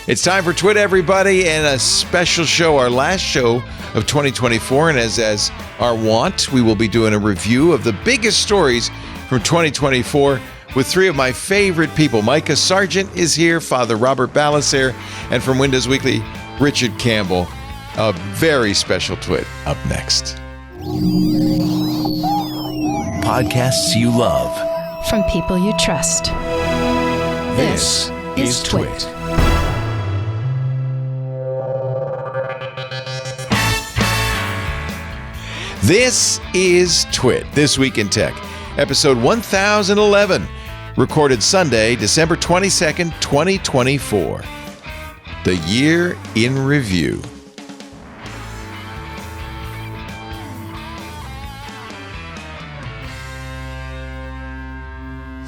It's time for Twit, everybody, and a special show, our last show of 2024. And as our wont, we will be doing a review of the biggest stories from 2024 with three of my favorite people. Micah Sargent is here, Father Robert Balaser, and from Windows Weekly, Richard Campbell. A very special Twit up next. Podcasts you love. From people you trust. This is Twit. This is Twit, This Week in Tech, episode 1011, recorded Sunday, December 22nd, 2024. The year in review.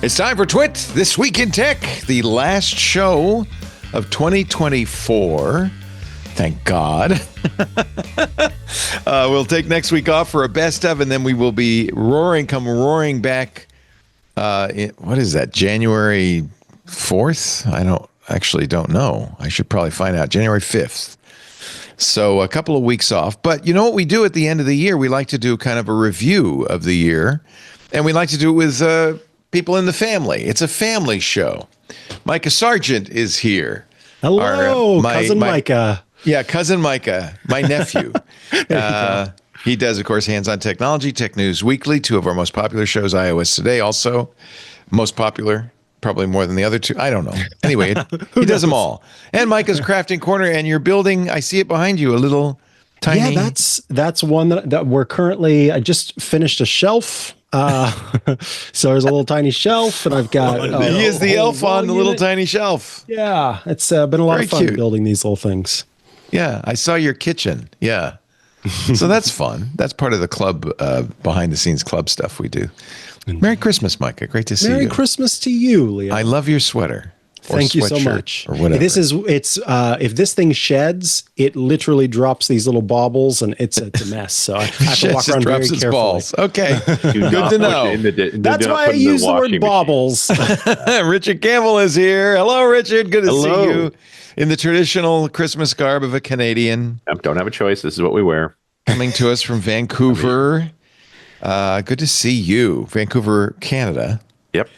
It's time for Twit, This Week in Tech, the last show of 2024. Thank God. We'll take next week off for a best of, and then we will be come roaring back. What is that, January 4th? I don't know. I should probably find out. January 5th. So a couple of weeks off. But you know what we do at the end of the year? We like to do kind of a review of the year, and we like to do it with people in the family. It's a family show. Micah Sargent is here. Hello, cousin Micah. Yeah, cousin Micah, my nephew. He does, of course, Hands-On Technology, Tech News Weekly, two of our most popular shows, iOS Today also. Most popular, probably more than the other two. I don't know. Anyway, he does them all. And Micah's Crafting Corner, and you're building, I see it behind you, a little tiny... Yeah, that's one that we're currently... I just finished a shelf. So there's a little tiny shelf, and I've got... he is the elf on the little tiny shelf. Yeah, it's been a lot of fun cute. Building these little things. Yeah, I saw your kitchen. Yeah. So that's fun. That's part of the club, behind-the-scenes club stuff we do. Merry Christmas, Micah. Great to see you. Merry Christmas to you, Leo. I love your sweater. Thank you so much. Or whatever. It's if this thing sheds, it literally drops these little baubles, and it's a mess. So I have to walk around very carefully. Balls. Okay, good to know. That's why I use the word baubles. Richard Campbell is here. Hello, Richard. Good to see you in the traditional Christmas garb of a Canadian. Don't have a choice. This is what we wear. Coming to us from Vancouver. Good to see you, Vancouver, Canada. Yep.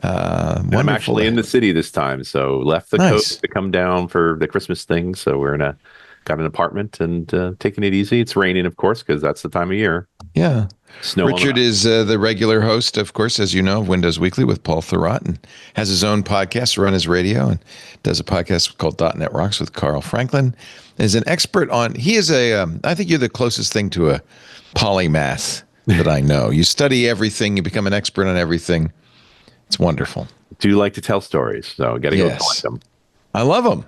I'm actually in the city this time, so left the coast to come down for the Christmas thing. So we're got an apartment and taking it easy. It's raining, of course, because that's the time of year. Yeah. Snow. Richard is the regular host, of course, as you know, of Windows Weekly with Paul Thurrott, and has his own podcast, Run His Radio, and does a podcast called .NET Rocks with Carl Franklin. Is an expert on. He is I think you're the closest thing to a polymath that I know. You study everything. You become an expert on everything. It's wonderful. Do you like to tell stories? So got to go collect them. I love them.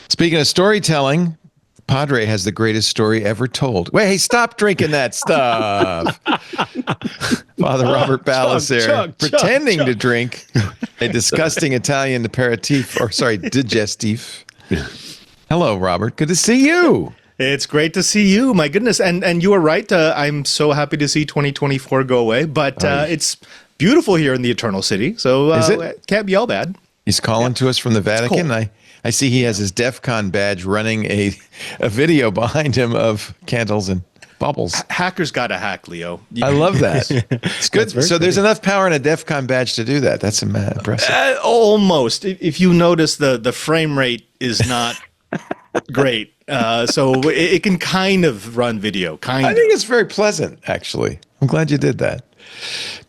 Speaking of storytelling, Padre has the greatest story ever told. Wait, hey, stop drinking that stuff. Father Robert Balaser pretending to drink a disgusting Italian digestif. Hello, Robert. Good to see you. It's great to see you. My goodness. And you were right. I'm so happy to see 2024 go away, but it's beautiful here in the Eternal City, so it can't be all bad. He's calling to us from the Vatican. I see he has his DEF CON badge running a video behind him of candles and bubbles. Hackers got to hack, Leo. I love that. It's good. So there's enough power in a DEF CON badge to do that. That's impressive. Almost. If you notice, the frame rate is not great. So it can kind of run video. I think it's very pleasant, actually. I'm glad you did that.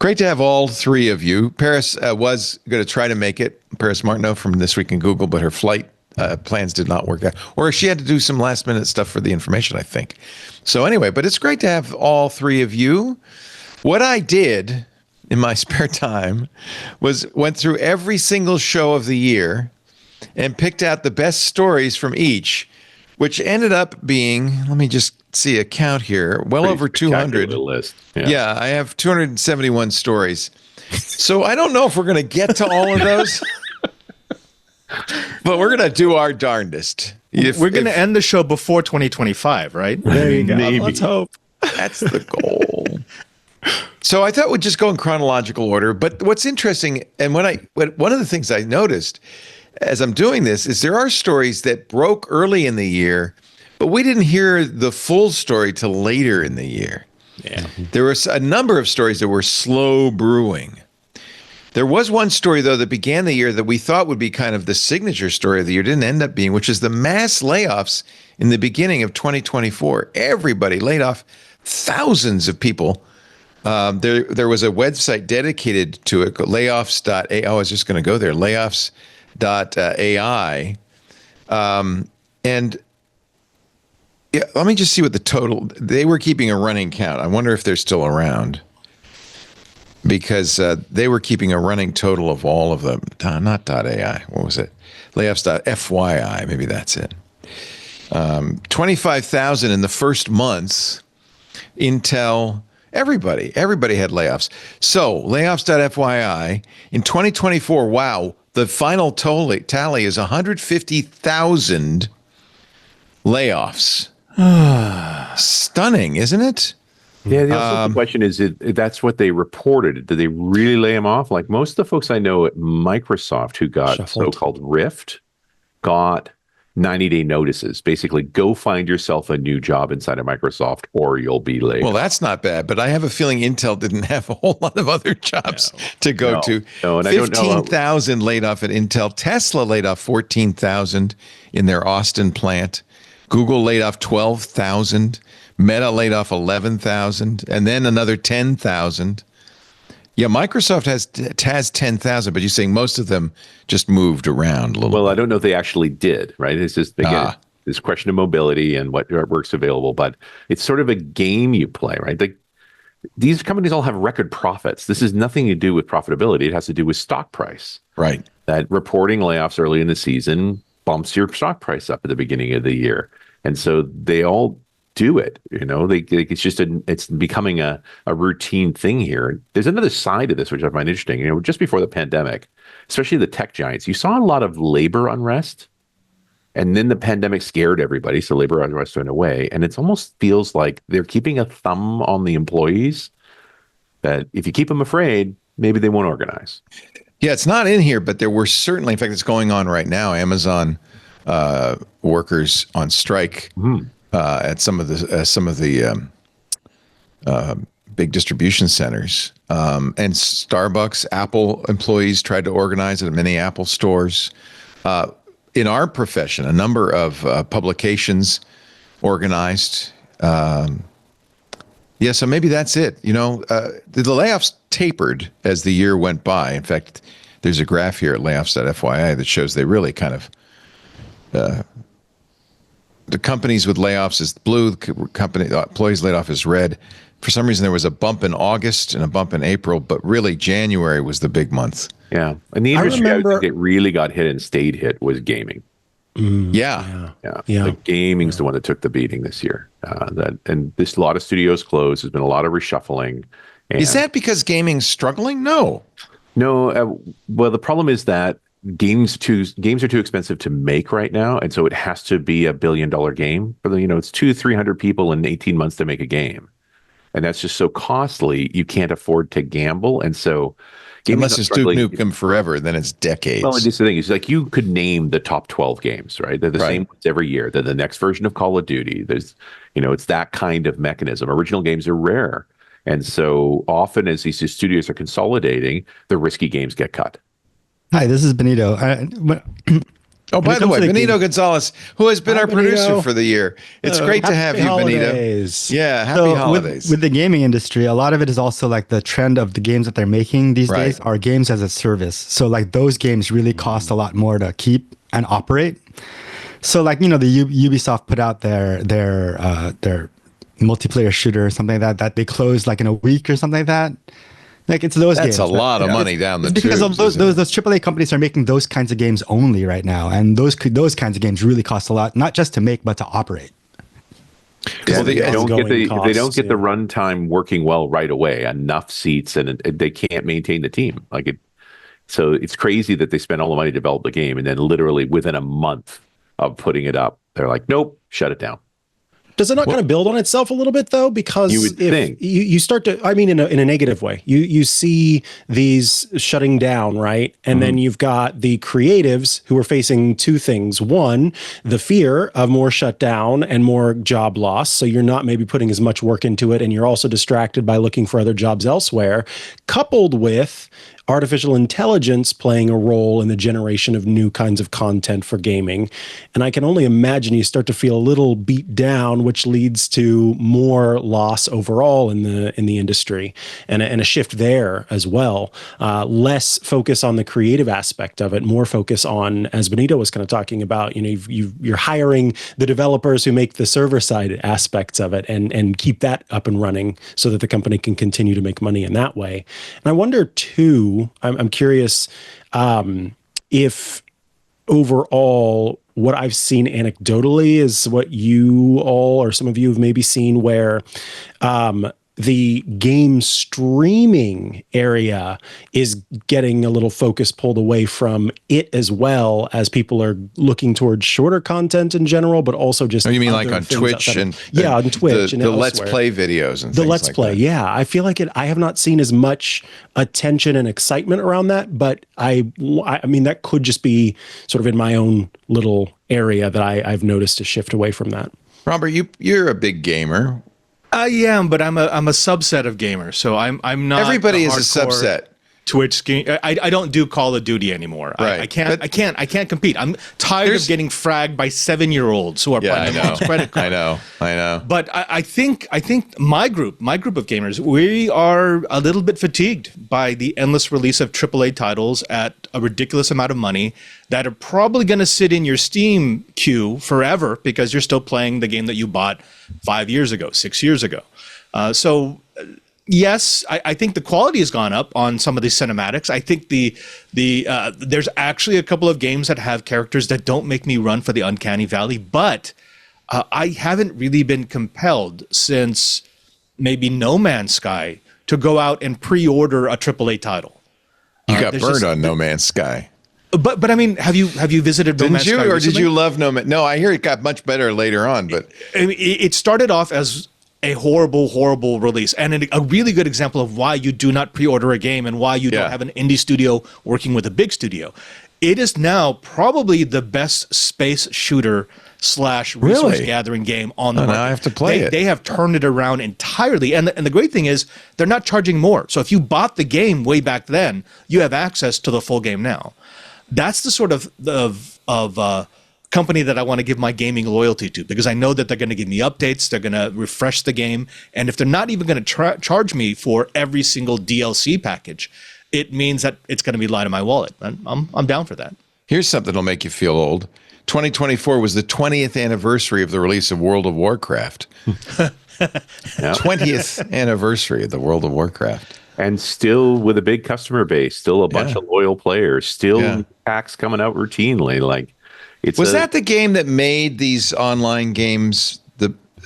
Great to have all three of you. Paris was going to try to make it. Paris Martineau from This Week in Google, but her flight plans did not work out. Or she had to do some last minute stuff for the information, I think. So anyway, but it's great to have all three of you. What I did in my spare time went through every single show of the year and picked out the best stories from each, which ended up being, let me just see a count here, well over 200. List. Yeah, I have 271 stories. So I don't know if we're going to get to all of those, but we're going to do our darndest. We're going to end the show before 2025, right? There you go. Maybe. Let's hope. That's the goal. So I thought we'd just go in chronological order. But what's interesting, and one of the things I noticed, as I'm doing this is there are stories that broke early in the year, but we didn't hear the full story till later in the year. Yeah. There was a number of stories that were slow brewing. There was one story, though, that began the year that we thought would be kind of the signature story of the year, didn't end up being, which is the mass layoffs in the beginning of 2024. Everybody laid off, thousands of people. There was a website dedicated to it, layoffs.ai. I was just going to go there, layoffs.ai. And yeah, let me just see what the total, they were keeping a running count. I wonder if they're still around. Because they were keeping a running total of all of them. Not .ai. What was it? Layoffs.fyi. Maybe that's it. 25,000 in the first months. Intel, everybody had layoffs. So layoffs.fyi in 2024. Wow, the final tally is 150,000 layoffs. Stunning, isn't it? Yeah, the question is, that's what they reported. Did they really lay them off? Like most of the folks I know at Microsoft who got Shuffled. so-called Rift got 90-day notices. Basically, go find yourself a new job inside of Microsoft or you'll be laid. Well, that's not bad, but I have a feeling Intel didn't have a whole lot of other jobs to go to. No, and I don't know. 15,000 laid off at Intel. Tesla laid off 14,000 in their Austin plant. Google laid off 12,000. Meta laid off 11,000, and then another 10,000. Yeah, Microsoft has 10,000, but you're saying most of them just moved around a little. Well, I don't know if they actually did, right? It's just, again, this question of mobility and what work's available, but it's sort of a game you play, right? These companies all have record profits. This has nothing to do with profitability. It has to do with stock price. Right. That reporting layoffs early in the season bumps your stock price up at the beginning of the year. And so they all do it, it's just it's becoming a routine thing here. There's another side of this which I find interesting. Just before the pandemic, especially the tech giants, you saw a lot of labor unrest, and then the pandemic scared everybody, so labor unrest went away. And it almost feels like they're keeping a thumb on the employees, that if you keep them afraid, maybe they won't organize. Yeah, it's not in here, but there were certainly, in fact, it's going on right now. Amazon workers on strike. At some of the big distribution centers, and Starbucks, Apple employees tried to organize it at many Apple stores. In our profession, a number of publications organized. So maybe that's it. The layoffs tapered as the year went by. In fact, there's a graph here at layoffs.fyi that shows they really kind of the companies with layoffs is blue. The employees laid off is red. For some reason, there was a bump in August and a bump in April, but really January was the big month. Yeah, and the industry I think it really got hit and stayed hit was gaming. Yeah. The gaming's the one that took the beating this year. And this a lot of studios closed. There's been a lot of reshuffling. Is that because gaming's struggling? No. Well, the problem is that games are too expensive to make right now, and so it has to be $1 billion game. It's 200-300 people in 18 months to make a game, and that's just so costly. You can't afford to gamble, and so unless it's Duke Nukem Forever, then it's decades. Well, it's the thing. It's like you could name the top 12 games, right? They're the same ones every year. They're the next version of Call of Duty. There's, it's that kind of mechanism. Original games are rare, and so often as these studios are consolidating, the risky games get cut. Hi, this is Benito. By the way, Benito Gonzalez, who has been our producer for the year. It's great to have you, holidays. Benito. Yeah, happy holidays. With the gaming industry, a lot of it is also like the trend of the games that they're making these days are games as a service. So like those games really cost a lot more to keep and operate. So like, the Ubisoft put out their multiplayer shooter or something like that they closed like in a week or something like that. Like it's those games. That's a lot of money down the tubes. Because those AAA companies are making those kinds of games only right now, and those kinds of games really cost a lot, not just to make but to operate. Well, they don't get the runtime working well right away. Enough seats, and they can't maintain the team. So it's crazy that they spend all the money to develop the game, and then literally within a month of putting it up, they're like, "Nope, shut it down." Does it not kind of build on itself a little bit though? Because you would think. You start to, I mean, in a negative way, you see these shutting down, right? And then you've got the creatives who are facing two things. One, the fear of more shutdown and more job loss. So you're not maybe putting as much work into it, and you're also distracted by looking for other jobs elsewhere, coupled with artificial intelligence playing a role in the generation of new kinds of content for gaming. And I can only imagine you start to feel a little beat down, which leads to more loss overall in the industry, and a shift there as well. Less focus on the creative aspect of it, more focus on, as Benito was kind of talking about, you're hiring the developers who make the server side aspects of it and keep that up and running so that the company can continue to make money in that way. And I wonder too, I'm curious if overall what I've seen anecdotally is what you all or some of you have maybe seen where the game streaming area is getting a little focus pulled away from it, as well as people are looking towards shorter content in general, but also just. Oh, you mean like on Twitch on Twitch and the elsewhere. Let's Play videos and the things Let's like Play, that. yeah. I feel like I have not seen as much attention and excitement around that, but I mean that could just be sort of in my own little area that I've noticed a shift away from that. Robert, you're a big gamer. I am, but I'm a subset of gamers, so I'm not. Everybody is a hardcore subset. Twitch game. I don't do Call of Duty anymore. Right. I can't compete. I'm tired of getting fragged by 7-year-olds who are playing their mom's credit card. I know. But I think my group of gamers, we are a little bit fatigued by the endless release of AAA titles at a ridiculous amount of money that are probably going to sit in your Steam queue forever because you're still playing the game that you bought 5 years ago, 6 years ago. Yes, I think the quality has gone up on some of these cinematics. I think there's actually a couple of games that have characters that don't make me run for the uncanny valley, but I haven't really been compelled since maybe No Man's Sky to go out and pre-order a AAA title. You got burned on No Man's Sky. But I mean, have you visited No Man's Sky recently? Or did you love No Man? No, I hear it got much better later on, but I mean, it started off as a horrible release, and a really good example of why you do not pre-order a game and why you don't have an indie studio working with a big studio. It is now probably the best space shooter / resource gathering game on the market. Now I have to play it. They have turned it around entirely, and the great thing is they're not charging more. So if you bought the game way back then, you have access to the full game now. That's the sort of company that I want to give my gaming loyalty to, because I know that they're going to give me updates, they're going to refresh the game, and if they're not even going to charge me for every single DLC package, it means that it's going to be light in my wallet. I'm down for that. Here's something that'll make you feel old. 2024 was the 20th anniversary of the release of World of Warcraft. 20th anniversary of the World of Warcraft. And still with a big customer base, still a bunch of loyal players, still packs coming out routinely. Like, was that the game that made these online games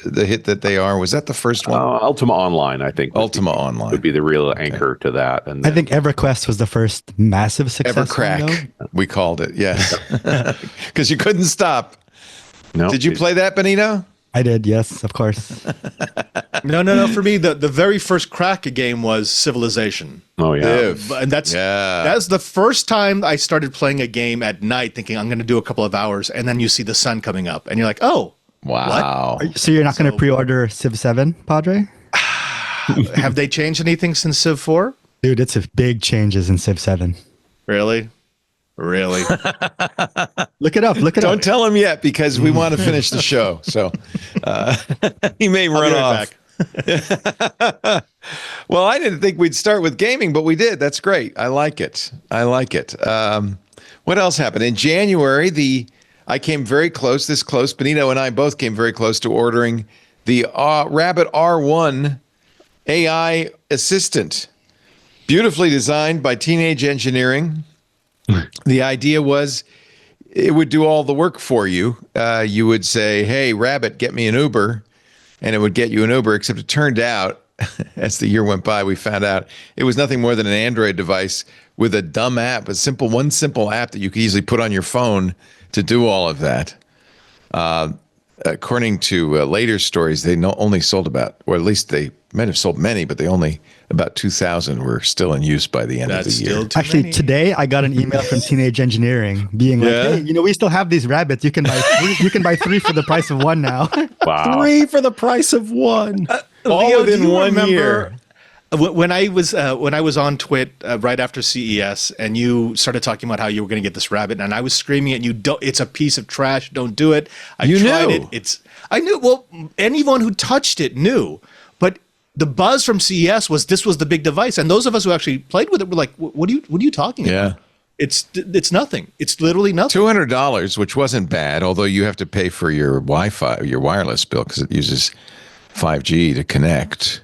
the hit that they are? Was that the first one? Ultima Online, I think. Ultima Online would be the real anchor to that. And I think EverQuest was the first massive success. EverCrack, we called it, yes, because you couldn't stop. No, did you play that, Benito? I did, yes, of course. No. For me, the very first crack game was Civilization. Oh yeah, and that's the first time I started playing a game at night, thinking I'm going to do a couple of hours, and then you see the sun coming up, and you're like, oh, wow. What? So you're not going to pre-order Civ 7, Padre? Have they changed anything since Civ 4? Dude, it's a big changes in Civ 7. Really? Look it up. Don't tell him yet, because we want to finish the show. So he may run off. Well, I didn't think we'd start with gaming, but we did. That's great. I like it. What else happened? In January, I came very close, Benito and I both came very close to ordering the Rabbit R1 AI assistant. Beautifully designed by Teenage Engineering. The idea was it would do all the work for you. You would say, hey, Rabbit, get me an Uber, and it would get you an Uber, except it turned out, as the year went by, we found out it was nothing more than an Android device with a dumb app, one simple app that you could easily put on your phone to do all of that. according to later stories, they only sold about, or at least they might have sold many, but they only about 2,000 were still in use by the end of the year. Actually, today I got an email from Teenage Engineering being like, "Hey, we still have these rabbits. You can buy three. You can buy 3 for the price of 1 now." Wow. 3 for the price of 1. All Leo, within do you 1 remember year. when I was on Twit right after CES, and you started talking about how you were going to get this rabbit, and I was screaming at you, "Don't! It's a piece of trash. Don't do it." I tried knew. it. I knew. Well, anyone who touched it knew, but the buzz from CES was this was the big device, and those of us who actually played with it were like, "What are you talking about?" It's nothing. It's literally nothing. $200, which wasn't bad, although you have to pay for your Wi-Fi, your wireless bill, because it uses 5G to connect.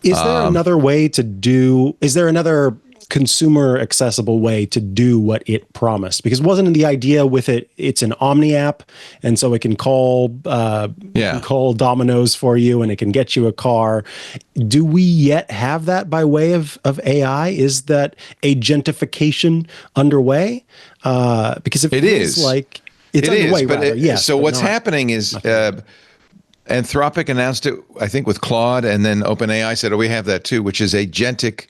Is there another way to do? Is there another consumer accessible way to do what it promised? Because wasn't the idea with it? It's an Omni app, and so it can call Domino's for you, and it can get you a car. Do we yet have that by way of AI? Is that agentification underway? Because it feels like it's underway. Yes. So what's happening is. Anthropic announced it, I think, with Claude, and then OpenAI said, "Oh, we have that too," which is agentic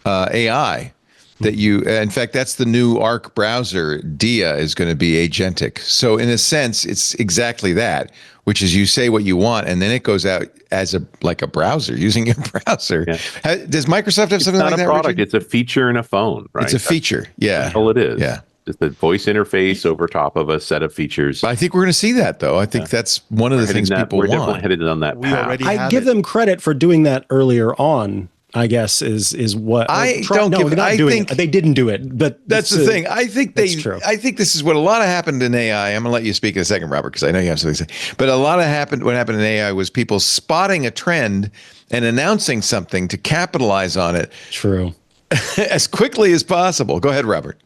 AI. That in fact, that's the new Arc browser. Dia is going to be agentic. So in a sense, it's exactly that, which is you say what you want, and then it goes out as a browser, using your browser. Yeah. Does Microsoft have something like that? It's not a product; Richard? It's a feature in a phone, right? It's a feature. That's all it is. Yeah. Just a voice interface over top of a set of features. I think we're going to see that, though. I think that's one of the things people want. We're definitely headed on that path. I give them credit for doing that earlier on. I guess is what I don't give. I think they didn't do it, but that's the thing. I think true. I think this is what a lot of happened in AI. I'm going to let you speak in a second, Robert, because I know you have something to say. But a lot of what happened in AI was people spotting a trend and announcing something to capitalize on it. True. As quickly as possible. Go ahead, Robert.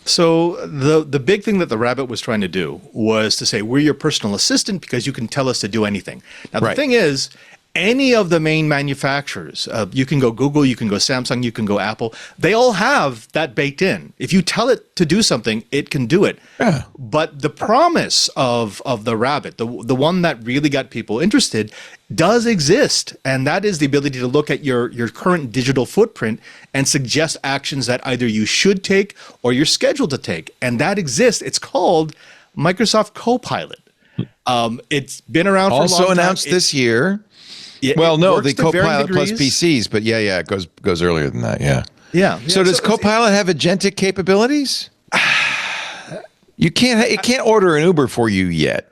So the big thing that the rabbit was trying to do was to say, we're your personal assistant because you can tell us to do anything. Now, the thing is, any of the main manufacturers, you can go Google, you can go Samsung, you can go Apple, they all have that baked in. If you tell it to do something, it can do it. Yeah. But the promise of the rabbit, the one that really got people interested, does exist. And that is the ability to look at your current digital footprint and suggest actions that either you should take or you're scheduled to take. And that exists. It's called Microsoft Copilot. It's been around for a long time. Also announced this year. The Copilot plus PCs, but it goes earlier than that. Yeah. So does Copilot have agentic capabilities? It can't order an Uber for you yet.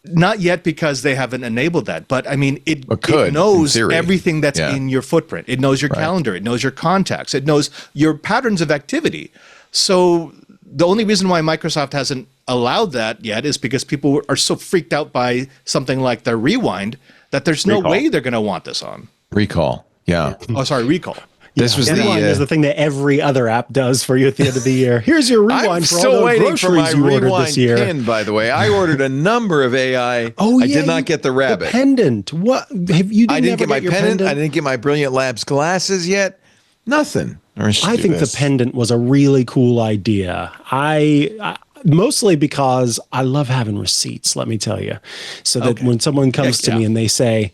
Not yet, because they haven't enabled that. But I mean, it could, knows everything that's in your footprint. It knows your calendar. It knows your contacts. It knows your patterns of activity. So the only reason why Microsoft hasn't allowed that yet is because people are so freaked out by something like their Rewind that there's no way they're going to want this on. Recall. Yeah. Oh, sorry, Recall. This was Rewind is the thing that every other app does for you at the end of the year. Here's your Rewind I'm for still all the waiting for my groceries you ordered Rewind this year. pin, by the way. I ordered a number of AI. I did not get the rabbit. The pendant. What have you? I didn't get my pendant. I didn't get my Brilliant Labs glasses yet. Nothing. I think the pendant was a really cool idea. I mostly because I love having receipts, let me tell you. So that when someone comes to me and they say,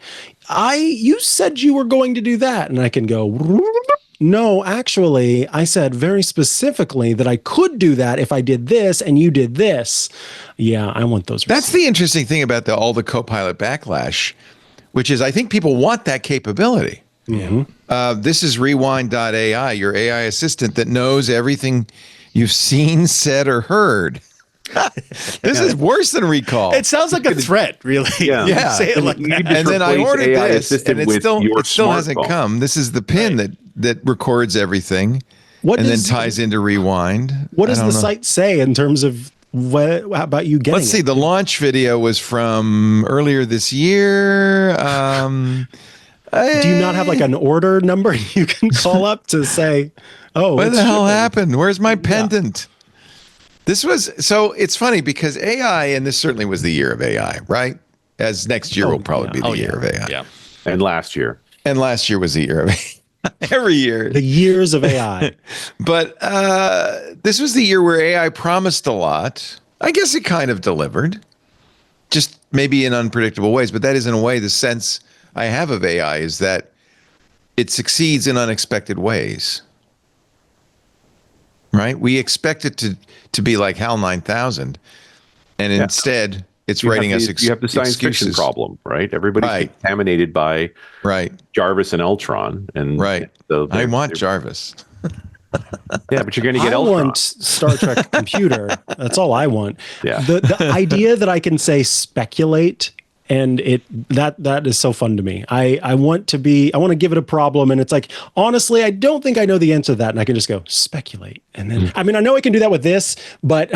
you said you were going to do that. And I can go, no, actually, I said very specifically that I could do that if I did this and you did this. Yeah, I want those receipts. That's the interesting thing about all the Copilot backlash, which is I think people want that capability. Mm-hmm. This is Rewind.ai, your AI assistant that knows everything you've seen, said, or heard. This is worse than Recall. It sounds like a threat, really. Yeah. Say it like that. And then I ordered this, and it still hasn't come. This is the pin that records everything, and then ties into Rewind. What does the site say in terms of how about you getting? Let's see. The launch video was from earlier this year. Do you not have like an order number you can call up to say, "Oh, what the hell happened? Where's my pendant?" This was it's funny because AI, and this certainly was the year of AI, right? As next year will probably be the year of AI. Yeah. And last year. And last year was the year of AI. Every year. The years of AI. But this was the year where AI promised a lot. I guess it kind of delivered. just maybe in unpredictable ways, but that is in a way the sense I have of AI is that it succeeds in unexpected ways. Right? We expect it to be like HAL 9000, and instead it's writing us you have the science fiction problem, right? Everybody's contaminated by Jarvis and Ultron, and so I want Jarvis. Yeah, but you're going to get Ultron. I want Star Trek computer. That's all I want. Yeah. The idea that I can say speculate, and that is so fun to me. I want to give it a problem, and it's like, honestly, I don't think I know the answer to that, and I can just go speculate. And then I mean, I know I can do that with this, but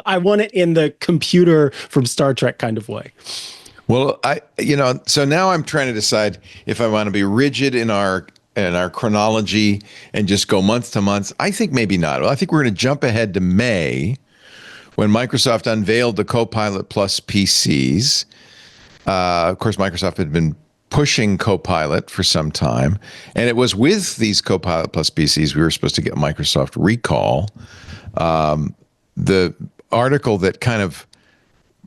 I want it in the computer from Star Trek kind of way. Well, so now I'm trying to decide if I want to be rigid in our chronology and just go month to month. I think maybe not. Well, I think we're going to jump ahead to May when Microsoft unveiled the Copilot Plus PCs. Of course, Microsoft had been pushing Copilot for some time, and it was with these Copilot Plus PCs we were supposed to get Microsoft Recall. The article that kind of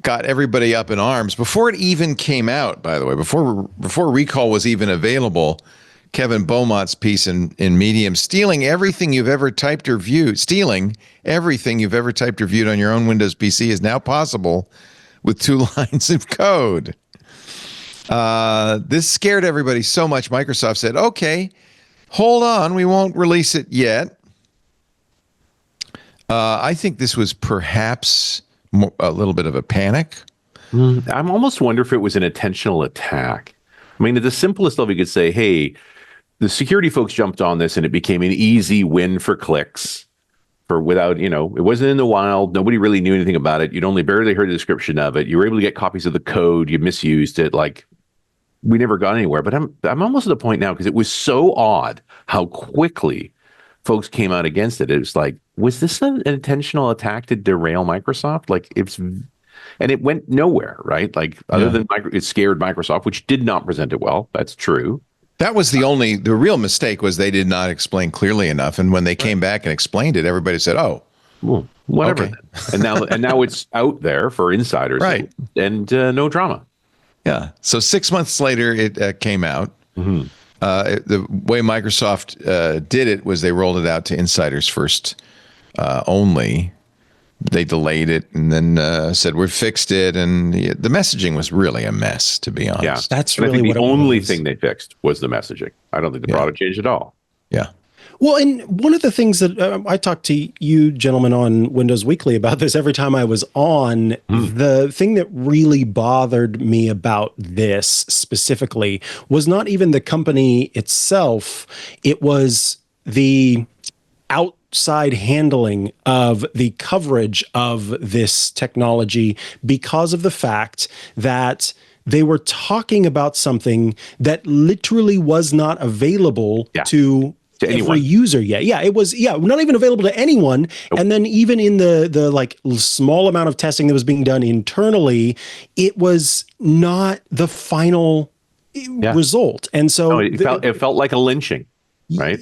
got everybody up in arms before it even came out, by the way, before Recall was even available. Kevin Beaumont's piece in Medium, stealing everything you've ever typed or viewed on your own Windows PC is now possible with 2 lines of code. This scared everybody so much, Microsoft said, okay, hold on, we won't release it yet. I think this was perhaps a little bit of a panic. I'm almost wonder if it was an intentional attack. I mean, at the simplest level, you could say, hey, the security folks jumped on this and it became an easy win for clicks. Without, it wasn't in the wild. Nobody really knew anything about it. You'd only barely heard the description of it. You were able to get copies of the code. You misused it. Like, we never got anywhere. But I'm almost at the point now, because it was so odd how quickly folks came out against it. It was like, was this an intentional attack to derail Microsoft? Like, and it went nowhere, right? Like, other than it scared Microsoft, which did not present it well. That's true. That was the real mistake was they did not explain clearly enough. And when they came back and explained it, everybody said, oh, well, whatever. Okay. And now it's out there for insiders, right? And no drama. Yeah. So 6 months later, it came out. Mm-hmm. The way Microsoft did it was they rolled it out to insiders first only. They delayed it and then said we fixed it, and the messaging was really a mess, to be honest. Yeah, that's really the only thing they fixed was the messaging. I don't think the product changed at all. Yeah. Well, and one of the things that I talked to you gentlemen on Windows Weekly about this every time I was on, the thing that really bothered me about this specifically was not even the company itself. It was the outside handling of the coverage of this technology, because of the fact that they were talking about something that literally was not available to every user yet. Yeah, it was not even available to anyone. Nope. And then even in the like small amount of testing that was being done internally, it was not the final result. And so it felt like a lynching. Right.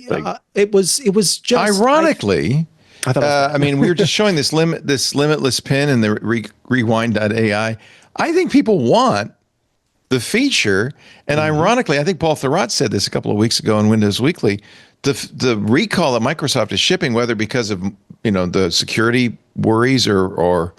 It was just ironically. I mean, we were just showing this limitless pin and the rewind.ai. I think people want the feature. And ironically, I think Paul Thurrott said this a couple of weeks ago in Windows Weekly. The recall that Microsoft is shipping, whether because of the security worries or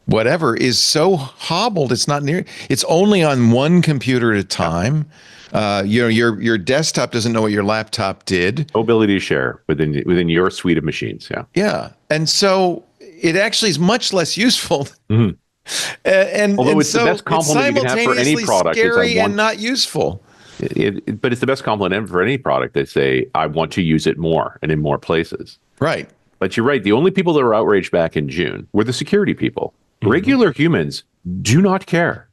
whatever, is so hobbled. It's only on one computer at a time. Your desktop doesn't know what your laptop did. No ability to share within your suite of machines. Yeah. Yeah. And so it actually is much less useful. Mm-hmm. Although it's the best compliment you can have for any product, scary and not useful. But it's the best compliment for any product. They say, I want to use it more and in more places. Right. But you're right. The only people that were outraged back in June were the security people. Mm-hmm. Regular humans do not care.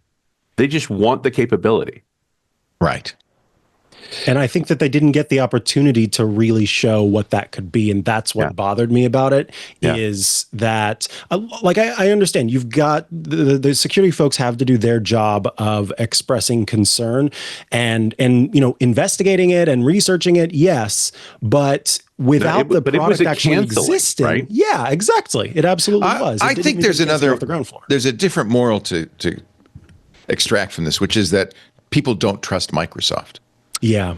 They just want the capability. Right. And I think that they didn't get the opportunity to really show what that could be. And that's what bothered me about it, is that, I understand you've got the security folks have to do their job of expressing concern and investigating it and researching it. Yes. But without the product actually existing. Right? Yeah, exactly. It absolutely was. I think there's a different moral to extract from this, which is that people don't trust Microsoft. Yeah.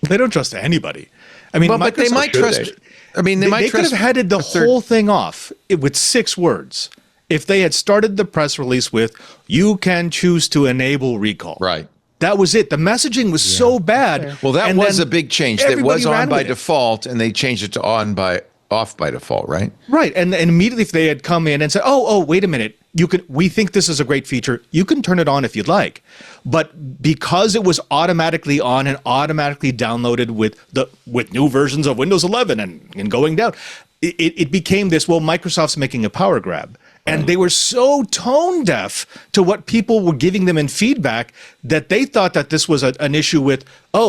They don't trust anybody. I mean, But they might trust. I mean, they could have headed the whole thing off with 6 words if they had started the press release with, "You can choose to enable recall." Right. That was it. The messaging was so bad. Well, that was a big change. That everybody was on ran by with it. default, and they changed it to off by default, right? Right. And immediately if they had come in and said, oh, wait a minute, we think this is a great feature. You can turn it on if you'd like. But because it was automatically on and automatically downloaded with new versions of Windows 11 and going down, it became this, well, Microsoft's making a power grab. And they were so tone deaf to what people were giving them in feedback that they thought that this was an issue with,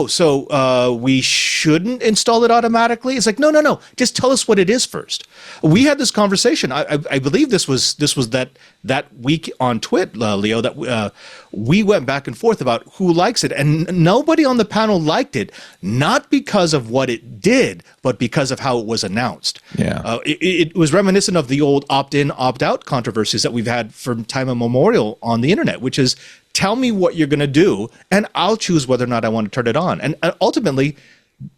so we shouldn't install it automatically. It's like, no. Just tell us what it is first. We had this conversation. I believe this was that week on Twit, Leo, that we went back and forth about who likes it. And nobody on the panel liked it, not because of what it did, but because of how it was announced. Yeah. It was reminiscent of the old opt-in, opt-out controversies that we've had from time immemorial on the internet, which is tell me what you're going to do, and I'll choose whether or not I want to turn it on. And ultimately,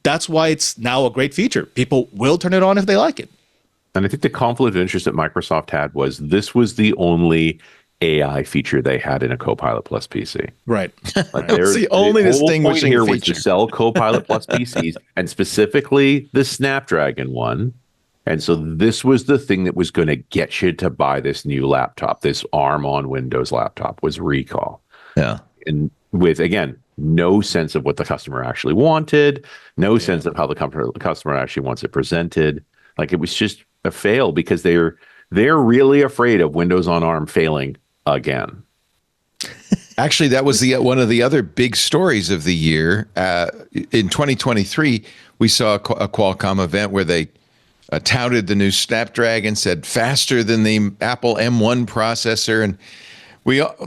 that's why it's now a great feature. People will turn it on if they like it. And I think the conflict of interest that Microsoft had was this was the only AI feature they had in a Copilot Plus PC. Right. Like That was the only distinguishing here was feature. to sell Copilot Plus PCs, and specifically the Snapdragon one. And so this was the thing that was going to get you to buy this new laptop, this ARM on Windows laptop, was Recall. Yeah. And with, again, no sense of what the customer actually wanted, no sense of how the customer actually wants it presented. Like, it was just a fail because they're really afraid of Windows on ARM failing again. Actually, that was one of the other big stories of the year. In 2023, we saw a Qualcomm event where they touted the new Snapdragon, said faster than the Apple M1 processor. And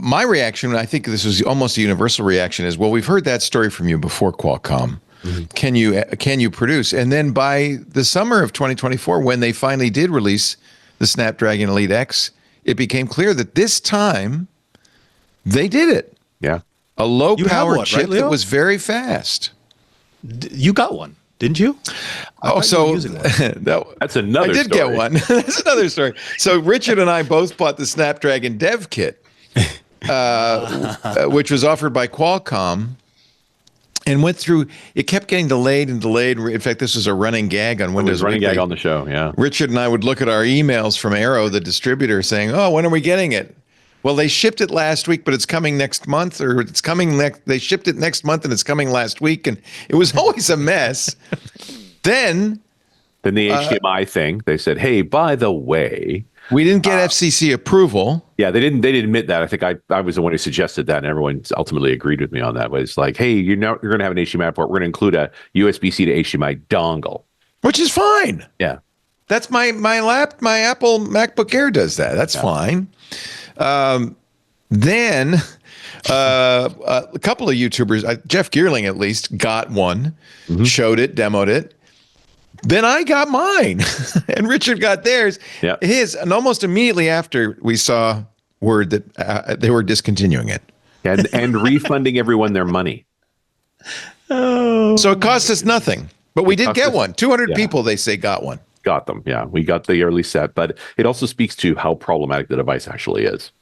my reaction, I think this was almost a universal reaction, is, well, we've heard that story from you before, Qualcomm. Mm-hmm. Can you produce? And then by the summer of 2024, when they finally did release the Snapdragon Elite X, it became clear that this time they did it. Yeah. A low-power chip, right, Leo? that was very fast. You got one, didn't you? That's another I did story. get one. That's another story. So Richard and I both bought the Snapdragon Dev Kit, which was offered by Qualcomm, and went through. It kept getting delayed and delayed. In fact, this was a running gag on Windows. Running Weekly. gag on the show, yeah. Richard and I would look at our emails from Arrow, the distributor, saying, "Oh, when are we getting it?" Well, they shipped it last week, but it's coming next month, or it's coming next. They shipped it next month, and it's coming last week, and it was always a mess. Then the HDMI thing, they said, "Hey, by the way, we didn't get FCC approval." Yeah, they didn't admit that. I think I was the one who suggested that, and everyone ultimately agreed with me on that. It was like, hey, you're going to have an HDMI port. We're going to include a USB-C to HDMI dongle, which is fine. Yeah, that's my Apple MacBook Air does that. That's fine. Then a couple of YouTubers, Jeff Geerling at least, got one, showed it, demoed it. Then I got mine, and Richard got theirs. Yeah. His, and almost immediately after we saw word that they were discontinuing it, and refunding everyone their money. Oh, so it cost us nothing, but we did get one. 200 people, they say, got one. Got them. Yeah, we got the early set, but it also speaks to how problematic the device actually is.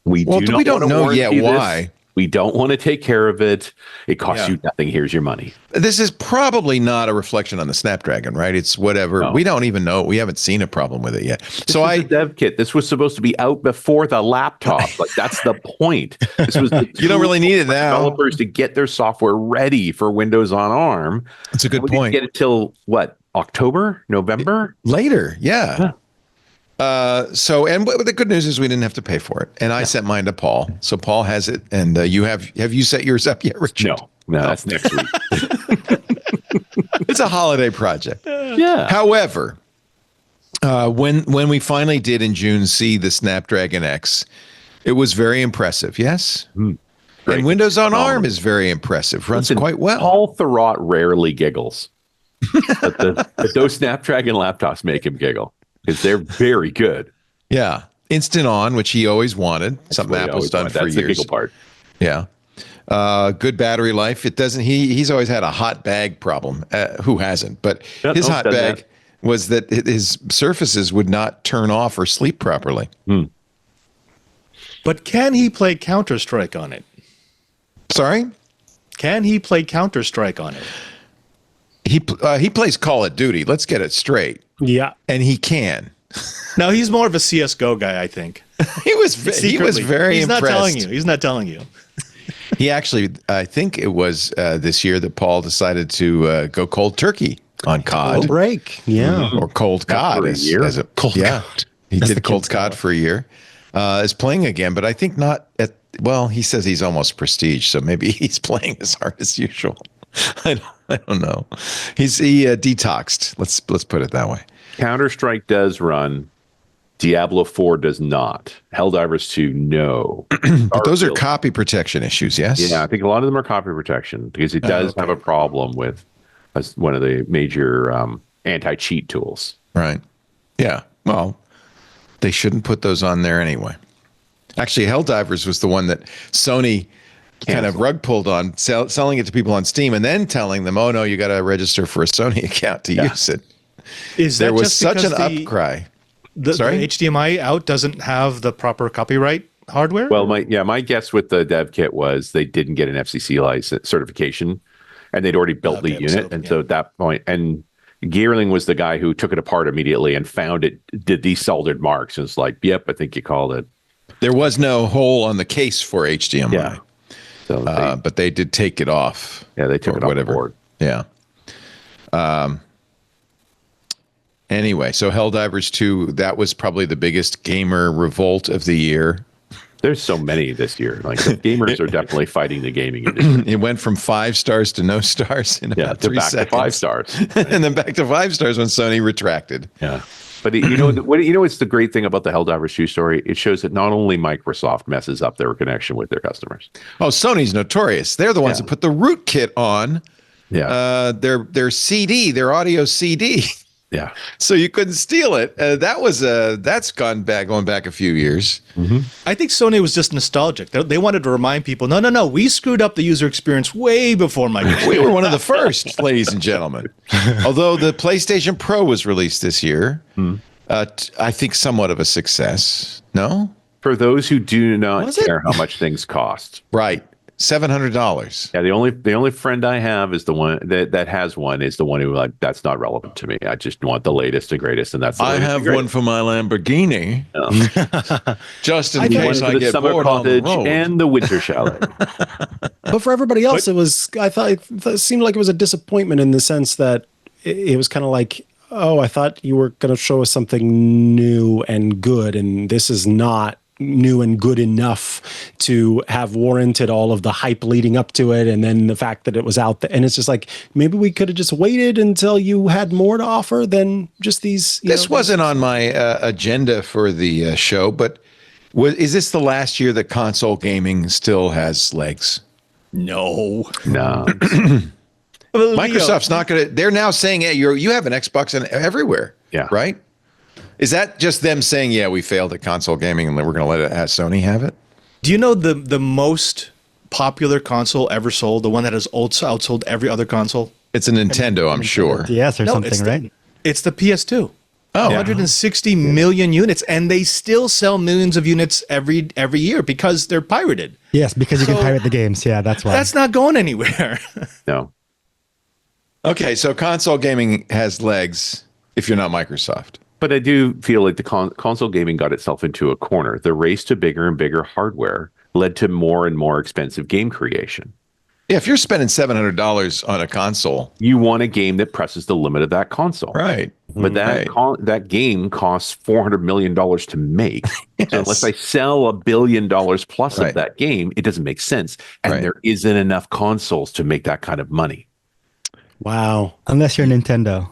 We don't know yet why. We don't want to take care of it. It costs you nothing. Here's your money. This is probably not a reflection on the Snapdragon, right? It's whatever. No. We don't even know. We haven't seen a problem with it yet. This was a dev kit. This was supposed to be out before the laptop. Like, that's the point. This was you don't really need it now. Developers to get their software ready for Windows on ARM. That's a good point. Get it till what? October, November? Later, yeah. So, and the good news is we didn't have to pay for it, and I sent mine to Paul. So Paul has it, and have you set yours up yet, Richard? No, that's next week. It's a holiday project. Yeah. However, when we finally did in June see the Snapdragon X, it was very impressive. Yes. And Windows on ARM is very impressive. Runs quite well. Paul Thurrott rarely giggles, but those Snapdragon laptops make him giggle. Because they're very good. Yeah. Instant On, which he always wanted, something what he Apple's always done wanted. for That's the years. giggle part. Yeah. Good battery life. It doesn't. He's always had a hot bag problem. Who hasn't? But his hot bag was that his surfaces would not turn off or sleep properly. But can he play Counter-Strike on it? Sorry? Can he play Counter-Strike on it? He plays Call of Duty. Let's get it straight. Yeah. And he can. No, he's more of a CS:GO guy, I think. He was very He's impressed. not telling you. He's not telling you. He actually, I think it was this year that Paul decided to go cold turkey on COD. Break. Yeah. Or cold COD. For a year. COD. He did cold COD for a year. Is playing again, but I think not at, well, he says he's almost prestige, so maybe he's playing as hard as usual. I don't know. He detoxed. Let's put it that way. Counter-Strike does run. Diablo 4 does not. Helldivers 2, no. But those are copy protection issues, yes? Yeah, I think a lot of them are copy protection because it does have a problem with one of the major anti-cheat tools. Right. Yeah. Well, they shouldn't put those on there anyway. Actually, Helldivers was the one that Sony kind of rug pulled on, selling it to people on Steam and then telling them, oh, no, you got to register for a Sony account to use it. There was such an outcry. The HDMI out doesn't have the proper copyright hardware? Well, my guess with the dev kit was they didn't get an FCC license certification, and they'd already built the unit. So at that point, and Geerling was the guy who took it apart immediately and found it did these soldered marks. And it's like, yep, I think you called it. There was no hole on the case for HDMI. Yeah. So but they did take it off. Yeah, they took it off the board. Yeah. Anyway, so Helldivers 2, that was probably the biggest gamer revolt of the year. There's so many this year. Like the gamers are definitely fighting the gaming industry. It went from 5 stars to no stars in about 3 back seconds. to 5 stars. And then back to 5 stars when Sony retracted. Yeah. But what's the great thing about the Helldivers 2 story? It shows that not only Microsoft messes up their connection with their customers. Oh, Sony's notorious. They're the ones that put the rootkit on their CD, their audio CD. Yeah. So you couldn't steal it. That's going back a few years. Mm-hmm. I think Sony was just nostalgic. They wanted to remind people, no, we screwed up the user experience way before Microsoft. We were one of the first, ladies and gentlemen. Although the PlayStation Pro was released this year, I think somewhat of a success. No? For those who do not care how much things cost. Right. $700. Yeah, the only friend I have is the one that has one is the one who that's not relevant to me. I just want the latest and greatest, and that's the I have one for my Lamborghini, just in case I get summer bored on the cottage road. and the winter chalet. But for everybody else, I thought it seemed like it was a disappointment in the sense that it was kind of like, oh, I thought you were going to show us something new and good, and this is not new and good enough to have warranted all of the hype leading up to it, and then the fact that it was out there. And it's just like, maybe we could have just waited until you had more to offer than just these. This wasn't on my agenda for the show, but is this the last year that console gaming still has legs? No. Microsoft's not going to. They're now saying, "Hey, you have an Xbox everywhere." Yeah. Right. Is that just them saying, "Yeah, we failed at console gaming, and we're going to let Sony have it"? Do you know the most popular console ever sold, the one that has outsold every other console? It's a Nintendo, I'm sure. DS or something, right? It's the PS2. Oh, 160 million units, and they still sell millions of units every year because they're pirated. Yes, because you can pirate the games. Yeah, that's why. That's not going anywhere. No. Okay, so console gaming has legs if you're not Microsoft. But I do feel like the console gaming got itself into a corner. The race to bigger and bigger hardware led to more and more expensive game creation. Yeah, if you're spending $700 on a console, you want a game that presses the limit of that console. Right. But that game costs $400 million to make. Yes. So unless I sell $1 billion plus of that game, it doesn't make sense. And there isn't enough consoles to make that kind of money. Wow. Unless you're Nintendo.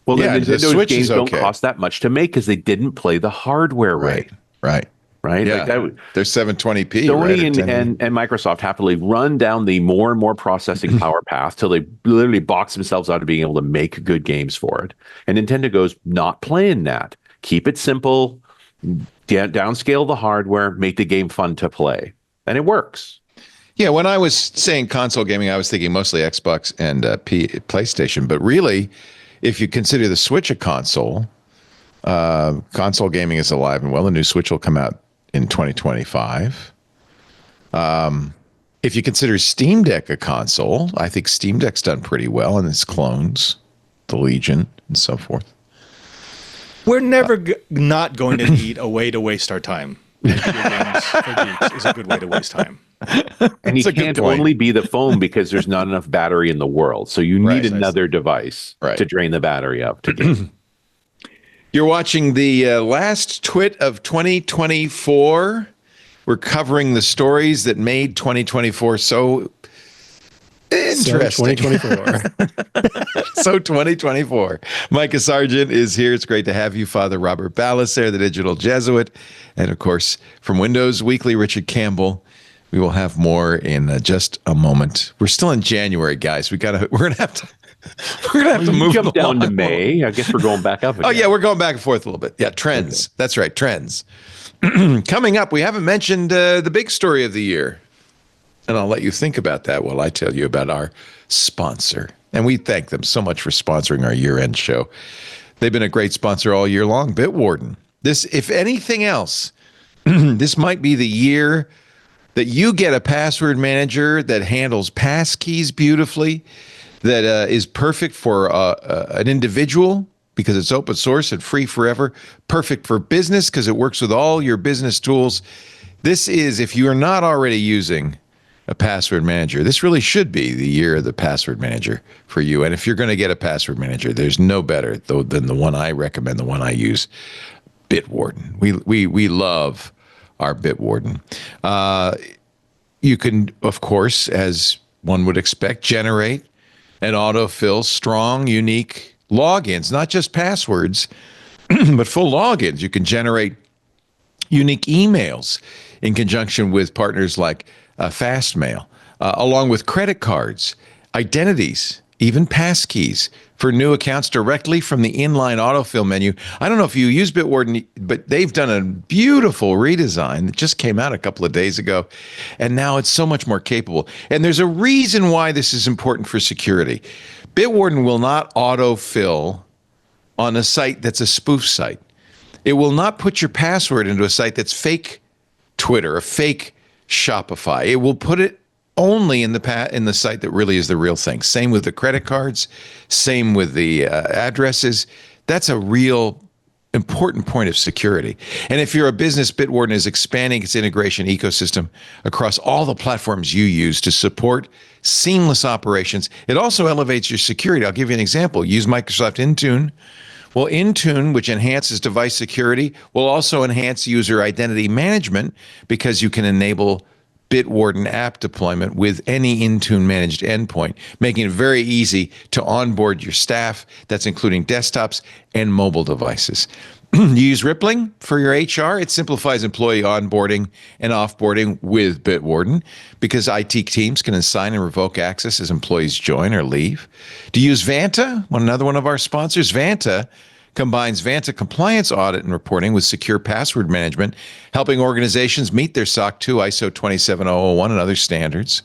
Well, the Nintendo's Switch games is don't cost that much to make because they didn't play the hardware right. Right. Yeah, they're 720p. Sony and Microsoft happily run down the more and more processing power path till they literally box themselves out of being able to make good games for it. And Nintendo goes, not playing that. Keep it simple. downscale the hardware, make the game fun to play, and it works. Yeah, when I was saying console gaming, I was thinking mostly Xbox and PlayStation. But really, if you consider the Switch a console, console gaming is alive and well. The new Switch will come out in 2025. If you consider Steam Deck a console, I think Steam Deck's done pretty well, and its clones, the Legion, and so forth. We're never not going to need a way to waste our time. And video games for geeks is a good way to waste time. And you can't only be the phone because there's not enough battery in the world. So you need another device to drain the battery up to game. You're watching the last twit of 2024. We're covering the stories that made 2024 so interesting. 2024. So 2024. Micah Sargent is here. It's great to have you. Father Robert Ballas, the digital Jesuit. And of course, from Windows Weekly, Richard Campbell. We will have more in just a moment. We're still in January, guys. We're gonna have to move jump down to May. I guess we're going back up again. Oh yeah, we're going back and forth a little bit. Yeah, trends. Okay. That's right, trends. Coming up, we haven't mentioned the big story of the year. And I'll let you think about that while I tell you about our sponsor. And we thank them so much for sponsoring our year-end show. They've been a great sponsor all year long, Bitwarden. This, if anything else, this might be the year that you get a password manager that handles passkeys beautifully, that is perfect for an individual because it's open source and free forever, perfect for business because it works with all your business tools. This is, if you are not already using a password manager, this really should be the year of the password manager for you. And if you're going to get a password manager, there's no better than the one I recommend, the one I use, Bitwarden. We love our Bitwarden. You can, of course, as one would expect, generate and autofill strong, unique logins, not just passwords, but full logins. You can generate unique emails in conjunction with partners like Fastmail, along with credit cards, identities, even passkeys for new accounts directly from the inline autofill menu. I don't know if you use Bitwarden, but they've done a beautiful redesign that just came out a couple of days ago, and now it's so much more capable. And there's a reason why this is important for security. Bitwarden will not autofill on a site that's a spoof site. It will not put your password into a site that's fake Twitter or fake Shopify. It will put it only in the site that really is the real thing. Same with the credit cards, same with the addresses. That's a real important point of security. And if you're a business, Bitwarden is expanding its integration ecosystem across all the platforms you use to support seamless operations. It also elevates your security. I'll give you an example. Use Microsoft Intune. Well, Intune, which enhances device security, will also enhance user identity management because you can enable Bitwarden app deployment with any Intune managed endpoint, making it very easy to onboard your staff. That's including desktops and mobile devices. You use Rippling for your HR. It simplifies employee onboarding and offboarding with Bitwarden because IT teams can assign and revoke access as employees join or leave. Do you use Vanta? Another one of our sponsors. Vanta combines Vanta compliance audit and reporting with secure password management, helping organizations meet their SOC 2, ISO 27001, and other standards.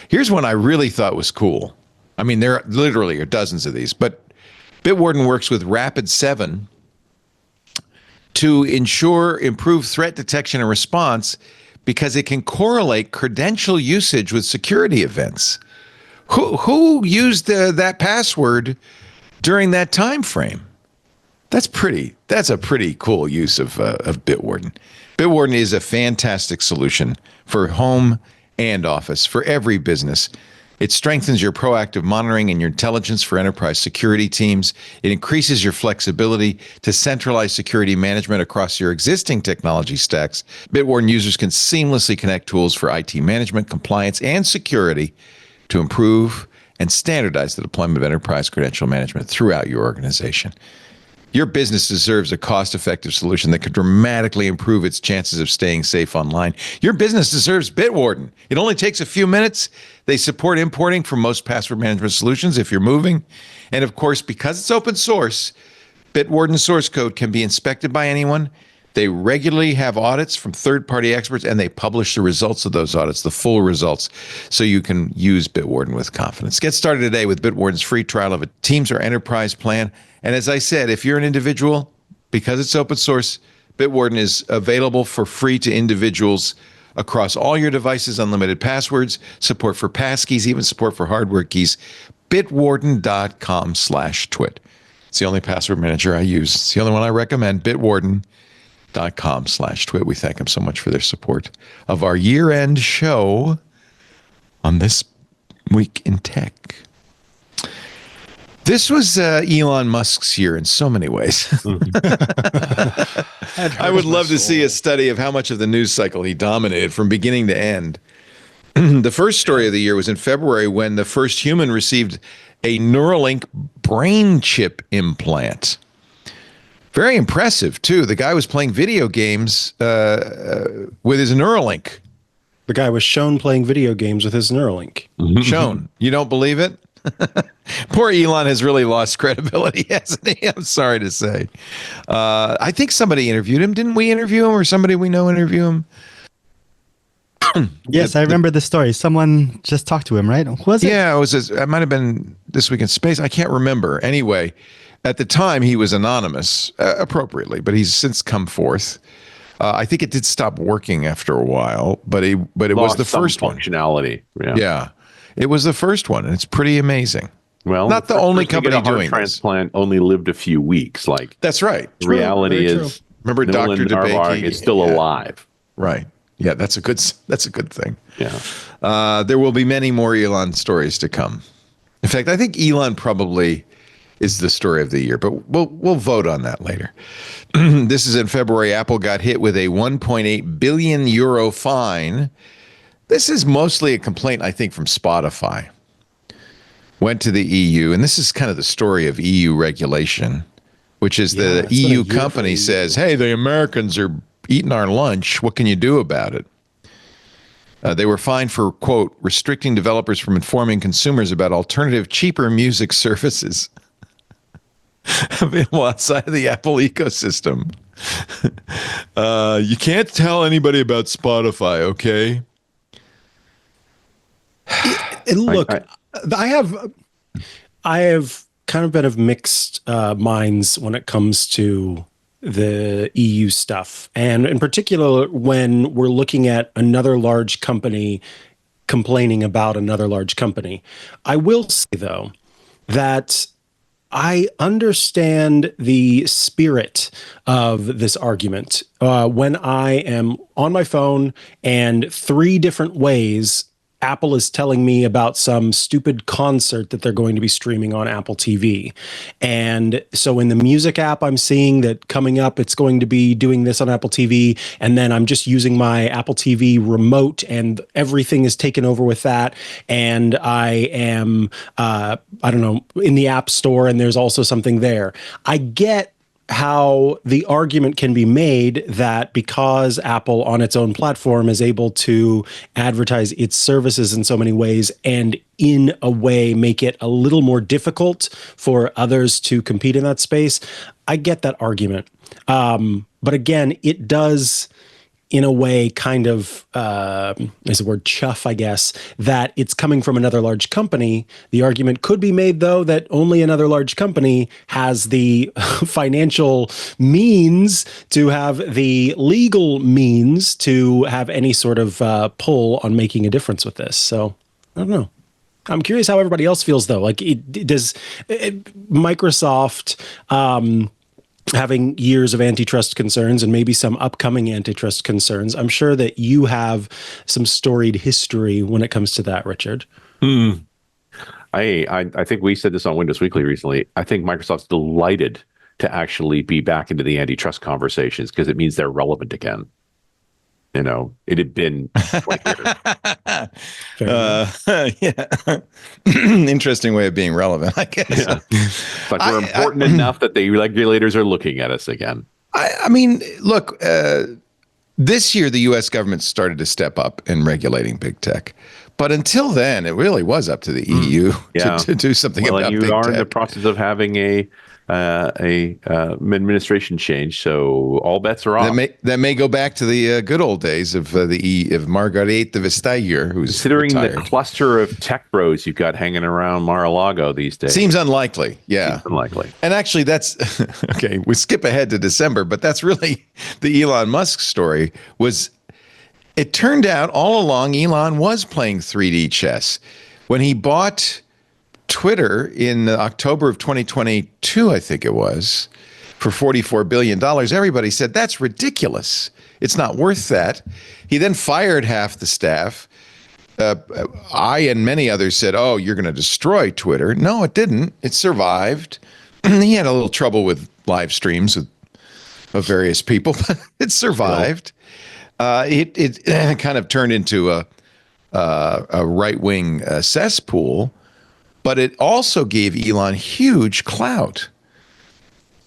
Here's one I really thought was cool. I mean, there literally are dozens of these, but Bitwarden works with Rapid7 to ensure improved threat detection and response because it can correlate credential usage with security events. Who used that password during that time frame? That's a pretty cool use of Bitwarden. Bitwarden is a fantastic solution for home and office, for every business. It strengthens your proactive monitoring and your intelligence for enterprise security teams. It increases your flexibility to centralize security management across your existing technology stacks. Bitwarden users can seamlessly connect tools for IT management, compliance, and security to improve and standardize the deployment of enterprise credential management throughout your organization. Your business deserves a cost-effective solution that could dramatically improve its chances of staying safe online. Your business deserves Bitwarden. It only takes a few minutes. They support importing from most password management solutions if you're moving. And of course, because it's open source, Bitwarden source code can be inspected by anyone. They regularly have audits from third-party experts, and they publish the results of those audits, the full results, so you can use Bitwarden with confidence. Get started today with Bitwarden's free trial of a Teams or Enterprise plan. And as I said, if you're an individual, because it's open source, Bitwarden is available for free to individuals across all your devices, unlimited passwords, support for passkeys, even support for hardware keys. Bitwarden.com/twit. It's the only password manager I use. It's the only one I recommend. Bitwarden.com/twit. We thank them so much for their support of our year-end show on This Week in Tech. This was Elon Musk's year in so many ways. I would love to see a study of how much of the news cycle he dominated from beginning to end. The first story of the year was in February when the first human received a Neuralink brain chip implant. Very impressive, too. The guy was playing video games with his Neuralink. The guy was shown playing video games with his Neuralink. Shown. You don't believe it? Poor Elon has really lost credibility, hasn't he? I'm sorry to say. I think somebody interviewed him. Didn't we interview him, or somebody we know interview him? Yes, I remember the story. Someone just talked to him, right? Who was it? Yeah, it might have been This Week in Space. I can't remember. Anyway, at the time, he was anonymous, appropriately, but he's since come forth. I think it did stop working after a while, but it was the first functionality. Yeah, it was the first one, and it's pretty amazing. Well, not the only company doing transplant only lived a few weeks. That's right. The reality is, remember Dr. DeBakey is still alive. Right. Yeah, that's a good thing. Yeah. There will be many more Elon stories to come. In fact, I think Elon probably is the story of the year, but we'll vote on that later. This is in February. Apple got hit with a 1.8 billion euro fine. This is mostly a complaint, I think, from Spotify. Went to the EU, and this is kind of the story of EU regulation, which is the EU company says, hey, the Americans are eating our lunch. What can you do about it? They were fined for, quote, restricting developers from informing consumers about alternative, cheaper music services available outside of the Apple ecosystem. You can't tell anybody about Spotify, okay? And look, I have kind of been of mixed minds when it comes to the EU stuff, and in particular when we're looking at another large company complaining about another large company. I will say, though, that I understand the spirit of this argument when I am on my phone and 3 different ways Apple is telling me about some stupid concert that they're going to be streaming on Apple TV. And so in the music app, I'm seeing that coming up, it's going to be doing this on Apple TV. And then I'm just using my Apple TV remote and everything is taken over with that. And I am, in the App Store, and there's also something there. I get how the argument can be made that because Apple on its own platform is able to advertise its services in so many ways and in a way make it a little more difficult for others to compete in that space, I get that argument. But again, it does, in a way, kind of, is the word chuff, I guess, that it's coming from another large company. The argument could be made, though, that only another large company has the financial means to have the legal means to have any sort of pull on making a difference with this. So, I don't know. I'm curious how everybody else feels, though. Like, does Microsoft... having years of antitrust concerns and maybe some upcoming antitrust concerns, I'm sure that you have some storied history when it comes to that, Richard. I think we said this on Windows Weekly recently. I think Microsoft's delighted to actually be back into the antitrust conversations because it means they're relevant again. You know, it had been 20 years. Yeah. Interesting way of being relevant, I guess. Yeah. But we're important enough that the regulators are looking at us again. I mean, look, this year the U.S. government started to step up in regulating big tech. But until then, it really was up to the EU to do something about big tech. You are in the process of having a administration change. So all bets are off. That may go back to the good old days of Margarita Vestager, who's considering retired. the cluster of tech bros you've got hanging around Mar-a-Lago these days. Seems unlikely. Yeah, seems unlikely. And actually, that's okay. We skip ahead to December, but that's really the Elon Musk story. It turned out all along Elon was playing 3D chess when he bought Twitter in October of 2022, I think it was, for $44 billion. Everybody said, that's ridiculous. It's not worth that. He then fired half the staff. I and many others said, oh, you're going to destroy Twitter. No, it didn't. It survived. He had a little trouble with live streams of various people, but it survived. It kind of turned into a right-wing cesspool. But it also gave Elon huge clout.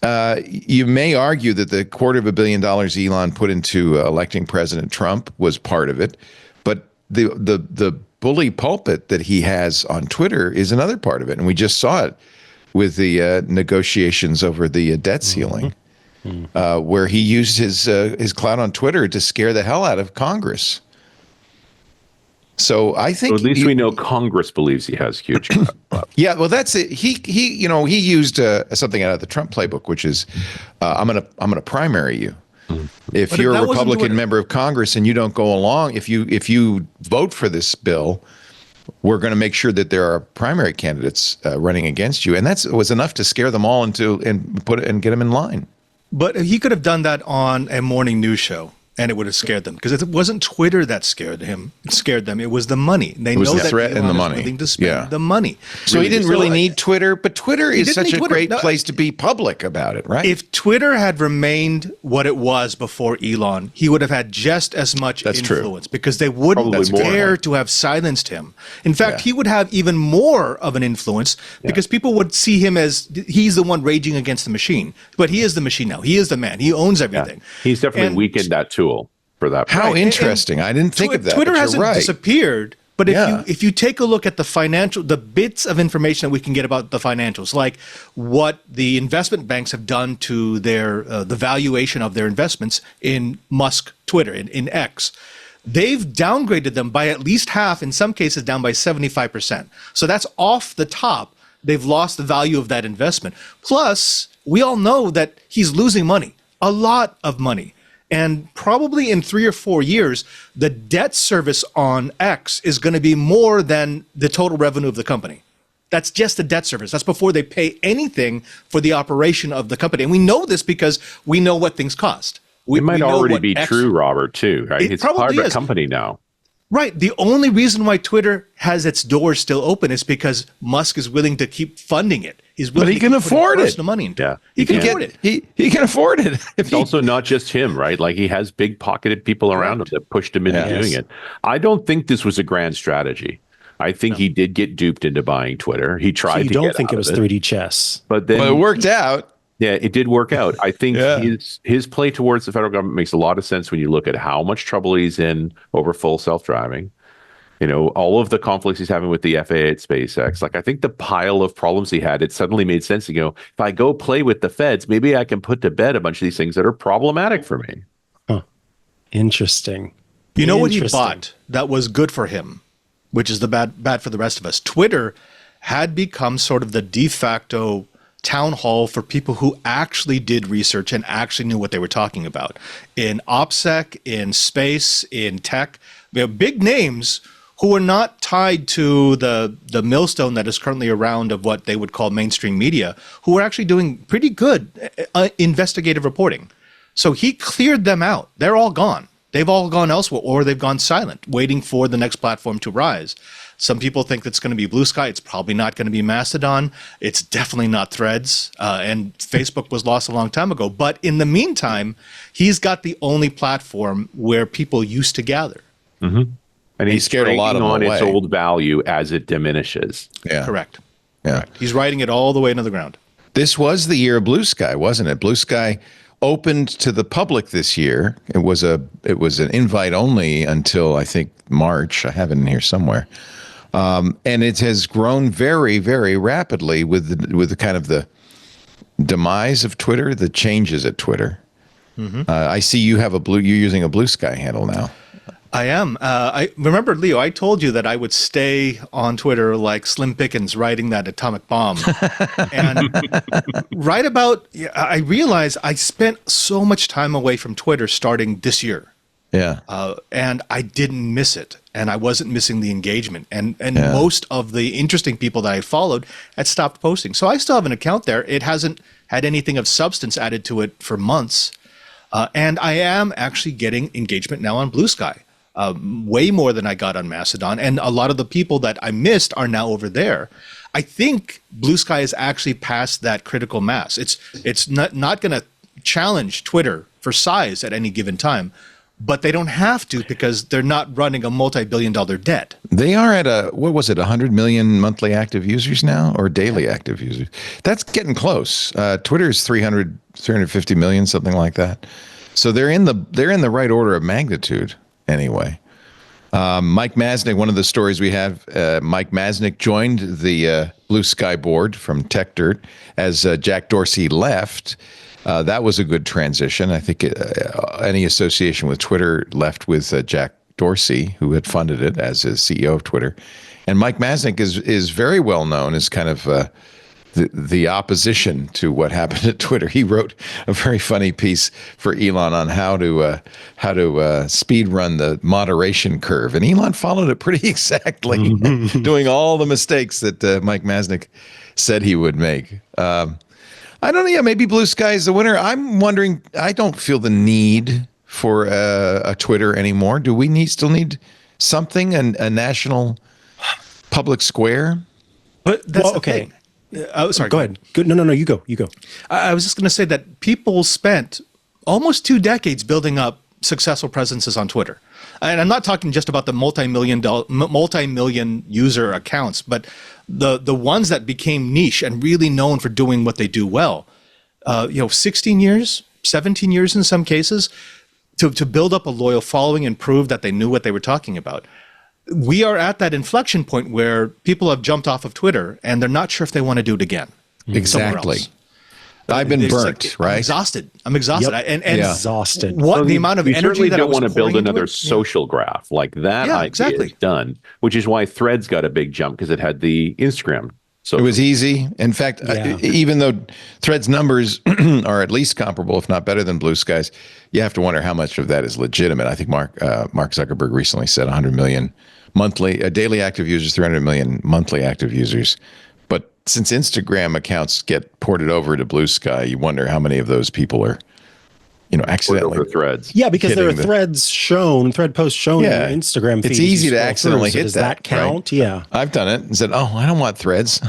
You may argue that the $250 million Elon put into electing President Trump was part of it, but the bully pulpit that he has on Twitter is another part of it, and we just saw it with the negotiations over the debt ceiling, where he used his clout on Twitter to scare the hell out of Congress. So I think at least we know Congress believes he has huge. Yeah, well, that's it. He used something out of the Trump playbook, which is, I'm gonna primary you. If you're a Republican member of Congress and you don't go along, if you vote for this bill, we're going to make sure that there are primary candidates running against you, and that was enough to scare them all and get them in line. But he could have done that on a morning news show, and it would have scared them, because it wasn't Twitter that scared them. It was the money. They know the that threat Elon and the is money. willing to spend the money. So he didn't really need Twitter, but Twitter is such a great place to be public about it, right? If Twitter had remained what it was before Elon, he would have had just as much influence, because they wouldn't dare to have silenced him. In fact, he would have even more of an influence, because people would see him as he's the one raging against the machine. But he is the machine now. He is the man. He owns everything. Yeah. He's definitely weakened that tool. For that. How interesting. I didn't think of that. Twitter hasn't disappeared, but if you take a look at the bits of information that we can get about the financials, like what the investment banks have done to their the valuation of their investments in Musk Twitter, in X, they've downgraded them by at least half, in some cases down by 75%. So that's off the top. They've lost the value of that investment. Plus, we all know that he's losing money, a lot of money. And probably in 3 or 4 years, the debt service on X is going to be more than the total revenue of the company. That's just the debt service. That's before they pay anything for the operation of the company. And we know this because we know what things cost. It might already be true, Robert, too, right? It's part of a company now. Right. The only reason why Twitter has its doors still open is because Musk is willing to keep funding it. He's willing but he can afford it. Money into it. He can afford it. He can afford it. It's also not just him, right? Like, he has big pocketed people around him that pushed him into doing it. I don't think this was a grand strategy. I think he did get duped into buying Twitter. He tried to get out of it. You don't think it was 3D chess. But then it worked out. Yeah, it did work out. I think his play towards the federal government makes a lot of sense when you look at how much trouble he's in over full self-driving. You know, all of the conflicts he's having with the FAA at SpaceX. Like, I think the pile of problems he had, it suddenly made sense to go, if I go play with the feds, maybe I can put to bed a bunch of these things that are problematic for me. Huh. Interesting. You know what he bought that was good for him, which is the bad for the rest of us? Twitter had become sort of the de facto town hall for people who actually did research and actually knew what they were talking about. In OPSEC, in space, in tech, we have big names who are not tied to the millstone that is currently around of what they would call mainstream media, who are actually doing pretty good investigative reporting. So he cleared them out. They're all gone. They've all gone elsewhere, or they've gone silent, waiting for the next platform to rise. Some people think it's going to be Bluesky. It's probably not going to be Mastodon. It's definitely not Threads. And Facebook was lost a long time ago. But in the meantime, he's got the only platform where people used to gather. Mm-hmm. And he's scared a lot of them on away. Its old value as it diminishes. Yeah. Correct. Yeah. Correct. He's riding it all the way into the ground. This was the year of Bluesky, wasn't it? Bluesky opened to the public this year. It was an invite only until, I think, March. I have it in here somewhere. And it has grown very, very rapidly with the kind of the demise of Twitter, the changes at Twitter. I see you're using a Bluesky handle now. I am. I remember, Leo, I told you that I would stay on Twitter like Slim Pickens riding that atomic bomb. And I realized I spent so much time away from Twitter starting this year. Yeah. And I didn't miss it. And I wasn't missing the engagement. And most of the interesting people that I followed had stopped posting. So I still have an account there. It hasn't had anything of substance added to it for months. And I am actually getting engagement now on Bluesky, way more than I got on Mastodon. And a lot of the people that I missed are now over there. I think Bluesky is actually past that critical mass. It's not going to challenge Twitter for size at any given time, but they don't have to because they're not running a multi-billion-dollar debt. They are at 100 million monthly active users now, or daily active users. That's getting close. Twitter's 350 million, something like that. So they're in the right order of magnitude anyway. Mike Masnick, one of the stories we have, Mike Masnick joined the Bluesky board from TechDirt as Jack Dorsey left. That was a good transition. I think any association with Twitter left with Jack Dorsey, who had funded it as a CEO of Twitter. And Mike Masnick is very well known as kind of the opposition to what happened at Twitter. He wrote a very funny piece for Elon on how to speed run the moderation curve, and Elon followed it pretty exactly, doing all the mistakes that Mike Masnick said he would make. I don't know. Yeah, maybe Bluesky is the winner. I'm wondering. I don't feel the need for a Twitter anymore. Do we still need something, a national public square? But that's the thing. Sorry. Go ahead. No. You go. I was just going to say that people spent almost 2 decades building up successful presences on Twitter. And I'm not talking just about the multi-million user accounts, but the ones that became niche and really known for doing what they do well. 16 years, 17 years in some cases, to build up a loyal following and prove that they knew what they were talking about. We are at that inflection point where people have jumped off of Twitter and they're not sure if they want to do it again. Exactly. I've been burnt, right? I'm exhausted. Yep. And exhausted. The amount of energy that I don't want to build another it? social graph like that. Yeah, exactly. Is done, which is why Threads got a big jump because it had the Instagram. So it was easy. In fact, even though Threads numbers are at least comparable, if not better than Bluesky's, you have to wonder how much of that is legitimate. I think Mark Zuckerberg recently said 100 million daily active users, 300 million monthly active users. But since Instagram accounts get ported over to Bluesky, you wonder how many of those people are, accidentally over Threads. Yeah, because there are thread posts shown in your Instagram feed. It's easy to accidentally hit does that count? Right? Yeah. I've done it and said, "Oh, I don't want Threads."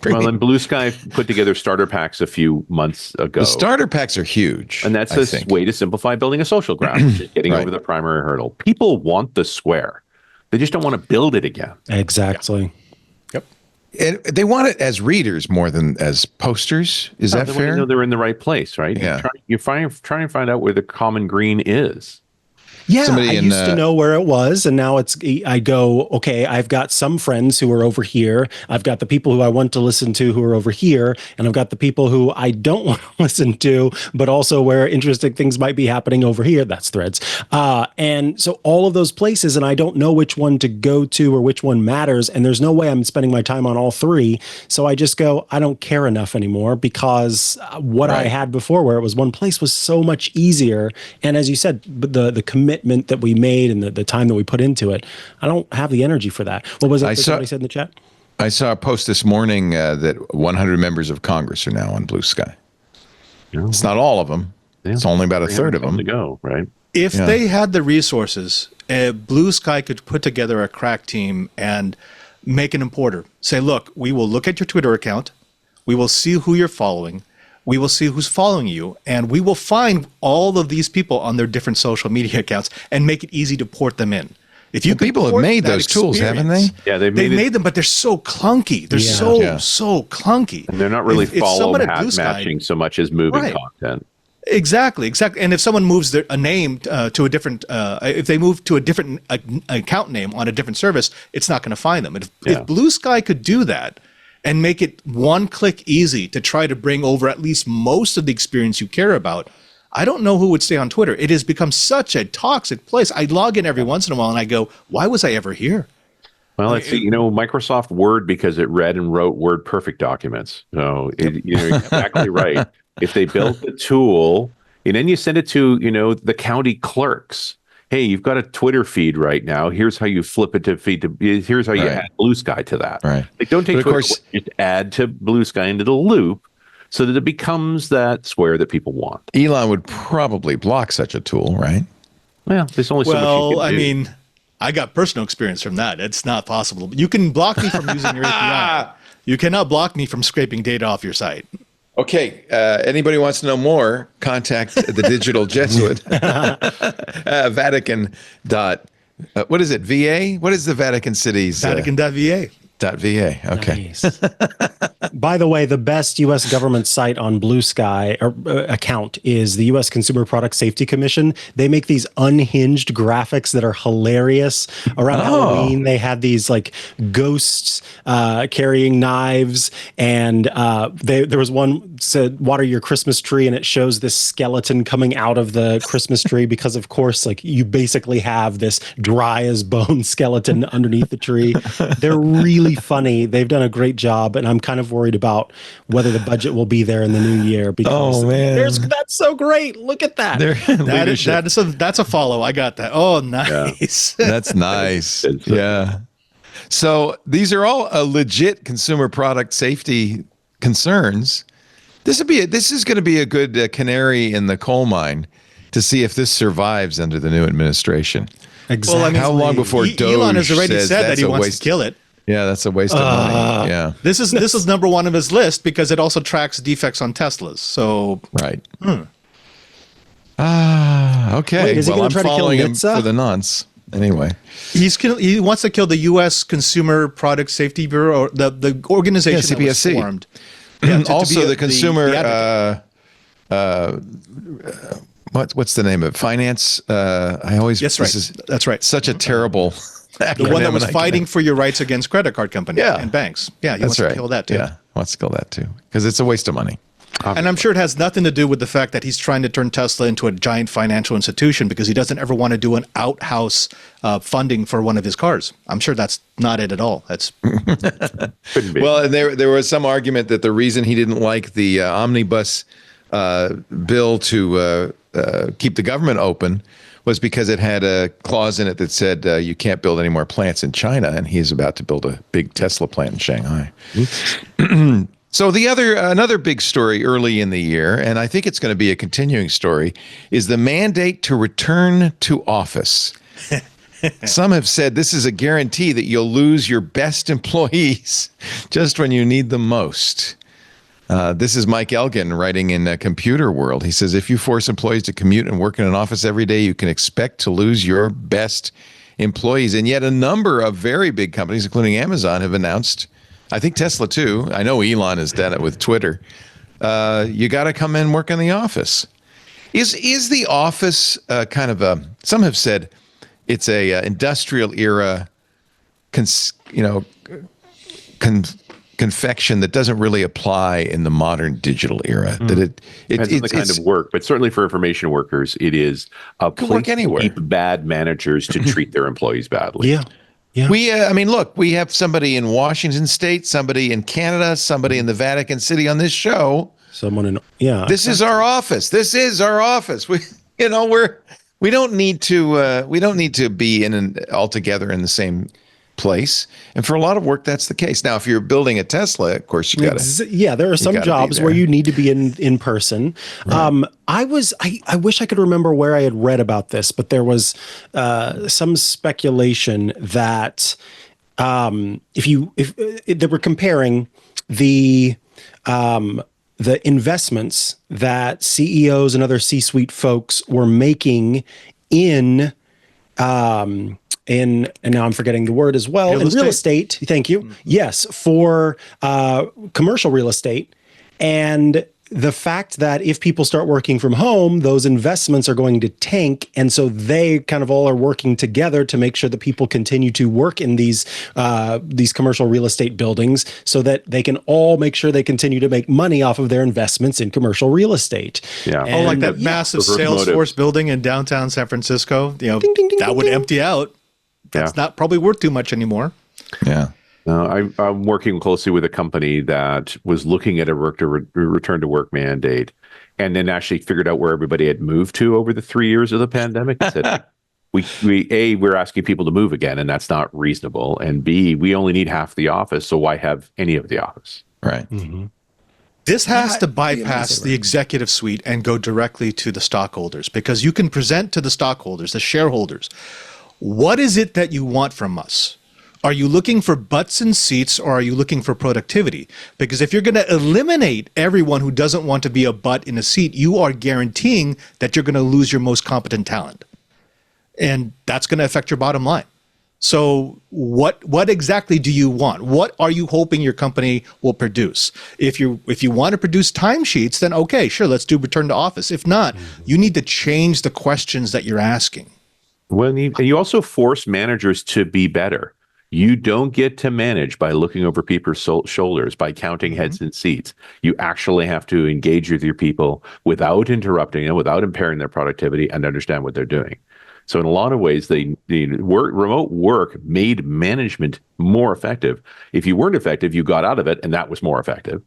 Well, and Bluesky put together starter packs a few months ago. The starter packs are huge. And that's a way to simplify building a social graph, getting over the primary hurdle. People want the square. They just don't want to build it again. Exactly. Yep. And they want it as readers more than as posters. Is that fair? They know they're in the right place, right? Yeah. You're trying to find out where the common green is. Yeah, I used to know where it was, and now I go, okay, I've got some friends who are over here. I've got the people who I want to listen to who are over here, and I've got the people who I don't want to listen to, but also where interesting things might be happening over here. That's Threads. And so all of those places, and I don't know which one to go to or which one matters, and there's no way I'm spending my time on all three. So I just go, I don't care enough anymore because what I had before where it was one place was so much easier. And as you said, the commitment that we made and the time that we put into it, I don't have the energy for that. What was it that somebody said in the chat? I saw a post this morning that 100 members of Congress are now on Bluesky. It's not all of them. It's only about a third of them to go, right? If they had the resources, Bluesky could put together a crack team and make an importer. Say, look, we will look at your Twitter account. We will see who you're following. We will see who's following you, and we will find all of these people on their different social media accounts and make it easy to port them in. If you people have made those tools, haven't they? Yeah, they've made them, but they're so clunky. They're so clunky. And they're not really follow matching so much as moving content. Exactly. And if someone moves a name to a different, if they move to a different account name on a different service, it's not going to find them. If Bluesky could do that, and make it one click easy to try to bring over at least most of the experience you care about, I don't know who would stay on Twitter. It has become such a toxic place. I log in every once in a while and I go, why was I ever here? Well, let's see. Microsoft Word, because it read and wrote Word perfect documents. So you're exactly right. If they built the tool and then you send it to, the county clerks. Hey, you've got a Twitter feed right now. Here's how you flip it to feed to. Here's how you add Bluesky to that. Right. Like, don't take Twitter, just add to Bluesky into the loop so that it becomes that square that people want. Elon would probably block such a tool, right? Well, there's only so much you can do. I mean, I got personal experience from that. It's not possible. You can block me from using your API. You cannot block me from scraping data off your site. Okay. Anybody wants to know more, contact the Digital Jesuit. Vatican. What is it? VA? What is the Vatican City's? Vatican.va. .va. Okay. Nice. By the way, the best U.S. government site on Bluesky account is the U.S. Consumer Product Safety Commission. They make these unhinged graphics that are hilarious. Around Halloween, they had these like ghosts carrying knives, and there was one said "Water your Christmas tree," and it shows this skeleton coming out of the Christmas tree because, of course, like you basically have this dry as bone skeleton underneath the tree. They're really funny. They've done a great job, and I'm kind of worried about whether the budget will be there in the new year. Because that's so great. Look at that. That's a follow. I got that. Oh, nice. Yeah. That's nice. Yeah. So these are all legit consumer product safety concerns. This is going to be a good canary in the coal mine to see if this survives under the new administration. Exactly. Well, I mean, how long before Elon has already said that he wants to kill it? Yeah, that's a waste of money. Yeah. This is number one of his list because it also tracks defects on Teslas. So right. Okay. Wait, is he I'm try following to kill him NHTSA? for the nonce. Anyway, he wants to kill the U.S. Consumer Product Safety Bureau, or the organization that was CPSC. formed. Also the consumer. What's the name of it? Finance? That's right. Such a terrible. The one that was fighting for your rights against credit card companies and banks. Yeah, he wants to kill that too. Yeah, wants to kill that too because it's a waste of money. And I'm sure it has nothing to do with the fact that he's trying to turn Tesla into a giant financial institution because he doesn't ever want to do an outhouse funding for one of his cars. I'm sure that's not it at all. That's couldn't be. Well, and there was some argument that the reason he didn't like the omnibus bill to keep the government open was because it had a clause in it that said you can't build any more plants in China, and he's about to build a big Tesla plant in Shanghai. So another big story early in the year, and I think it's going to be a continuing story, is the mandate to return to office. Some have said this is a guarantee that you'll lose your best employees just when you need them most. This is Mike Elgin writing in Computer World. He says, if you force employees to commute and work in an office every day, you can expect to lose your best employees. And yet a number of very big companies, including Amazon, have announced, I think Tesla too, I know Elon has done it with Twitter, you got to come in and work in the office. Is the office kind of a, some have said it's a industrial era confection that doesn't really apply in the modern digital era. That it depends on the kind of work, but certainly for information workers, it is a place work anywhere. to keep bad managers to treat their employees badly. Yeah. We, look, we have somebody in Washington State, somebody in Canada, somebody in the Vatican City on this show. Someone in This is our office. This is our office. We don't need to be all together in the same place. And for a lot of work, that's the case. Now, if you're building a Tesla, of course, you got to. There are some jobs where you need to be in person. Right. I wish I could remember where I had read about this, but there was some speculation that if they were comparing the investments that CEOs and other C-suite folks were making in and now I'm forgetting the word as well, real estate. Thank you. Mm-hmm. Yes, for commercial real estate. And the fact that if people start working from home, those investments are going to tank. And so they kind of all are working together to make sure that people continue to work in these commercial real estate buildings so that they can all make sure they continue to make money off of their investments in commercial real estate. Yeah. And like that massive Salesforce building in downtown San Francisco, ding, that would empty out. That's not probably worth too much anymore. Yeah. I'm working closely with a company that was looking at a return to work mandate, and then actually figured out where everybody had moved to over the 3 years of the pandemic. And said, we're asking people to move again, and that's not reasonable. And B, we only need half the office, so why have any of the office? Right. Mm-hmm. This has to bypass the executive suite and go directly to the stockholders, because you can present to the stockholders, the shareholders, what is it that you want from us? Are you looking for butts in seats, or are you looking for productivity? Because if you're going to eliminate everyone who doesn't want to be a butt in a seat, you are guaranteeing that you're going to lose your most competent talent. And that's going to affect your bottom line. So what exactly do you want? What are you hoping your company will produce? If you want to produce timesheets, then okay, sure, let's do return to office. If not, you need to change the questions that you're asking. Well, and you also force managers to be better. You don't get to manage by looking over people's shoulders, by counting heads and seats. You actually have to engage with your people without interrupting them, without impairing their productivity, and understand what they're doing. So in a lot of ways, remote work made management more effective. If you weren't effective, you got out of it, and that was more effective.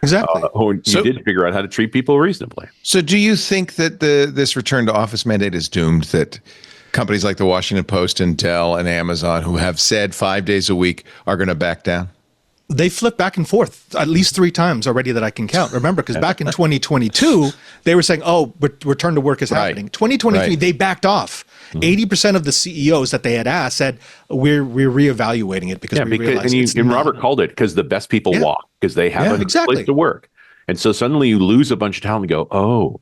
Exactly. Or you did figure out how to treat people reasonably. So do you think that this return to office mandate is doomed, that companies like the Washington Post and Dell and Amazon, who have said 5 days a week, are going to back down? They flip back and forth at least 3 times already that I can count. Remember, because back in 2022, they were saying, oh, return to work is happening. 2023, they backed off. 80% of the CEOs that they had asked said, we're reevaluating it because we realize and Robert called it because the best people walk, because they have a place to work. And so suddenly you lose a bunch of talent and go,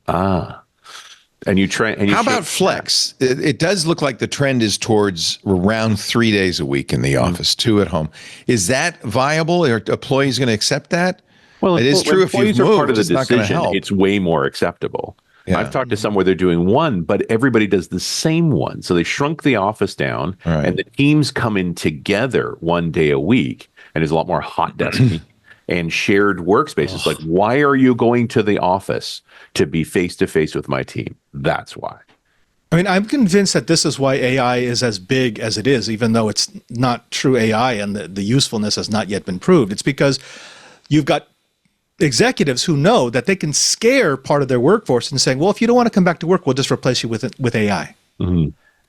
and you try. And how about flex? It does look like the trend is towards around 3 days a week in the office, 2 at home. Is that viable? Are employees going to accept that? Well, it is true. If you've moved, part of the it's not going to decision, help. it's way more acceptable. Yeah. I've talked to some where they're doing one, but everybody does the same one. So they shrunk the office down, and the teams come in together 1 day a week, and there's a lot more hot desking and shared workspaces. Like, why are you going to the office to be face-to-face with my team? That's why. I mean, I'm convinced that this is why AI is as big as it is, even though it's not true AI and the usefulness has not yet been proved. It's because you've got executives who know that they can scare part of their workforce and saying, well, if you don't want to come back to work, we'll just replace you with AI,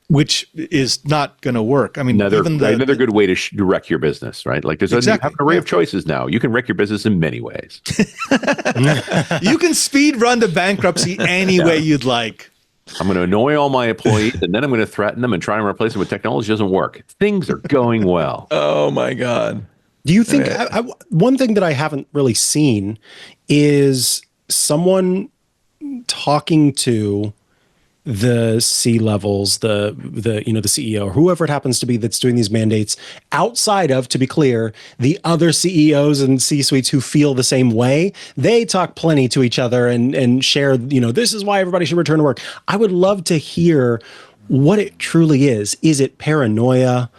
which is not going to work. I mean, another good way to wreck your business, right? Like you have an array of choices now. You can wreck your business in many ways. You can speed run to bankruptcy any way you'd like. I'm going to annoy all my employees, and then I'm going to threaten them and try and replace them with technology. It doesn't work. Things are going well. Oh, my God. Do you think one thing that I haven't really seen is someone talking to the C levels, the CEO or whoever it happens to be that's doing these mandates, outside of, to be clear, the other CEOs and C-suites who feel the same way? They talk plenty to each other and share, this is why everybody should return to work. I would love to hear what it truly is. Is it paranoia?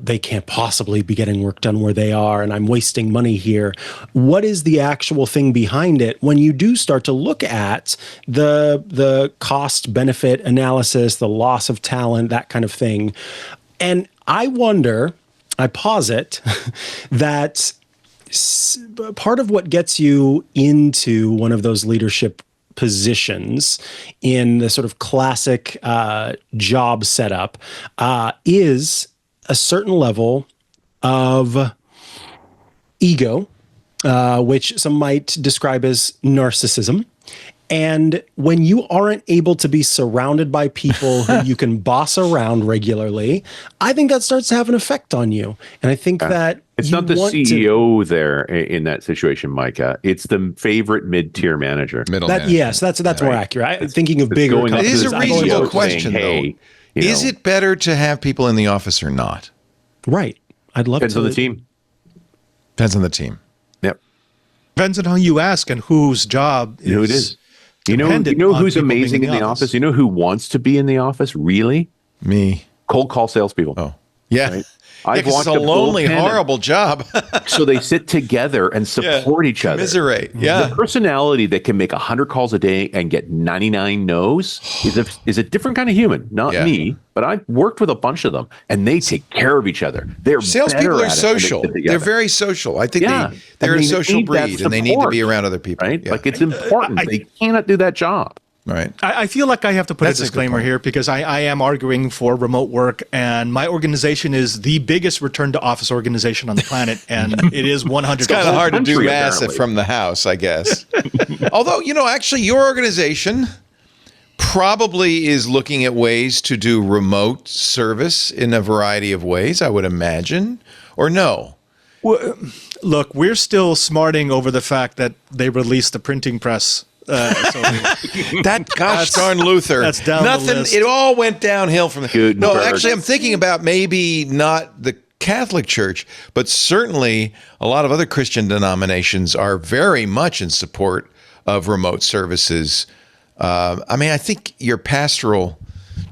They can't possibly be getting work done where they are, and I'm wasting money here. What is the actual thing behind it when you do start to look at the cost benefit analysis, the loss of talent, that kind of thing? And I posit that part of what gets you into one of those leadership positions in the sort of classic job setup is a certain level of ego, which some might describe as narcissism. And when you aren't able to be surrounded by people who you can boss around regularly, I think that starts to have an effect on you. And I think that it's not the CEO there in that situation, Micah. It's the favorite mid-tier manager. Manager. Yes, that's more accurate. I'm thinking of bigger companies. It is a reasonable question, though. Is it better to have people in the office or not? Right. I'd love to. Depends on the team. Depends on the team. Yep. Depends on how you ask and whose job You know who it is. You know who's amazing in the office? You know who wants to be in the office? Really? Me. Cold call salespeople. Oh, yeah. Right? Yeah, 'cause it's a lonely, horrible job. So they sit together and support each other. Commiserate. Yeah. The personality that can make 100 calls a day and get 99 no's is a different kind of human. Not me, but I've worked with a bunch of them, and they take care of each other. They're salespeople are social. They're very social. I think they're a social breed, and they need to be around other people. Right? Yeah. Like it's important. They cannot do that job. Right. I feel like I have to put a disclaimer here because I am arguing for remote work, and my organization is the biggest return to office organization on the planet, and it is 100%. It's kind of hard to do mass from the house, I guess. Although, actually your organization probably is looking at ways to do remote service in a variety of ways, I would imagine, or no? Well, look, we're still smarting over the fact that they released the printing press. That gosh darn Luther. That's down Nothing. the list. It all went downhill from there. Gutenberg. No, actually, I'm thinking about maybe not the Catholic Church, but certainly a lot of other Christian denominations are very much in support of remote services. I mean, I think your pastoral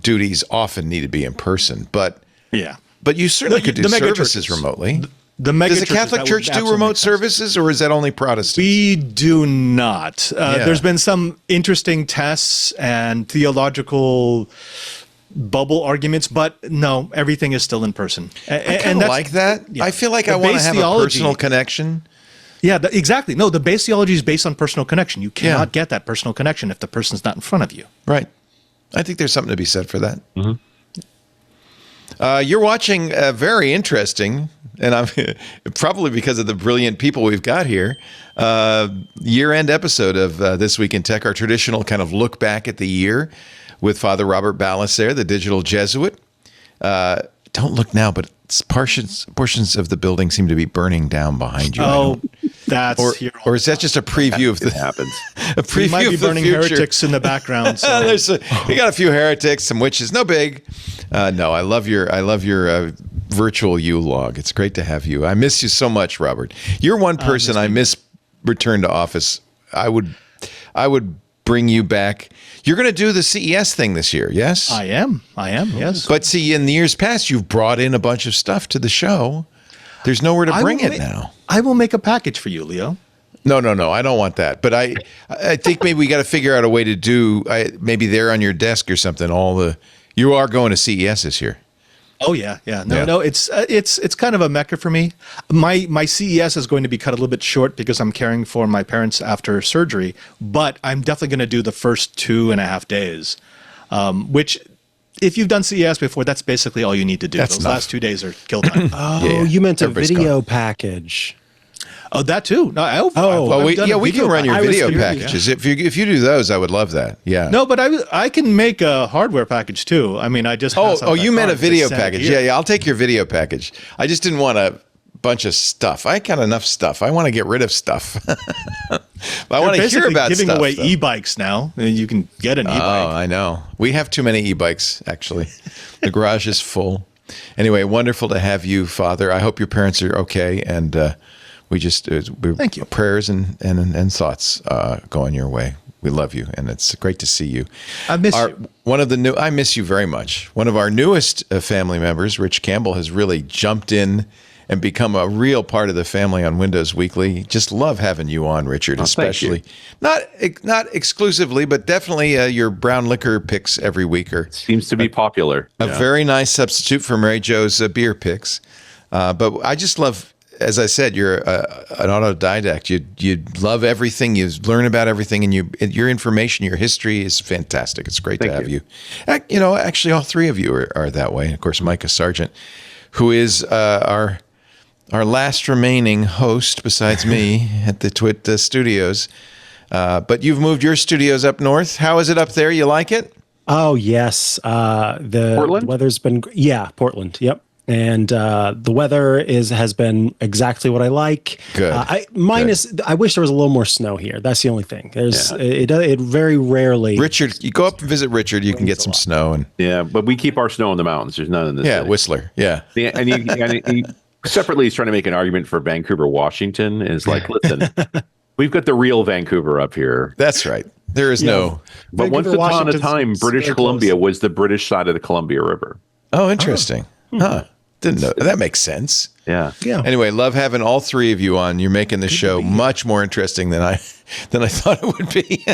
duties often need to be in person, but you certainly could do services remotely. Does the Catholic Church do remote services, or is that only Protestants? We do not. There's been some interesting tests and theological bubble arguments, but no, everything is still in person. I kind of like that. Yeah. I feel like I want to have a personal connection. Yeah, exactly. No, the base theology is based on personal connection. You cannot get that personal connection if the person's not in front of you. Right. I think there's something to be said for that. Mm-hmm. You're watching very interesting, and I'm probably because of the brilliant people we've got here, year-end episode of This Week in Tech, our traditional kind of look back at the year with Father Robert Ballas there, the digital Jesuit. Don't look now, but portions of the building seem to be burning down behind you. Oh, that's or is that just a preview of the happens? A preview we might be of the burning future. heretics in the background. So. We got a few heretics, some witches. No big. No, I love your virtual U log. It's great to have you. I miss you so much, Robert. You're one person I miss return to office. I would bring you back. You're going to do the CES thing this year, yes? I am, yes. But see, in the years past, you've brought in a bunch of stuff to the show. There's nowhere to bring it now. I will make a package for you, Leo. No. I don't want that. But I think maybe we got to figure out a way to do, maybe there on your desk or something, you are going to CES this year. Oh yeah. No, it's kind of a mecca for me. My CES is going to be cut a little bit short because I'm caring for my parents after surgery, but I'm definitely going to do the first 2.5 days, which if you've done CES before, that's basically all you need to do. Those last 2 days are kill time. You meant a video package. Oh, that too. No, we can run your video packages. If you do those, I would love that. Yeah. No, but I can make a hardware package too. I mean, I just you meant a video package. Yeah, I'll take your video package. I just didn't want a bunch of stuff. I got enough stuff. I want to get rid of stuff. But I want to hear about giving stuff, away e-bikes now. You can get an e-bike. Oh, I know. We have too many e-bikes actually. The garage is full. Anyway, wonderful to have you, Father. I hope your parents are okay, and we just thank you. Prayers and thoughts going your way. We love you, and it's great to see you. I miss you. I miss you very much. One of our newest family members, Rich Campbell, has really jumped in and become a real part of the family on Windows Weekly. Just love having you on, Richard, especially. Not exclusively, but definitely your brown liquor picks every week seems to be popular. A very nice substitute for Mary Jo's beer picks. But I just love. As I said, you're an autodidact. You love everything. You learn about everything, and your information, your history is fantastic. It's great to have you. Actually, all three of you are that way. And of course, Micah Sargent, who is our last remaining host besides me at the TWiT studios. But you've moved your studios up north. How is it up there? You like it? Oh yes. The weather's been Portland. Yep. And the weather has been exactly what I like. Good. I wish there was a little more snow here. That's the only thing. It very rarely. Richard, you go up and visit Richard. You can get some snow but we keep our snow in the mountains. There's none in this. Yeah, city. Whistler. Yeah. And he separately, he's trying to make an argument for Vancouver, Washington. And it's like, listen, We've got the real Vancouver up here. That's right. There is no. But once Vancouver, upon a Washington's time, British very Columbia close. was the British side of the Columbia River. Oh, interesting. Huh. Didn't know. That makes sense. Yeah. Yeah. Anyway, love having all three of you on. You're making the show much more interesting than I thought it would be.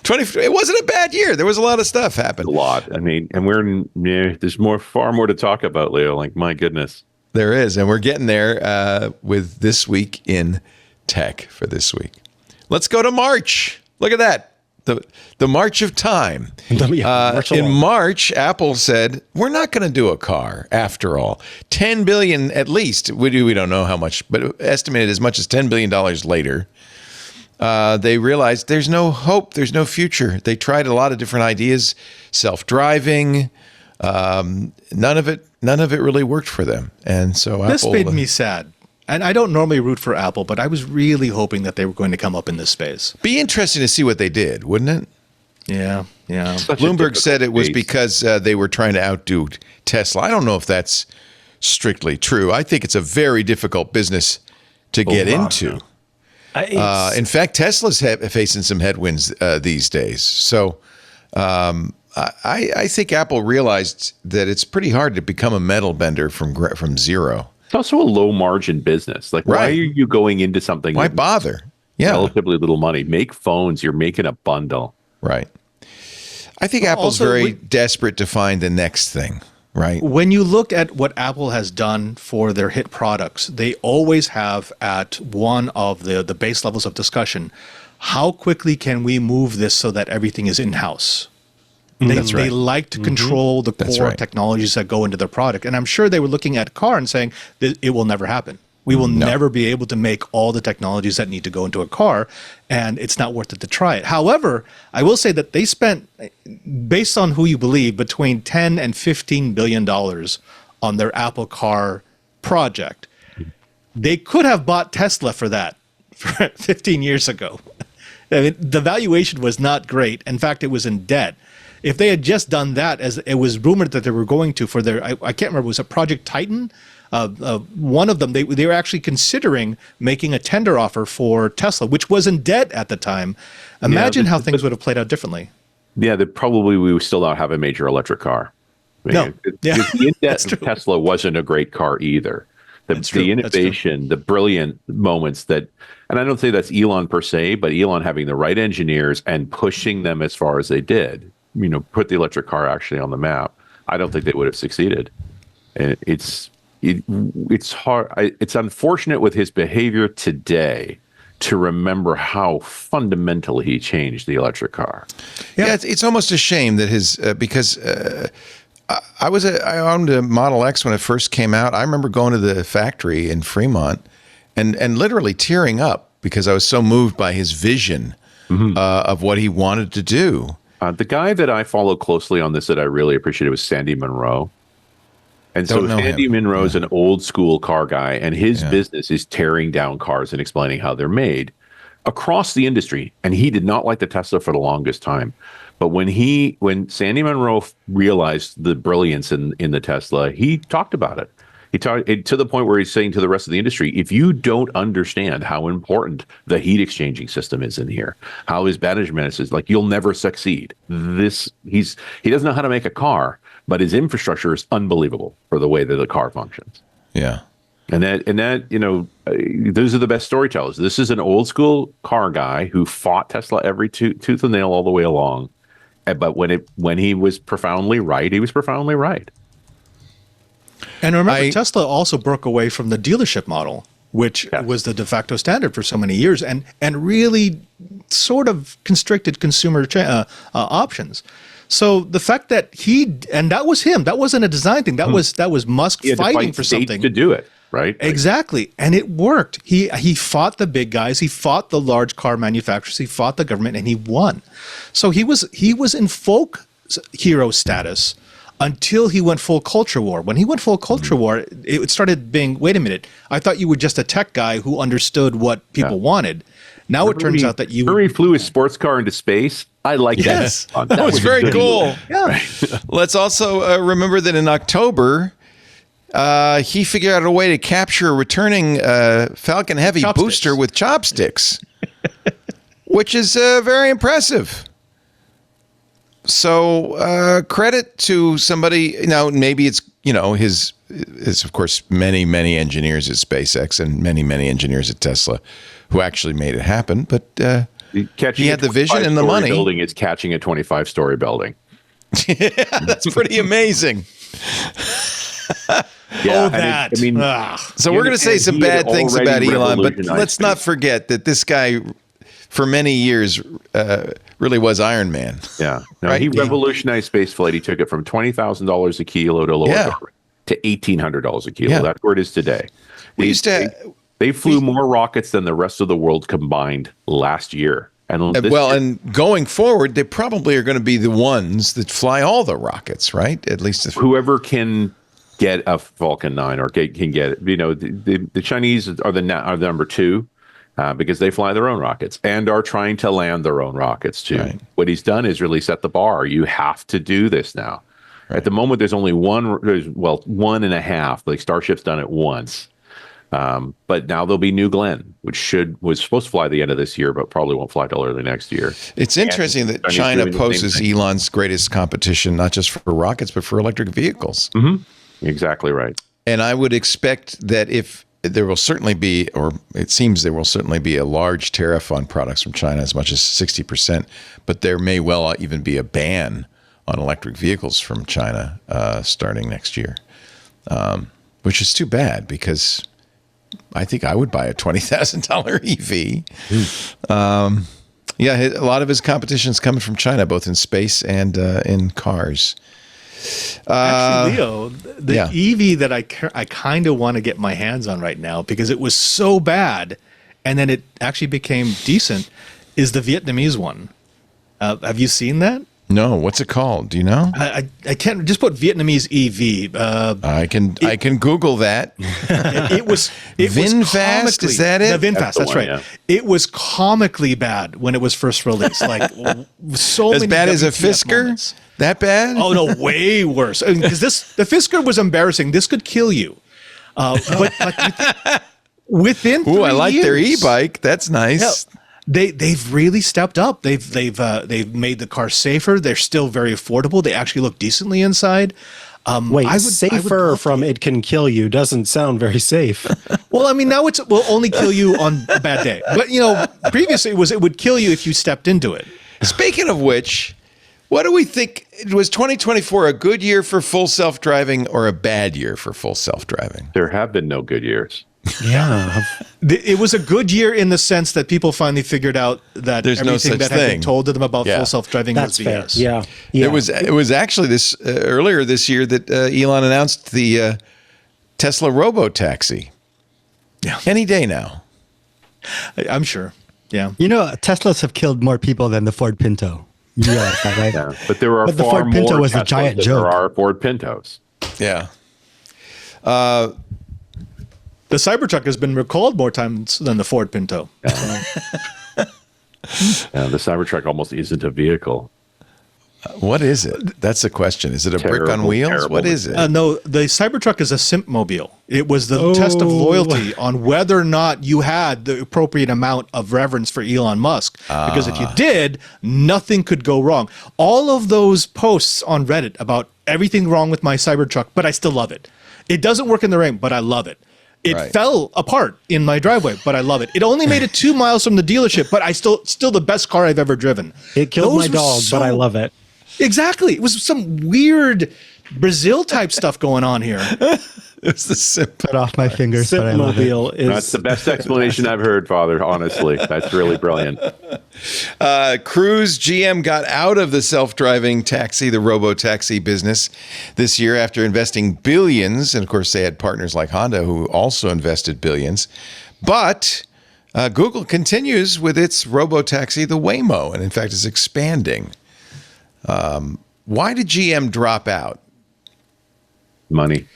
20. It wasn't a bad year. There was a lot of stuff happened. A lot. I mean, and there's far more to talk about, Leo. Like, my goodness. There is, and we're getting there with This Week in Tech for this week. Let's go to March. Look at that. The march of time. In March, Apple said, we're not going to do a car after all. $10 billion at least. We don't know how much, but estimated as much as $10 billion later. They realized there's no hope. There's no future. They tried a lot of different ideas, self-driving. None of it really worked for them. And so This Apple made me sad. And I don't normally root for Apple, but I was really hoping that they were going to come up in this space. Be interesting to see what they did, wouldn't it? Yeah. Bloomberg said it was because they were trying to outdo Tesla. I don't know if that's strictly true. I think it's a very difficult business to get into. In fact, Tesla's facing some headwinds these days. So I think Apple realized that it's pretty hard to become a metal bender from zero. It's also a low margin business. Like, why are you going into something? Why bother? Yeah. Relatively little money. Make phones. You're making a bundle. Right. I think Apple's very desperate to find the next thing, right? When you look at what Apple has done for their hit products, they always have at one of the base levels of discussion, how quickly can we move this so that everything is in-house? They like to control the core technologies that go into their product. And I'm sure they were looking at car and saying, it will never happen. We will never be able to make all the technologies that need to go into a car, and it's not worth it to try it. However, I will say that they spent, based on who you believe, between $10 and $15 billion on their Apple Car project. They could have bought Tesla for that 15 years ago. I mean, the valuation was not great. In fact, it was in debt. If they had just done that, as it was rumored that they were going to for their, I can't remember, was it Project Titan? One of them, they were actually considering making a tender offer for Tesla, which was in debt at the time. Imagine how things would have played out differently. Yeah, we would still not have a major electric car. I mean, the in-debt of Tesla wasn't a great car either. The innovation, the brilliant moments that, and I don't say that's Elon per se, but Elon having the right engineers and pushing them as far as they did, put the electric car actually on the map. I don't think they would have succeeded. And it's hard. It's unfortunate with his behavior today to remember how fundamentally he changed the electric car. Yeah, it's almost a shame that because I owned a Model X when it first came out. I remember going to the factory in Fremont and literally tearing up because I was so moved by his vision of what he wanted to do. The guy that I follow closely on this that I really appreciated was Sandy Munro. And so Sandy Munro is an old school car guy, and his business is tearing down cars and explaining how they're made across the industry. And he did not like the Tesla for the longest time. But when Sandy Munro realized the brilliance in the Tesla, he talked about it. He talked to the point where he's saying to the rest of the industry, if you don't understand how important the heat exchanging system is in here, how his management is, like, you'll never succeed. He doesn't know how to make a car, but his infrastructure is unbelievable for the way that the car functions. Yeah. And that those are the best storytellers. This is an old school car guy who fought Tesla every tooth and nail all the way along. But when he was profoundly right, he was profoundly right. And remember, Tesla also broke away from the dealership model, which was the de facto standard for so many years, and really sort of constricted consumer options. So the fact that that was him, that wasn't a design thing. That was Musk fighting for something to do it, right? Exactly, and it worked. He fought the big guys, he fought the large car manufacturers, he fought the government, and he won. So he was in folk hero status until he went full culture war. When he went full culture war, it started being, wait a minute, I thought you were just a tech guy who understood what people wanted. Now it turns out that you... Remember he flew his sports car into space? I like that. That was very cool. Yeah. Let's also remember that in October, he figured out a way to capture a returning Falcon Heavy booster with chopsticks, which is very impressive. So credit to somebody. Now, maybe it's, it's of course many engineers at SpaceX and many engineers at Tesla who actually made it happen. But he had the vision and the money. Building is catching a 25-story building. That's pretty amazing. Yeah, so we're going to say some bad things about Elon, but let's not forget that this guy, for many years, really was Iron Man. Yeah, no, right? He revolutionized spaceflight. He took it from $20,000 a kilo to low to $1,800 a kilo. Yeah. That's where it is today. They flew more rockets than the rest of the world combined last year. And and going forward, they probably are going to be the ones that fly all the rockets, right? At least whoever can get a Falcon 9 or can get it. The Chinese are the number two because they fly their own rockets and are trying to land their own rockets too. Right. What he's done is really set the bar. You have to do this now. Right. At the moment, there's only one and a half. Like Starship's done it once. But now there'll be New Glenn, which was supposed to fly the end of this year, but probably won't fly till early next year. It's interesting that China poses Elon's greatest competition, not just for rockets, but for electric vehicles. Mm-hmm. Exactly right. And I would expect that if there will certainly be, or it seems there will certainly be a large tariff on products from China, as much as 60%, but there may well even be a ban on electric vehicles from China starting next year, which is too bad because I think I would buy a $20,000 EV. A lot of his competition is coming from China, both in space and in cars. Actually, Leo, the EV that I kind of want to get my hands on right now because it was so bad, and then it actually became decent, is the Vietnamese one. Have you seen that? No, what's it called? Do you know? I can't just put Vietnamese EV. I can Google that. It was VinFast. Is that it? The VinFast. That's right. Yeah. It was comically bad when it was first released. Like so as many bad as a WTF Fisker. Moments. That bad? Oh no, way worse. Because the Fisker was embarrassing. This could kill you. But within 3 I like years, their e-bike. That's nice. Yeah, They've really stepped up. They've made the car safer. They're still very affordable. They actually look decently inside. Safer from it can kill you doesn't sound very safe. Well, I mean, now it will only kill you on a bad day. But previously it would kill you if you stepped into it. Speaking of which, what do we think? Was 2024 a good year for full self-driving or a bad year for full self-driving? There have been no good years. Yeah. It was a good year in the sense that people finally figured out that there's everything that had been told to them about full self-driving was BS. Yeah. It was actually this earlier this year that Elon announced the Tesla Robo-taxi. Yeah. Any day now. I'm sure. Yeah. Teslas have killed more people than the Ford Pinto. You realize that, right? Yeah. But there are the Ford Pinto was a giant joke. There are Ford Pintos. Yeah. The Cybertruck has been recalled more times than the Ford Pinto. Yeah. The Cybertruck almost isn't a vehicle. What is it? That's the question. Is it a brick on wheels? What is it? No, the Cybertruck is a simp mobile. It was the test of loyalty on whether or not you had the appropriate amount of reverence for Elon Musk. Because if you did, nothing could go wrong. All of those posts on Reddit about everything wrong with my Cybertruck, but I still love it. It doesn't work in the rain, but I love it. It fell apart in my driveway, but I love it. It only made it 2 miles from the dealership, but I still the best car I've ever driven. It killed my dog, but I love it. Exactly. It was some weird Brazil type stuff going on here. It's the simp. Cut off my fingers, but I love it. That's the best explanation I've heard, Father, honestly. That's really brilliant. Cruise GM got out of the self-driving taxi, the robo-taxi business this year after investing billions. And of course, they had partners like Honda who also invested billions. But Google continues with its robo-taxi, the Waymo, and in fact is expanding. Why did GM drop out? Money.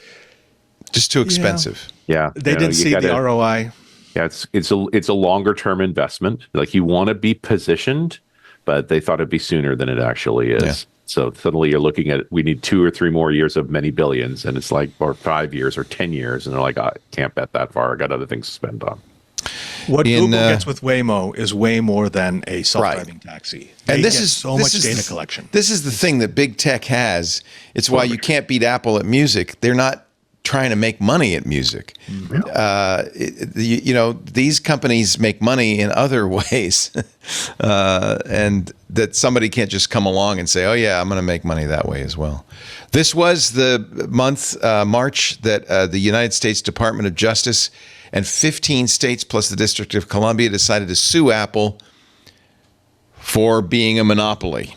Just too expensive. Yeah. They didn't see the ROI. Yeah, it's a longer term investment. Like you want to be positioned, but they thought it'd be sooner than it actually is. So suddenly you're looking at, we need 2 or 3 more years of many billions, and it's like, or 5 years or 10 years, and they're like, I can't bet that far. I got other things to spend on. What Google gets with Waymo is way more than a self-driving taxi. And this is so much data collection. This is the thing that big tech has. It's why you can't beat Apple at music. They're not trying to make money at music. These companies make money in other ways, and that somebody can't just come along and say, "Oh yeah, I'm going to make money that way as well." This was the month, March, that the United States Department of Justice and 15 states plus the District of Columbia decided to sue Apple for being a monopoly.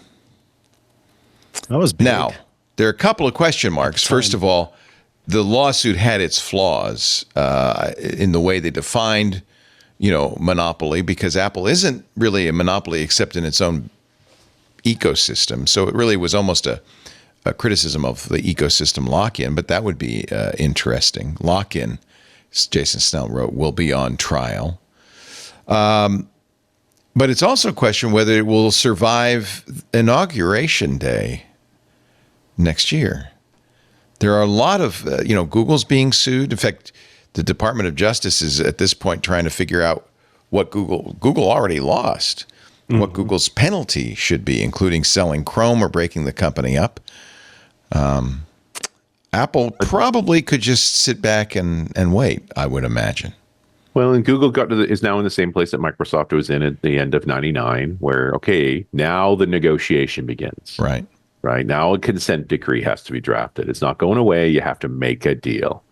That was big. Now, there are a couple of question marks. First of all, the lawsuit had its flaws in the way they defined, monopoly, because Apple isn't really a monopoly except in its own ecosystem. So it really was almost a criticism of the ecosystem lock-in, but that would be interesting. Lock-in, Jason Snell wrote, will be on trial. But it's also a question whether it will survive Inauguration Day next year. There are a lot of, Google's being sued. In fact, the Department of Justice is at this point trying to figure out what Google already lost, what Google's penalty should be, including selling Chrome or breaking the company up. Apple probably could just sit back and wait, I would imagine. Well, and Google is now in the same place that Microsoft was in at the end of '99, where, okay, now the negotiation begins. Right. Right. Now a consent decree has to be drafted. It's not going away. You have to make a deal.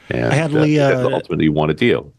And I had Leah, ultimately you want a deal.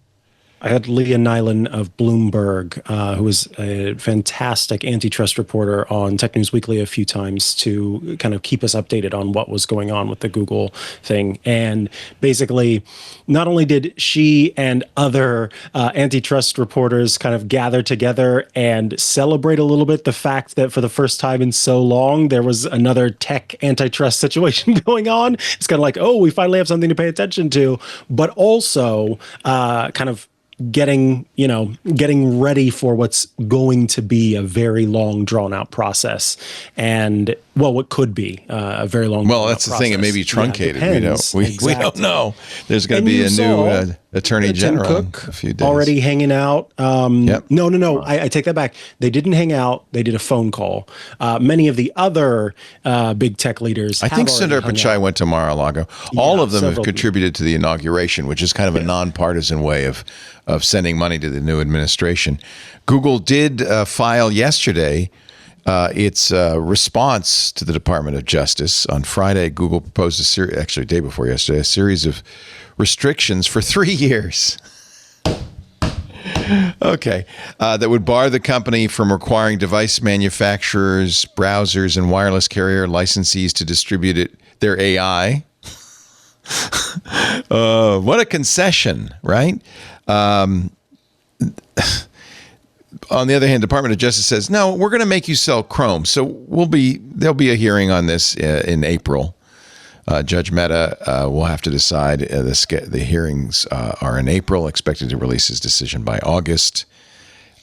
I had Leah Nyland of Bloomberg, who is a fantastic antitrust reporter on Tech News Weekly a few times to kind of keep us updated on what was going on with the Google thing. And basically, not only did she and other antitrust reporters kind of gather together and celebrate a little bit the fact that for the first time in so long, there was another tech antitrust situation going on. It's kind of like, oh, we finally have something to pay attention to, but also kind of getting ready for what's going to be a very long, drawn-out process, and what could be a very long. Well, that's the thing; it may be truncated. Yeah, we don't know. There's going to be a new attorney general in a few days. Already hanging out. Yep. No. I take that back. They didn't hang out. They did a phone call. Many of the other big tech leaders. I think Sundar Pichai went to Mar-a-Lago. All of them have contributed to the inauguration, which is kind of a nonpartisan way of sending money to the new administration. Google did file yesterday its response to the Department of Justice. On Friday, Google proposed actually day before yesterday, a series of restrictions for 3 years. Okay. That would bar the company from requiring device manufacturers, browsers, and wireless carrier licensees to distribute their AI. What a concession, right? On the other hand, Department of Justice says, no, we're going to make you sell Chrome. So there'll be a hearing on this in April. Judge Mehta will have to decide. The hearings are in April, expected to release his decision by August.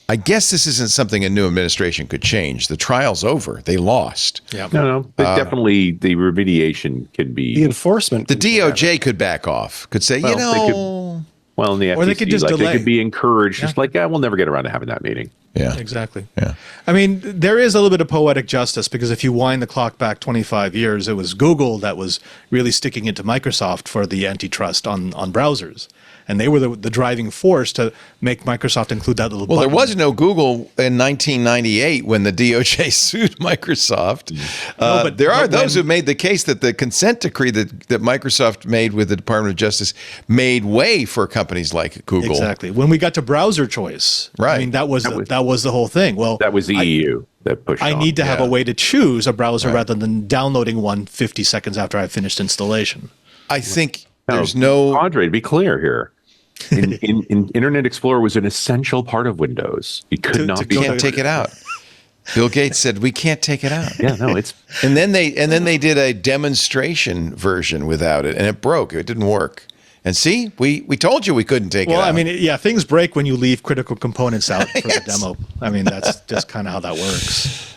I guess this isn't something a new administration could change. The trial's over. They lost. Yeah. No. But definitely the remediation can be. The enforcement. The DOJ could back off, could say, Well, in the FTC, or they could just delay. They could be encouraged, just like, we'll never get around to having that meeting. Yeah, exactly. Yeah, I mean, there is a little bit of poetic justice because if you wind the clock back 25 years, it was Google that was really sticking it to Microsoft for the antitrust on browsers. And they were the driving force to make Microsoft include that little button. There was no Google in 1998 when the DOJ sued Microsoft. But there are those who made the case that the consent decree that Microsoft made with the Department of Justice made way for companies like Google. Exactly. When we got to browser choice, right? I mean, that was the whole thing. Well, that was the EU that pushed. I need to have a way to choose a browser rather than downloading one 50 seconds after I finished installation. I think there's no Andre. To be clear here. In Internet Explorer was an essential part of Windows. You could not take it out. Bill Gates said we can't take it out. Yeah, no, it's and then they did a demonstration version without it, and it broke. It didn't work. And see, we told you we couldn't take it out. Well, I mean, yeah, things break when you leave critical components out for Yes. the demo. I mean, that's just kind of how that works.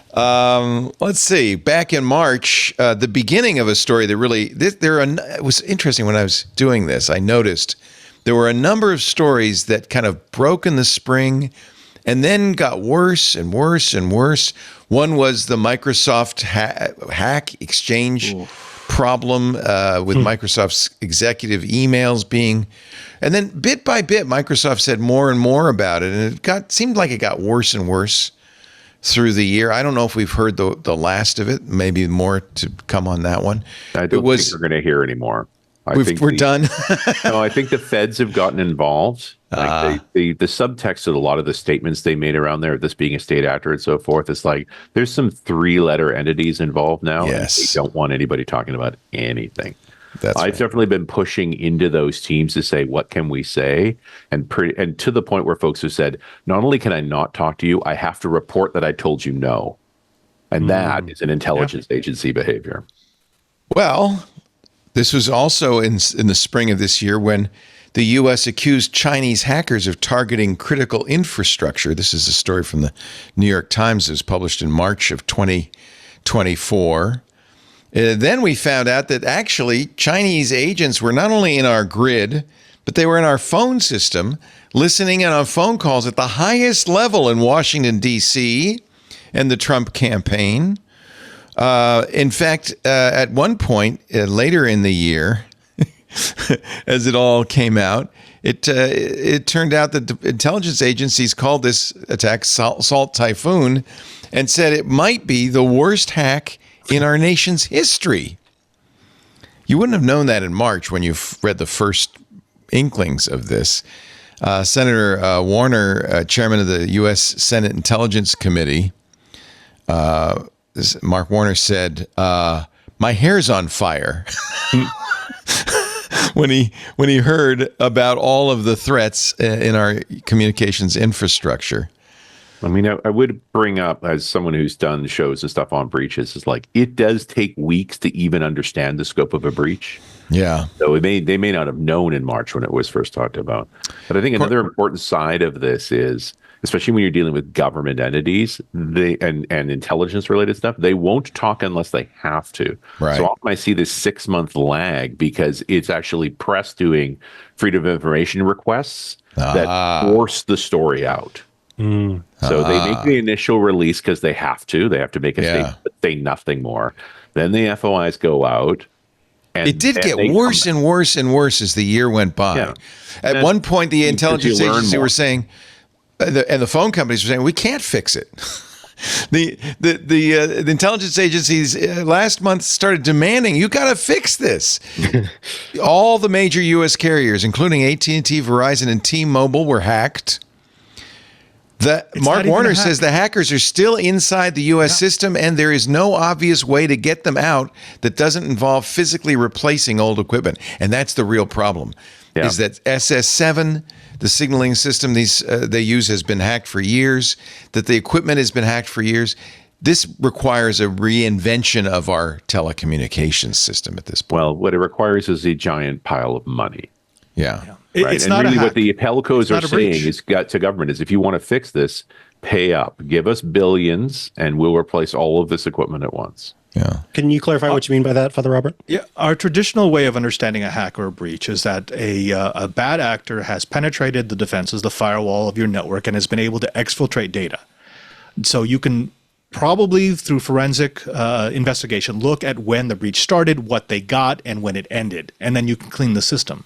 Let's see. Back in March, the beginning of a story that really it was interesting when I was doing this. I noticed there were a number of stories that kind of broke in the spring and then got worse and worse and worse. One was the Microsoft hack exchange problem with Microsoft's executive emails being, and then bit by bit, Microsoft said more and more about it, and it seemed like it got worse and worse through the year. I don't know if we've heard the last of it. Maybe more to come on that one. I don't think we're going to hear anymore. We're done. No, I think the feds have gotten involved. Like the subtext of a lot of the statements they made around there, this being a state actor and so forth, is like there's some 3-letter entities involved now. Yes. And they don't want anybody talking about anything. I've definitely been pushing into those teams to say, what can we say? And to the point where folks have said, not only can I not talk to you, I have to report that I told you no. And that is an intelligence agency behavior. Well, this was also in the spring of this year when the U.S. accused Chinese hackers of targeting critical infrastructure. This is a story from the New York Times. It was published in March of 2024. Then we found out that actually Chinese agents were not only in our grid, but they were in our phone system, listening in on phone calls at the highest level in Washington, D.C. and the Trump campaign. In fact, at one point later in the year, as it all came out, it turned out that the intelligence agencies called this attack Salt Typhoon and said it might be the worst hack in our nation's history. You wouldn't have known that in March when you read the first inklings of this. Senator Warner, chairman of the U.S. Senate Intelligence Committee, Mark Warner said, "My hair's on fire." when he heard about all of the threats in our communications infrastructure. I mean, I would bring up, as someone who's done shows and stuff on breaches, is like it does take weeks to even understand the scope of a breach. Yeah. So they may not have known in March when it was first talked about. But I think another important side of this is, especially when you're dealing with government entities, and intelligence related stuff, they won't talk unless they have to. Right. So often I see this 6-month lag because it's actually press doing freedom of information requests that force the story out. So they make the initial release because they have to. They have to make a statement, but say nothing more. Then the FOIs go out. And it did get worse and worse and worse as the year went by. Yeah. At one point, the intelligence agency were saying, and the phone companies were saying, we can't fix it. The intelligence agencies last month started demanding, you got to fix this. All the major U.S. carriers, including AT&T, Verizon, and T-Mobile, were hacked. Mark Warner says the hackers are still inside the U.S. system, and there is no obvious way to get them out that doesn't involve physically replacing old equipment. And that's the real problem, is that SS7, the signaling system they use, has been hacked for years, that the equipment has been hacked for years. This requires a reinvention of our telecommunications system at this point. Well, what it requires is a giant pile of money. Yeah. Right. It's and not really a hack. What the telcos are saying is to government is, if you want to fix this, pay up, give us billions, and we'll replace all of this equipment at once. Yeah. Can you clarify what you mean by that, Father Robert? Yeah, our traditional way of understanding a hack or a breach is that a bad actor has penetrated the defenses, the firewall of your network, and has been able to exfiltrate data. So you can probably, through forensic investigation, look at when the breach started, what they got, and when it ended, and then you can clean the system.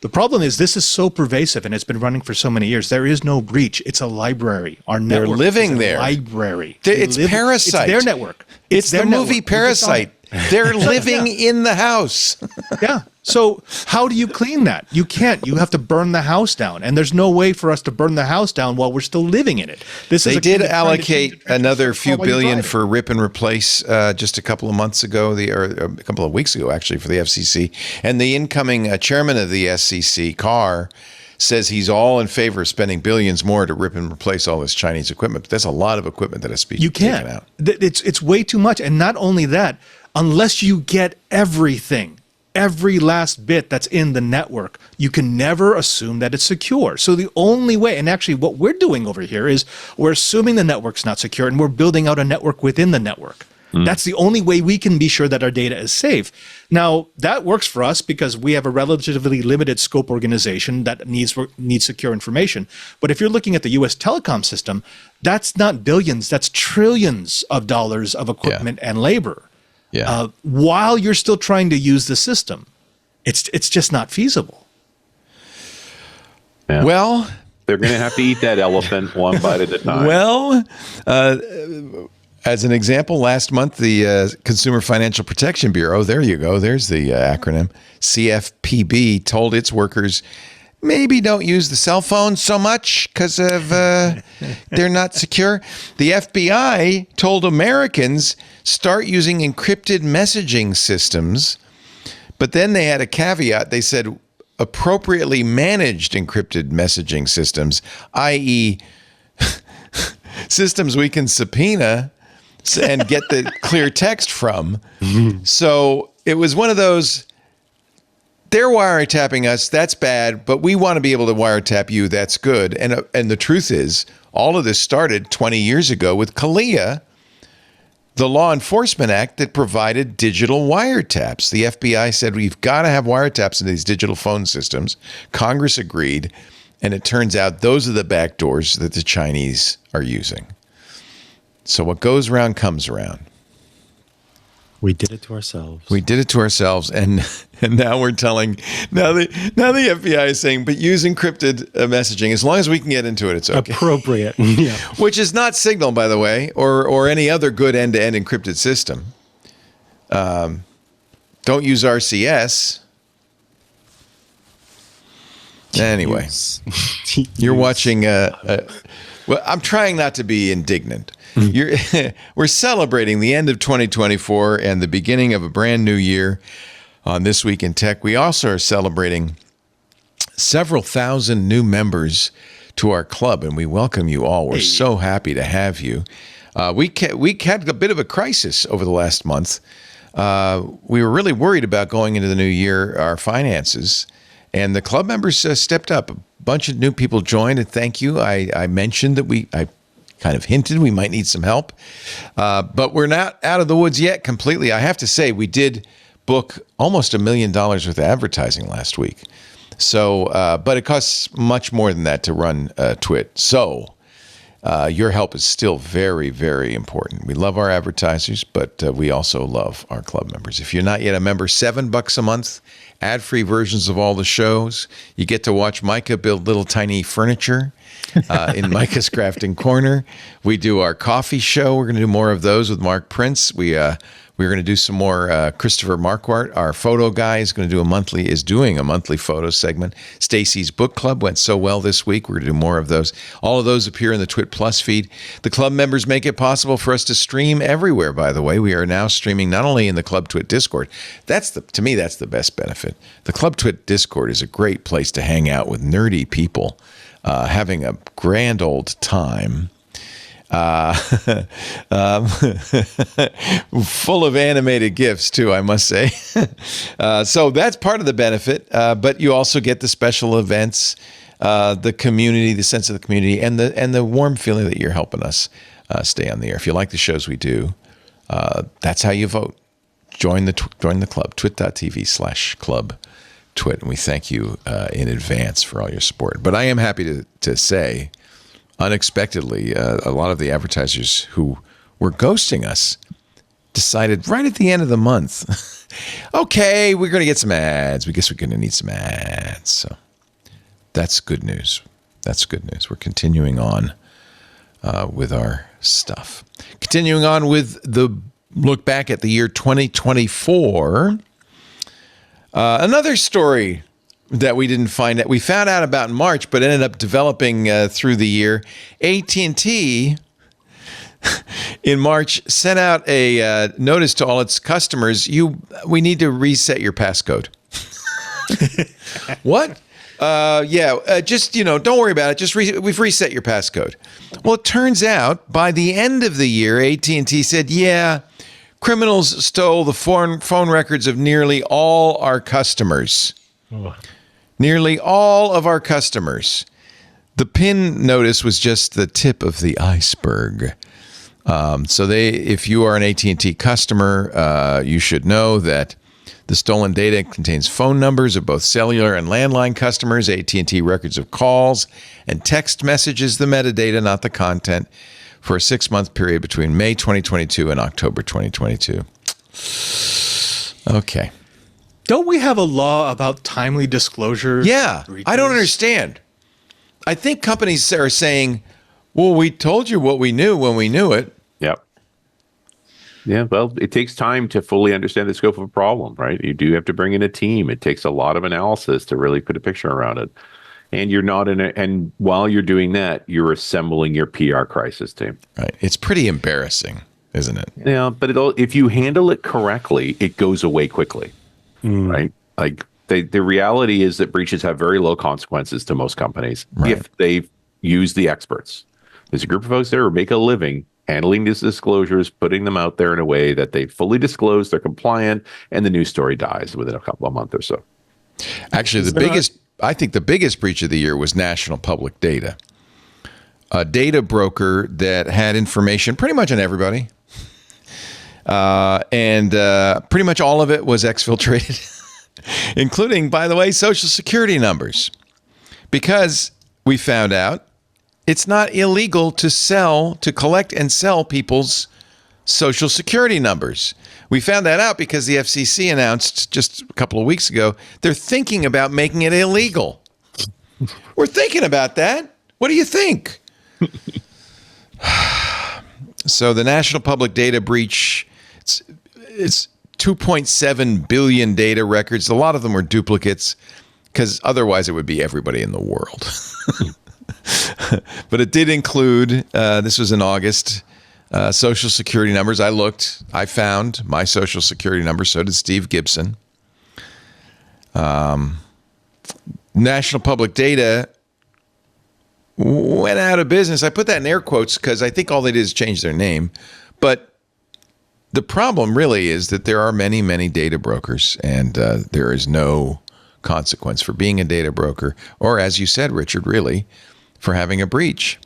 The problem is this is so pervasive and it's been running for so many years. There is no breach. It's a library. Our network They're living is a there. Library. It's Parasite. It's their network. It's the movie Parasite. They're living in the house. Yeah. So how do you clean that? You can't. You have to burn the house down. And there's no way for us to burn the house down while we're still living in it. They did allocate another few billion for rip and replace just a couple of months ago, or a couple of weeks ago, actually, for the FCC. And the incoming chairman of the SEC, Carr, says he's all in favor of spending billions more to rip and replace all this Chinese equipment. But that's a lot of equipment that has to be taken out. It's way too much. And not only that, unless you get everything, every last bit that's in the network. You can never assume that it's secure. So the only way, and actually what we're doing over here is we're assuming the network's not secure and we're building out a network within the network. That's the only way we can be sure that our data is safe. Now, that works for us because we have a relatively limited scope organization that needs secure information. But if you're looking at the US telecom system, that's not billions, that's trillions of dollars of equipment and labor. While you're still trying to use the system. It's just not feasible. Yeah. Well, they're going to have to eat that elephant one bite at a time. Well, as an example, last month, the Consumer Financial Protection Bureau, there you go, there's the acronym, CFPB, told its workers, maybe don't use the cell phone so much because of they're not secure. The FBI told Americans start using encrypted messaging systems, but then they had a caveat. They said appropriately managed encrypted messaging systems, i.e., systems we can subpoena and get the clear text from. So it was one of those, they're wiretapping us, that's bad, but we want to be able to wiretap you, that's good. And the truth is, all of this started 20 years ago with CALEA, the law enforcement act that provided digital wiretaps. The FBI said, we've got to have wiretaps in these digital phone systems. Congress agreed, and it turns out those are the back doors that the Chinese are using. So what goes around comes around. We did it to ourselves. We did it to ourselves, and now we're telling. Now the FBI is saying, but use encrypted messaging as long as we can get into it. It's okay. Appropriate, yeah. Which is not Signal, by the way, or any other good end-to-end encrypted system. Don't use RCS. Anyway, you're watching. Well, I'm trying not to be indignant. We're celebrating the end of 2024 and the beginning of a brand new year on This Week in Tech. We also are celebrating several thousand new members to our club, and we welcome you all. We're so happy to have you. We had a bit of a crisis over the last month. We were really worried about going into the new year, our finances, and the club members stepped up. A bunch of new people joined, and thank you. I mentioned that I kind of hinted we might need some help, but we're not out of the woods yet completely. I have to say, we did book almost $1 million worth of advertising last week. So, but it costs much more than that to run Twit. So your help is still very, very important. We love our advertisers, but we also love our club members. If you're not yet a member, $7 a month, ad-free versions of all the shows. You get to watch Micah build little tiny furniture in Micah's Crafting Corner. We do our coffee show. We're going to do more of those with Mark Prince. We're going to do some more Christopher Marquardt, our photo guy, is doing a monthly photo segment. Stacy's Book Club went so well this week. We're going to do more of those. All of those appear in the Twit Plus feed. The club members make it possible for us to stream everywhere, by the way. We are now streaming not only in the Club Twit Discord. To me, that's the best benefit. The Club Twit Discord is a great place to hang out with nerdy people, having a grand old time. Full of animated GIFs too, I must say. So that's part of the benefit, but you also get the special events, the community, the sense of the community, and the warm feeling that you're helping us stay on the air. If you like the shows we do, that's how you vote. Join the club, twit.tv/club twit, and we thank you in advance for all your support. But I am happy to say, unexpectedly, a lot of the advertisers who were ghosting us decided right at the end of the month, okay, we're going to get some ads. We guess we're going to need some ads. So that's good news. That's good news. We're continuing on with our stuff. Continuing on with the look back at the year 2024. Another story that we didn't find out. We found out about in March, but ended up developing through the year. AT&T in March sent out a notice to all its customers. We need to reset your passcode. What? Just, don't worry about it. We've reset your passcode. Well, it turns out by the end of the year, AT&T said, yeah, Criminals stole the phone records of nearly all our customers. Nearly all of our customers. The PIN notice was just the tip of the iceberg. If you are an AT&T customer, you should know that the stolen data contains phone numbers of both cellular and landline customers, AT&T records of calls, and text messages, the metadata, not the content, for a 6-month period between May 2022 and October 2022. Okay. Don't we have a law about timely disclosure? Yeah, I don't understand. I think companies are saying, well, we told you what we knew when we knew it. Yep. Yeah, well, it takes time to fully understand the scope of a problem, right? You do have to bring in a team. It takes a lot of analysis to really put a picture around it. And you're not and while you're doing that, you're assembling your PR crisis team. Right. It's pretty embarrassing, isn't it? Yeah, but if you handle it correctly, it goes away quickly, right? Like the reality is that breaches have very low consequences to most companies if they use the experts. There's a group of folks there who make a living handling these disclosures, putting them out there in a way that they fully disclose, they're compliant, and the news story dies within a couple of months or so. Actually, I think the biggest breach of the year was National Public Data. A data broker that had information pretty much on everybody. And pretty much all of it was exfiltrated, including, by the way, Social Security numbers. Because we found out it's not illegal to collect and sell people's Social Security numbers. We found that out because the FCC announced just a couple of weeks ago they're thinking about making it illegal. We're thinking about that. What do you think? So the National Public Data breach, it's 2.7 billion data records. A lot of them were duplicates because otherwise it would be everybody in the world. But it did include, this was in August, Social Security numbers. I found my Social Security number. So did Steve Gibson. National Public Data went out of business. I put that in air quotes because I think all they did is change their name. But the problem really is that there are many, many data brokers, and there is no consequence for being a data broker, or as you said, Richard, really, for having a breach.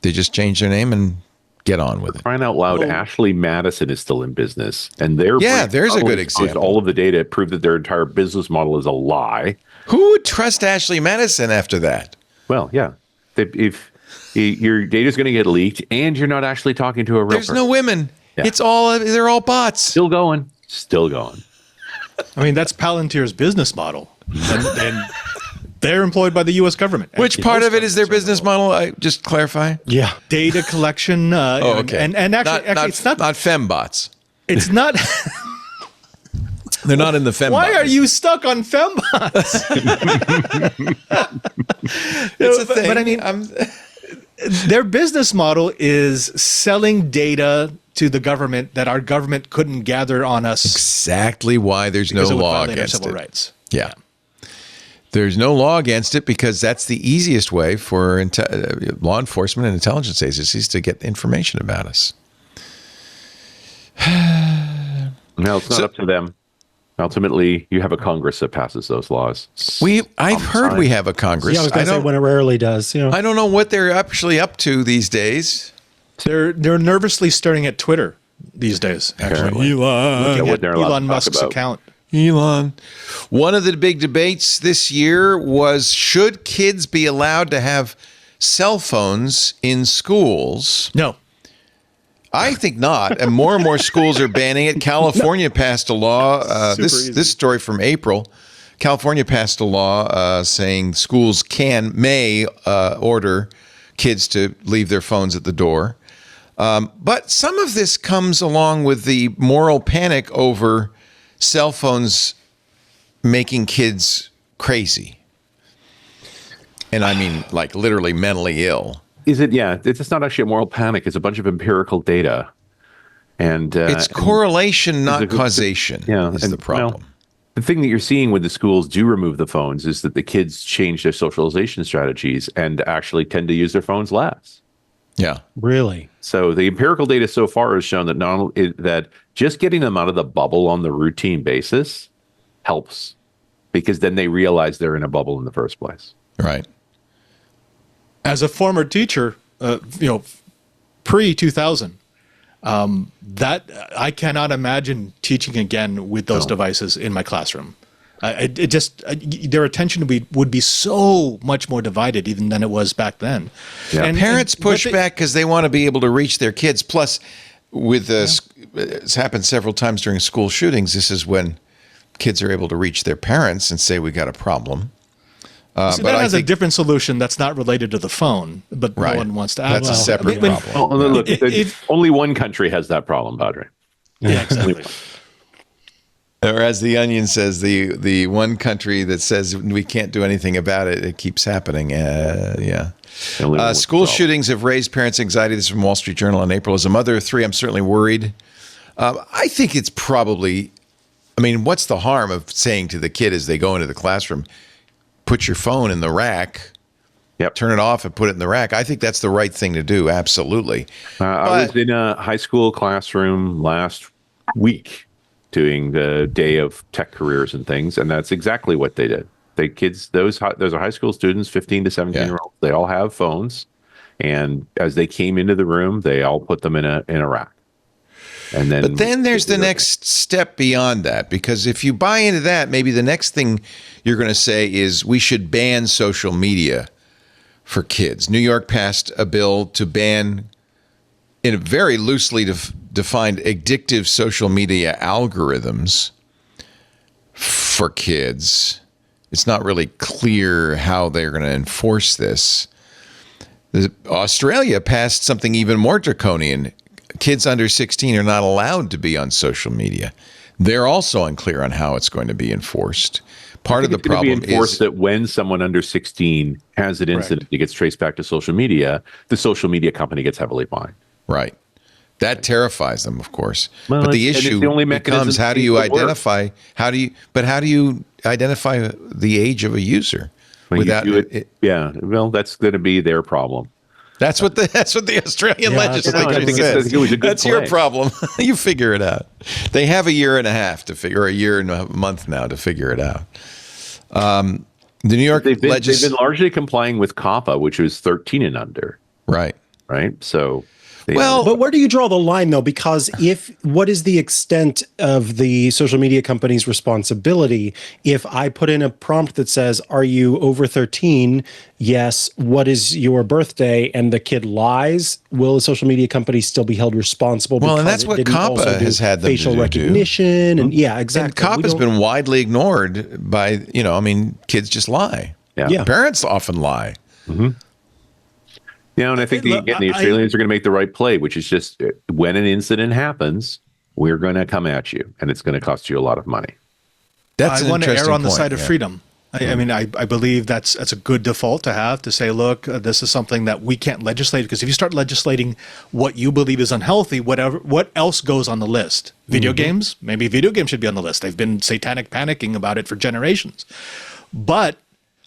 They just change their name and get on with it. Crying out loud, Ashley Madison is still in business, and there's a good example. All of the data proved that their entire business model is a lie. Who would trust Ashley Madison after that? Well, yeah. If your data is going to get leaked and you're not actually talking to a real person. No women. Yeah. They're all bots. Still going. I mean, that's Palantir's business model. And they're employed by the U.S. government. Which part of it is their business model? I just clarify. Yeah. Data collection. Okay. And actually, it's not fembots. It's not. They're not in the fembots. Why are you stuck on fembots? It's a thing. But I mean, their business model is selling data to the government that our government couldn't gather on us. Exactly why there's no law against civil it. Rights. Yeah. There's no law against it because that's the easiest way for law enforcement and intelligence agencies to get information about us. No, it's not up to them. Ultimately, you have a Congress that passes those laws. I've heard we have a Congress. Yeah, I was going to say when it rarely does. I don't know what they're actually up to these days. They're nervously staring at Twitter these days. Actually, Elon Musk's account. Elon. One of the big debates this year was, should kids be allowed to have cell phones in schools? No. I think not. And more schools are banning it. California passed a law. This story from April. California passed a law saying schools may order kids to leave their phones at the door. But some of this comes along with the moral panic over cell phones making kids crazy. And I mean, like, literally mentally ill. Is it? Yeah, it's not actually a moral panic. It's a bunch of empirical data. And it's correlation, not causation, is the problem. Well, the thing that you're seeing when the schools do remove the phones is that the kids change their socialization strategies and actually tend to use their phones less. Yeah. Really? So the empirical data so far has shown that not only that just getting them out of the bubble on the routine basis helps, because then they realize they're in a bubble in the first place. Right. As a former teacher, pre-2000, that I cannot imagine teaching again with those devices in my classroom. Their attention would be so much more divided even than it was back then. Yeah. And parents push back because they want to be able to reach their kids. Plus, with it's happened several times during school shootings. This is when kids are able to reach their parents and say, "We got a problem." But that has a different solution that's not related to the phone, but no one wants to. That's a separate problem. Well, look, only one country has that problem, Padre. Yeah, exactly. Or as the Onion says, the one country that says we can't do anything about it, it keeps happening. School shootings have raised parents' anxiety. This is from Wall Street Journal in April. As a mother of 3, I'm certainly worried. I think it's probably, what's the harm of saying to the kid as they go into the classroom, put your phone in the rack, turn it off and put it in the rack. I think that's the right thing to do. Absolutely. I was in a high school classroom last week doing the day of tech careers and things, and that's exactly what they did. Those are high school students, 15 to 17-year-olds. They all have phones, and as they came into the room, they all put them in a rack. And then, but then there's the next step beyond that, because if you buy into that, maybe the next thing you're going to say is we should ban social media for kids. New York passed a bill to ban, in a very loosely defined, addictive social media algorithms for kids. It's not really clear how they're going to enforce this. Australia passed something even more draconian. Kids under 16 are not allowed to be on social media. They're also unclear on how it's going to be enforced. Part of the problem is that when someone under 16 has an incident, it gets traced back to social media, the social media company gets heavily fined. Right. That terrifies them, of course. Well, but the issue becomes how do you identify the age of a user? Without that's going to be their problem. That's what the Australian legislature says. That's your problem. You figure it out. They have a year and a half to figure, or a year and a month now to figure it out. The New York they've been largely complying with COPPA, which was 13 and under. Right. So. But where do you draw the line, though? Because what is the extent of the social media company's responsibility if I put in a prompt that says, are you over 13? Yes. What is your birthday? And the kid lies. Will the social media company still be held responsible? Well, and that's what COPPA has had them facial recognition. And exactly. And COPPA has been widely ignored by, kids just lie. Yeah. Parents often lie. Mm-hmm. And I think the Australians are going to make the right play, which is just when an incident happens, we're going to come at you, and it's going to cost you a lot of money. I want to err on the side of freedom. I believe that's a good default to have, to say, look, this is something that we can't legislate, because if you start legislating what you believe is unhealthy, what else goes on the list? Video games? Maybe video games should be on the list. They've been satanic panicking about it for generations. But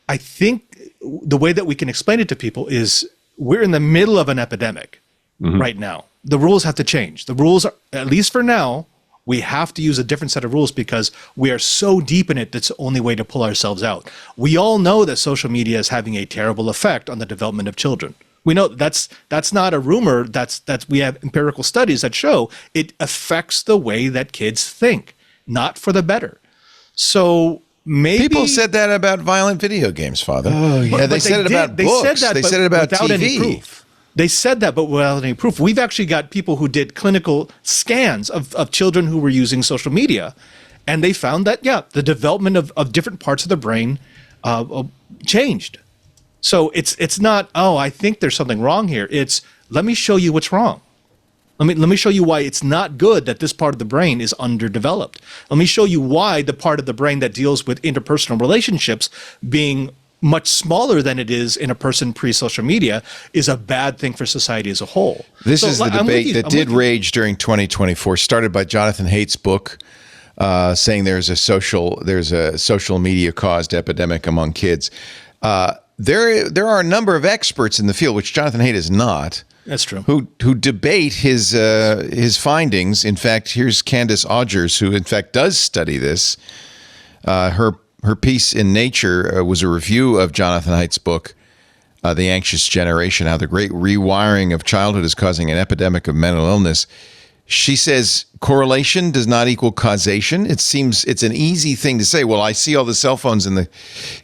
I think the way that we can explain it to people is, we're in the middle of an epidemic right now. The rules have to change. The rules are, at least for now, we have to use a different set of rules because we are so deep in it, that's the only way to pull ourselves out. We all know that social media is having a terrible effect on the development of children. We know that's not a rumor. That's we have empirical studies that show it affects the way that kids think, not for the better. So maybe people said that about violent video games, Father. Oh, yeah. They said it about books. They said it about TV. Any proof. They said that, but without any proof. We've actually got people who did clinical scans of children who were using social media, and they found that, the development of different parts of the brain changed. So it's not, I think there's something wrong here. It's, let me show you what's wrong. Let me show you why it's not good that this part of the brain is underdeveloped. Let me show you why the part of the brain that deals with interpersonal relationships being much smaller than it is in a person pre-social media is a bad thing for society as a whole. This is the debate that did rage during 2024, started by Jonathan Haidt's book, saying there's a social media caused epidemic among kids. There are a number of experts in the field, which Jonathan Haidt is not, That's true. Who debate his findings. In fact, here's Candace Odgers, who in fact does study this. Her piece in Nature was a review of Jonathan Haidt's book, The Anxious Generation: How the Great Rewiring of Childhood is Causing an Epidemic of Mental Illness. She says correlation does not equal causation. It seems it's an easy thing to say. Well, I see all the cell phones in the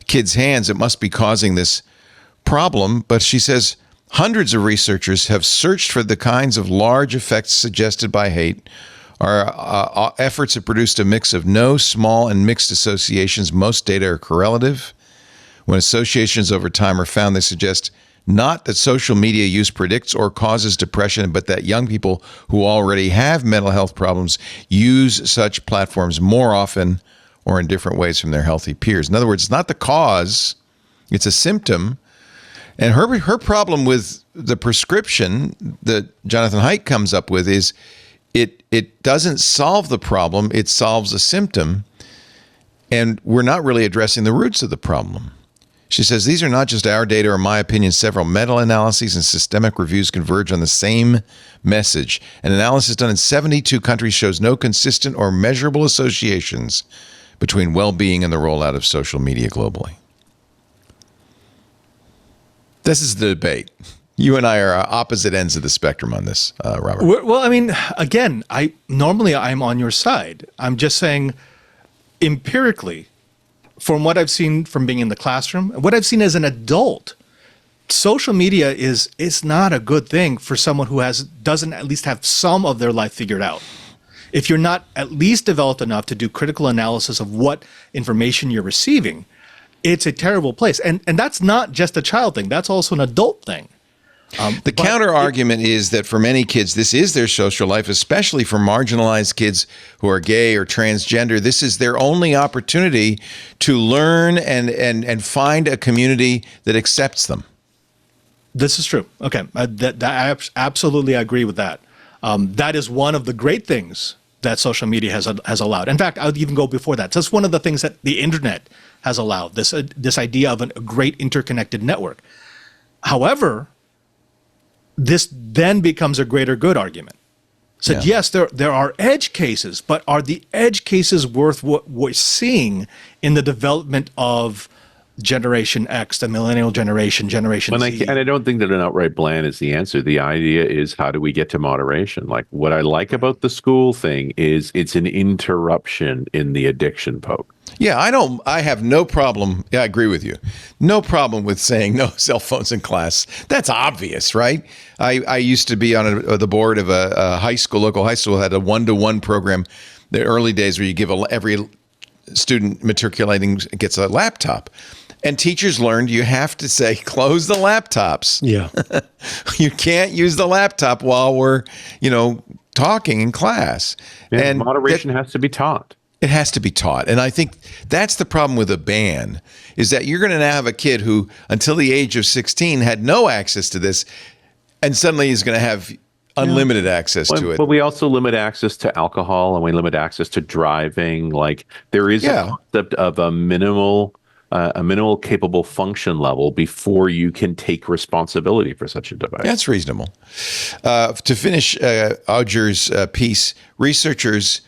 kids' hands. It must be causing this problem. But she says hundreds of researchers have searched for the kinds of large effects suggested by Haidt. Our efforts have produced a mix of no, small, and mixed associations. Most data are correlative. When associations over time are found, they suggest not that social media use predicts or causes depression, but that young people who already have mental health problems use such platforms more often or in different ways from their healthy peers. In other words, it's not the cause, it's a symptom. And her problem with the prescription that Jonathan Haidt comes up with is it doesn't solve the problem, it solves a symptom, and we're not really addressing the roots of the problem. She says, these are not just our data or my opinion. Several meta-analyses and systemic reviews converge on the same message. An analysis done in 72 countries shows no consistent or measurable associations between well-being and the rollout of social media globally. This is the debate. You and I are opposite ends of the spectrum on this, Robert. Well, I mean, again, normally I'm on your side. I'm just saying empirically, from what I've seen from being in the classroom, what I've seen as an adult, social media is not a good thing for someone who doesn't at least have some of their life figured out. If you're not at least developed enough to do critical analysis of what information you're receiving, it's a terrible place. And that's not just a child thing. That's also an adult thing. The counter argument is that for many kids, this is their social life, especially for marginalized kids who are gay or transgender. This is their only opportunity to learn and find a community that accepts them. This is true. Okay, I absolutely agree with that. That is one of the great things that social media has allowed. In fact, I would even go before that. That's one of the things that the internet has allowed, this idea of a great interconnected network. However, this then becomes a greater good argument. So yes, there are edge cases, but are the edge cases worth what we're seeing in the development of Generation X, the millennial generation, Generation Z? And I don't think that an outright ban is the answer. The idea is, how do we get to moderation? Like, what I like about the school thing is it's an interruption in the addiction poke. Yeah, I have no problem. Yeah, I agree with you. No problem with saying no cell phones in class. That's obvious, right? I used to be on the board of a local high school, had a one-to-one program, the early days where you give every student matriculating gets a laptop. And teachers learned you have to say, close the laptops. Yeah. You can't use the laptop while we're, talking in class. And moderation has to be taught. It has to be taught. And I think that's the problem with a ban, is that you're going to now have a kid who, until the age of 16, had no access to this, and suddenly is going to have unlimited access to it. But we also limit access to alcohol, and we limit access to driving. Like, there is a concept of a minimal capable function level before you can take responsibility for such a device. That's reasonable. To finish Odger's piece, researchers...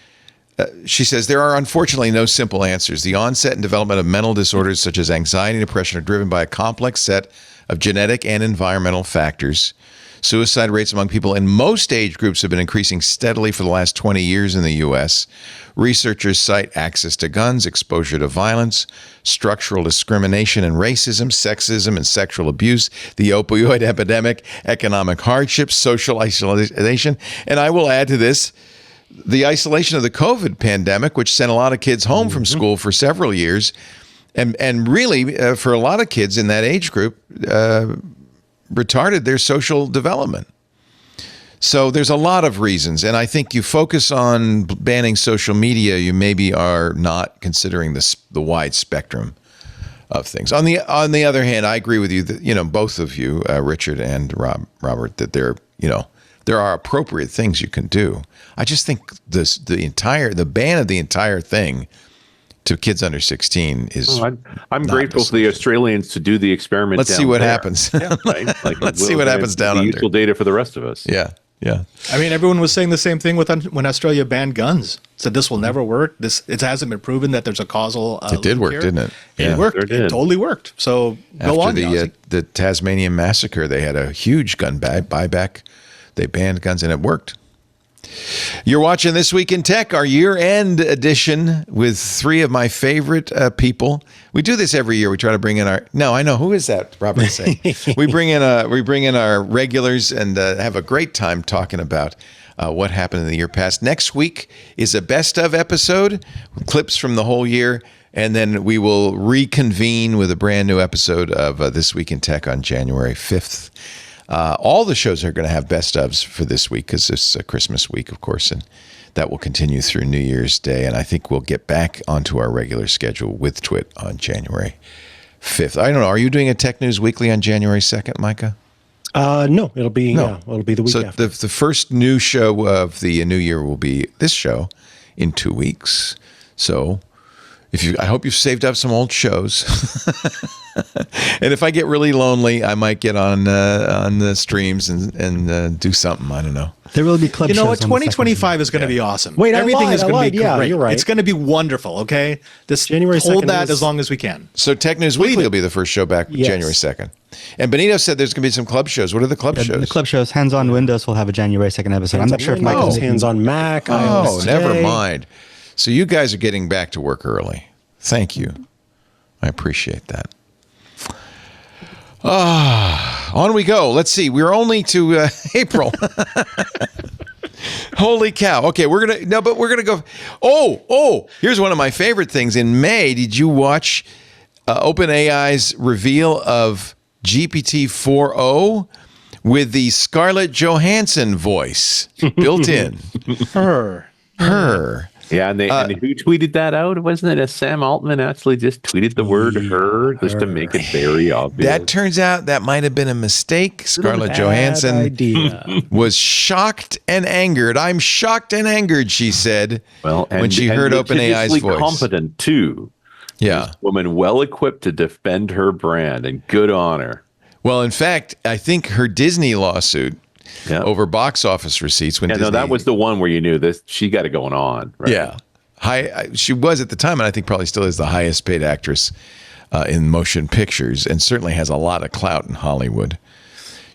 she says, there are unfortunately no simple answers. The onset and development of mental disorders such as anxiety and depression are driven by a complex set of genetic and environmental factors. Suicide rates among people in most age groups have been increasing steadily for the last 20 years in the U.S. Researchers cite access to guns, exposure to violence, structural discrimination and racism, sexism and sexual abuse, the opioid epidemic, economic hardships, social isolation. And I will add to this, the isolation of the COVID pandemic, which sent a lot of kids home from school for several years, and really, for a lot of kids in that age group, retarded their social development. So there's a lot of reasons, and I think you focus on banning social media, you maybe are not considering the wide spectrum of things. On the other hand, I agree with you that both of you, Richard and Robert, that there are appropriate things you can do. I just think the ban of the entire thing to kids under 16 is. I'm grateful for the Australians to do the experiment. Let's see what happens. Right? Like, let's see what happens down under. Useful data for the rest of us. Yeah. I mean, everyone was saying the same thing when Australia banned guns. Said this will never work. It hasn't been proven that there's a causal. It did work, didn't it? It worked. It totally worked. So go on. After the Tasmanian massacre, they had a huge gun buyback. They banned guns, and it worked. You're watching This Week in Tech, our year-end edition with three of my favorite people. We do this every year. We try to bring in our. No, I know who is that. Robert saying we bring in our regulars and have a great time talking about what happened in the year past. Next week is a best of episode, clips from the whole year, and then we will reconvene with a brand new episode of This Week in Tech on January 5th. All the shows are going to have best ofs for this week because it's a Christmas week, of course, and that will continue through New Year's Day. And I think we'll get back onto our regular schedule with Twit on January 5th. I don't know. Are you doing a Tech News Weekly on January 2nd, Micah? No, it'll be the week after. The first new show of the new year will be this show in 2 weeks. So I hope you've saved up some old shows. And if I get really lonely, I might get on the streams and do something. I don't know. There will be club shows. You know what? 2025 is going to be awesome. Wait, everything is going to be great. Yeah, you're right. It's going to be wonderful. Okay, this January 2nd hold that as long as we can. So Tech News Weekly will be the first show back January 2nd. And Benito said there's going to be some club shows. What are the club shows? The club shows, Hands on Windows, will have a January 2nd episode. I'm not sure if Michael's Hands on Mac. Oh, never mind. So you guys are getting back to work early. Thank you. I appreciate that. On we go. Let's see. We're only to April. Holy cow. Okay, we're going to go. Oh, here's one of my favorite things. In May, did you watch OpenAI's reveal of GPT-4o with the Scarlett Johansson voice built in? Her. Yeah, and who tweeted that out? Wasn't it Sam Altman actually just tweeted the word "her" just to make it very obvious? That turns out that might have been a mistake. Scarlett Johansson was shocked and angered. I'm shocked and angered, she said. Well, when she heard OpenAI's voice. Competent too. Yeah, this woman well equipped to defend her brand, and good on her. Well, in fact, I think her Disney lawsuit. Yeah. Over box office receipts. No, that was the one where you knew this. She got it going on. Right? Yeah, she was at the time, and I think probably still is the highest paid actress in motion pictures, and certainly has a lot of clout in Hollywood.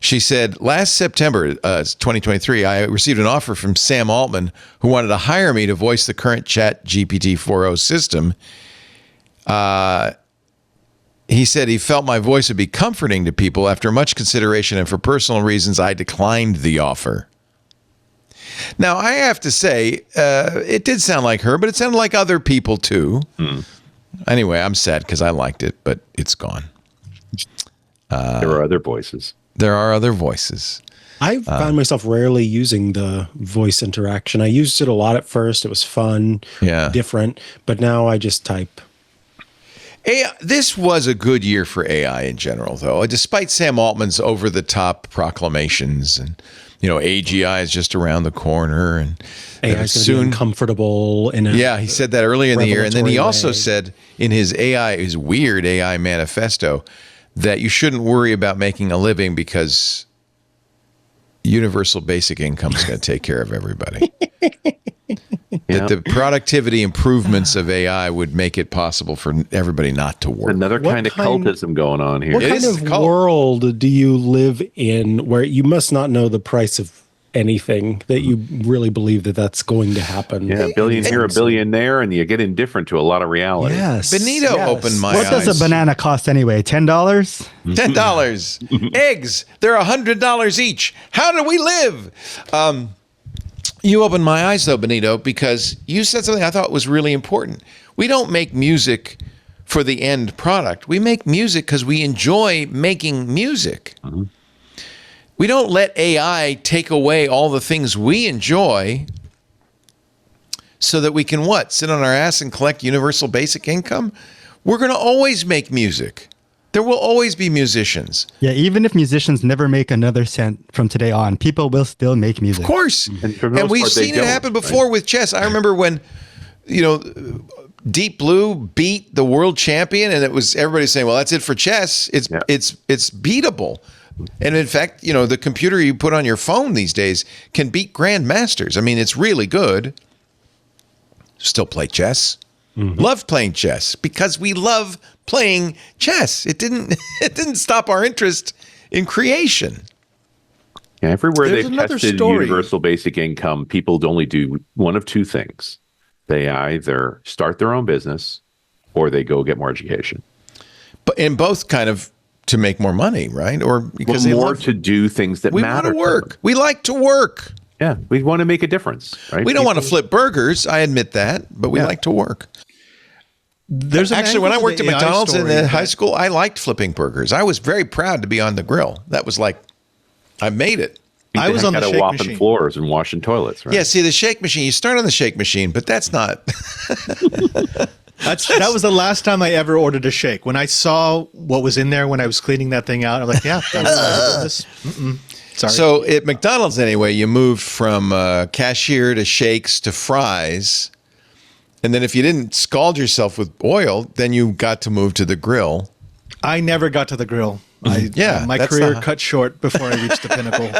She said, last September, 2023, I received an offer from Sam Altman, who wanted to hire me to voice the current Chat GPT-4o system. He said he felt my voice would be comforting to people. After much consideration and for personal reasons, I declined the offer. Now, I have to say, it did sound like her, but it sounded like other people too. Anyway, I'm sad because I liked it, but it's gone. There are other voices. There are other voices. I found myself rarely using the voice interaction. I used it a lot at first. It was fun, different, but now I just type. This was a good year for AI in general, though. Despite Sam Altman's over-the-top proclamations, and AGI is just around the corner, and AI is soon uncomfortable. He said that earlier in the year, and then he also said in his weird AI manifesto that you shouldn't worry about making a living because universal basic income is going to take care of everybody. That the productivity improvements of AI would make it possible for everybody not to work. Another kind of cultism going on here. What kind of world do you live in where you must not know the price of anything that you really believe that that's going to happen? Yeah, a billion here, a billion there, and you get indifferent to a lot of reality. Yes. Benito opened my eyes. What does a banana cost anyway? $10? $10. Eggs, they're $100 each. How do we live? You opened my eyes, though, Benito, because you said something I thought was really important. We don't make music for the end product. We make music because we enjoy making music. Mm-hmm. We don't let AI take away all the things we enjoy so that we can sit on our ass and collect universal basic income? We're going to always make music. There will always be musicians. Yeah, even if musicians never make another cent from today on, people will still make music. Of course. And we've seen it happen before with chess. I remember when, Deep Blue beat the world champion, and it was everybody saying, "Well, that's it for chess. It's beatable." And in fact, the computer you put on your phone these days can beat grandmasters. I mean, it's really good. Still play chess. Love playing chess because we love playing chess. It didn't stop our interest in creation. Yeah, everywhere There's they've another tested story. universal basic income, people only do one of two things. They either start their own business or they go get more education. But in both kind of to make more money, right? Or because they more to do things that matter. We want to work. We like to work. Yeah, we want to make a difference, right? We don't want to flip burgers. I admit that, but we like to work. There's actually, when I worked at McDonald's in high school, I liked flipping burgers. I was very proud to be on the grill. That was like, I made it. I was on the shake whopping machine. floors and washing toilets, right? Yeah, see, the shake machine, you start on the shake machine, but that's not. That was the last time I ever ordered a shake. When I saw what was in there when I was cleaning that thing out, I'm like, yeah, that's sorry. So at McDonald's, anyway, you moved from cashier to shakes to fries. And then if you didn't scald yourself with oil, then you got to move to the grill. I never got to the grill. My career cut short before I reached the pinnacle.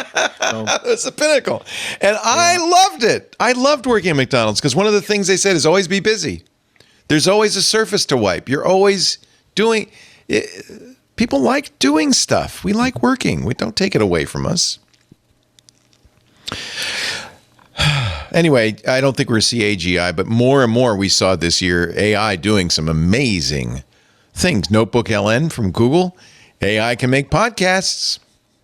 So. It's the pinnacle. And I loved it. I loved working at McDonald's because one of the things they said is always be busy. There's always a surface to wipe. You're always doing it. People like doing stuff. We like working. We don't take it away from us. Anyway, I don't think we're seeing AGI, but more and more we saw this year AI doing some amazing things. Notebook LN from Google. AI can make podcasts.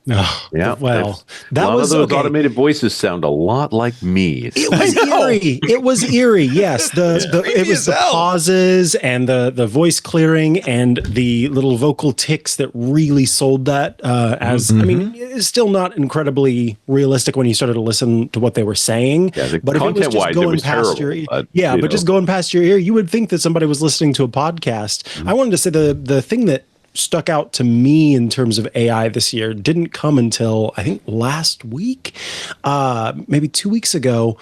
Oh, yeah. Well, that was those automated voices sound a lot like me. It was eerie. It was eerie. Yes, it was the pauses and the voice clearing and the little vocal ticks that really sold that. I mean, it's still not incredibly realistic when you started to listen to what they were saying. Yeah, but if it was just going past your ear, just going past your ear, you would think that somebody was listening to a podcast. I wanted to say the thing that stuck out to me in terms of AI this year didn't come until I think last week, maybe 2 weeks ago.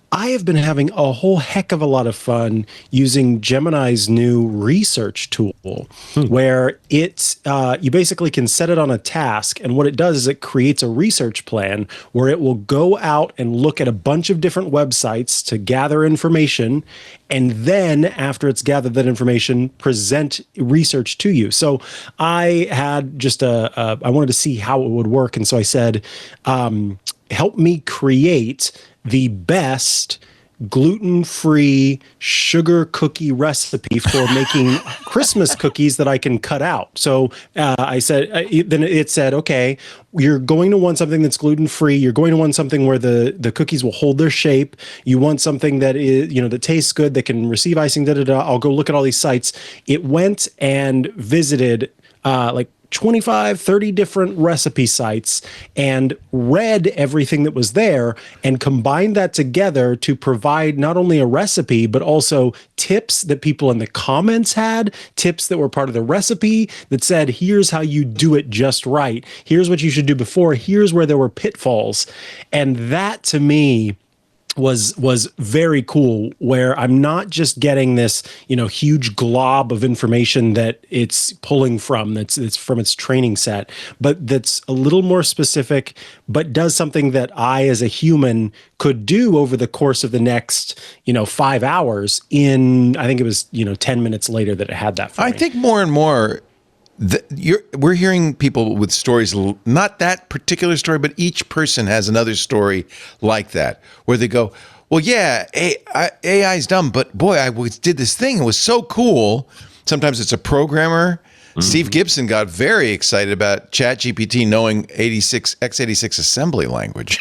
I have been having a whole heck of a lot of fun using Gemini's new research tool, where it's you basically can set it on a task, and what it does is it creates a research plan where it will go out and look at a bunch of different websites to gather information, and then after it's gathered that information, present research to you. So I had just I wanted to see how it would work, and so I said, help me create the best gluten-free sugar cookie recipe for making Christmas cookies that I can cut out. So I said, then it said, okay, you're going to want something that's gluten-free. You're going to want something where the cookies will hold their shape. You want something that is, that tastes good, that can receive icing, I'll go look at all these sites. It went and visited like 25, 30 different recipe sites and read everything that was there and combined that together to provide not only a recipe, but also tips that people in the comments had, tips that were part of the recipe that said, here's how you do it just right. Here's what you should do before. Here's where there were pitfalls. And that to me was very cool, where I'm not just getting this, huge glob of information that it's pulling from, that's from its training set, but that's a little more specific, but does something that I, as a human, could do over the course of the next, 5 hours in, I think it was, 10 minutes later that it had that for me. I think more and more, we're hearing people with stories, not that particular story, but each person has another story like that, where they go, well, yeah, AI is dumb, but boy, I did this thing. It was so cool. Sometimes it's a programmer. Mm-hmm. Steve Gibson got very excited about ChatGPT knowing x86 assembly language.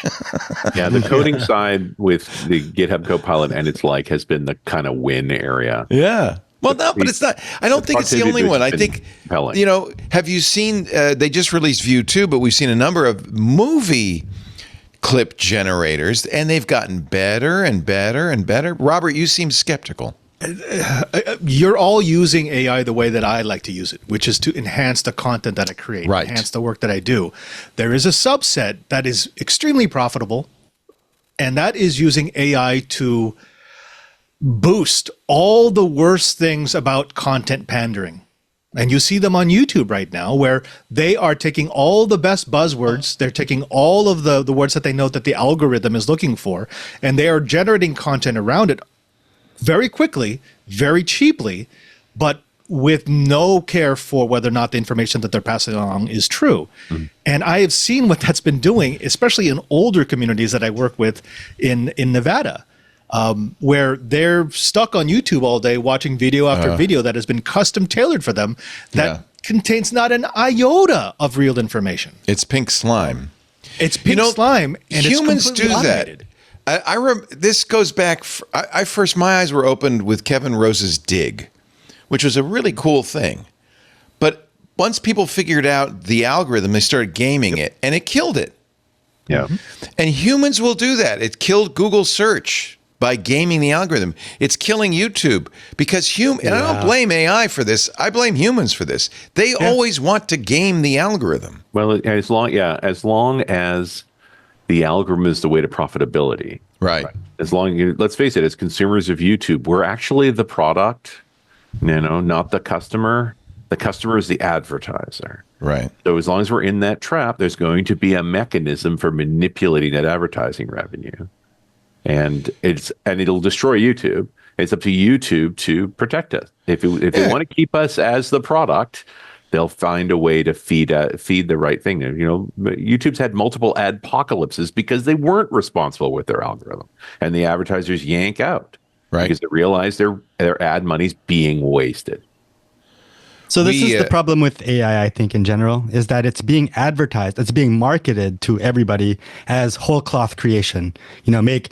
Yeah, the coding side with the GitHub Copilot and its like has been the kind of win area. Yeah. Well, no, but it's not. I don't think it's the only one. I think, have you seen, they just released View 2, but we've seen a number of movie clip generators, and they've gotten better and better and better. Robert, you seem skeptical. You're all using AI the way that I like to use it, which is to enhance the content that I create, enhance the work that I do. There is a subset that is extremely profitable, and that is using AI to boost all the worst things about content pandering. And you see them on YouTube right now, where they are taking all the best buzzwords, they're taking all of the words that they know that the algorithm is looking for, and they are generating content around it very quickly, very cheaply, but with no care for whether or not the information that they're passing along is true. And I have seen what that's been doing, especially in older communities that I work with in Nevada, where they're stuck on YouTube all day watching video after video that has been custom tailored for them that contains not an iota of real information. It's pink slime. It's pink slime, and humans it's do automated. that. This goes back. My eyes were opened with Kevin Rose's Dig, which was a really cool thing. But once people figured out the algorithm, they started gaming it, and it killed it. Yeah. And humans will do that. It killed Google search by gaming the algorithm. It's killing YouTube because and I don't blame AI for this. I blame humans for this. They always want to game the algorithm. Well, as long as the algorithm is the way to profitability. Right. As long as let's face it, as consumers of YouTube, we're actually the product, not the customer. The customer is the advertiser. Right. So as long as we're in that trap, there's going to be a mechanism for manipulating that advertising revenue. And it'll destroy YouTube. It's up to YouTube to protect us. If they want to keep us as the product, they'll find a way to feed the right thing. YouTube's had multiple adpocalypses because they weren't responsible with their algorithm, and the advertisers yank out because they realize their ad money's being wasted. So this is the problem with AI, I think, in general, is that it's being advertised, it's being marketed to everybody as whole cloth creation. Make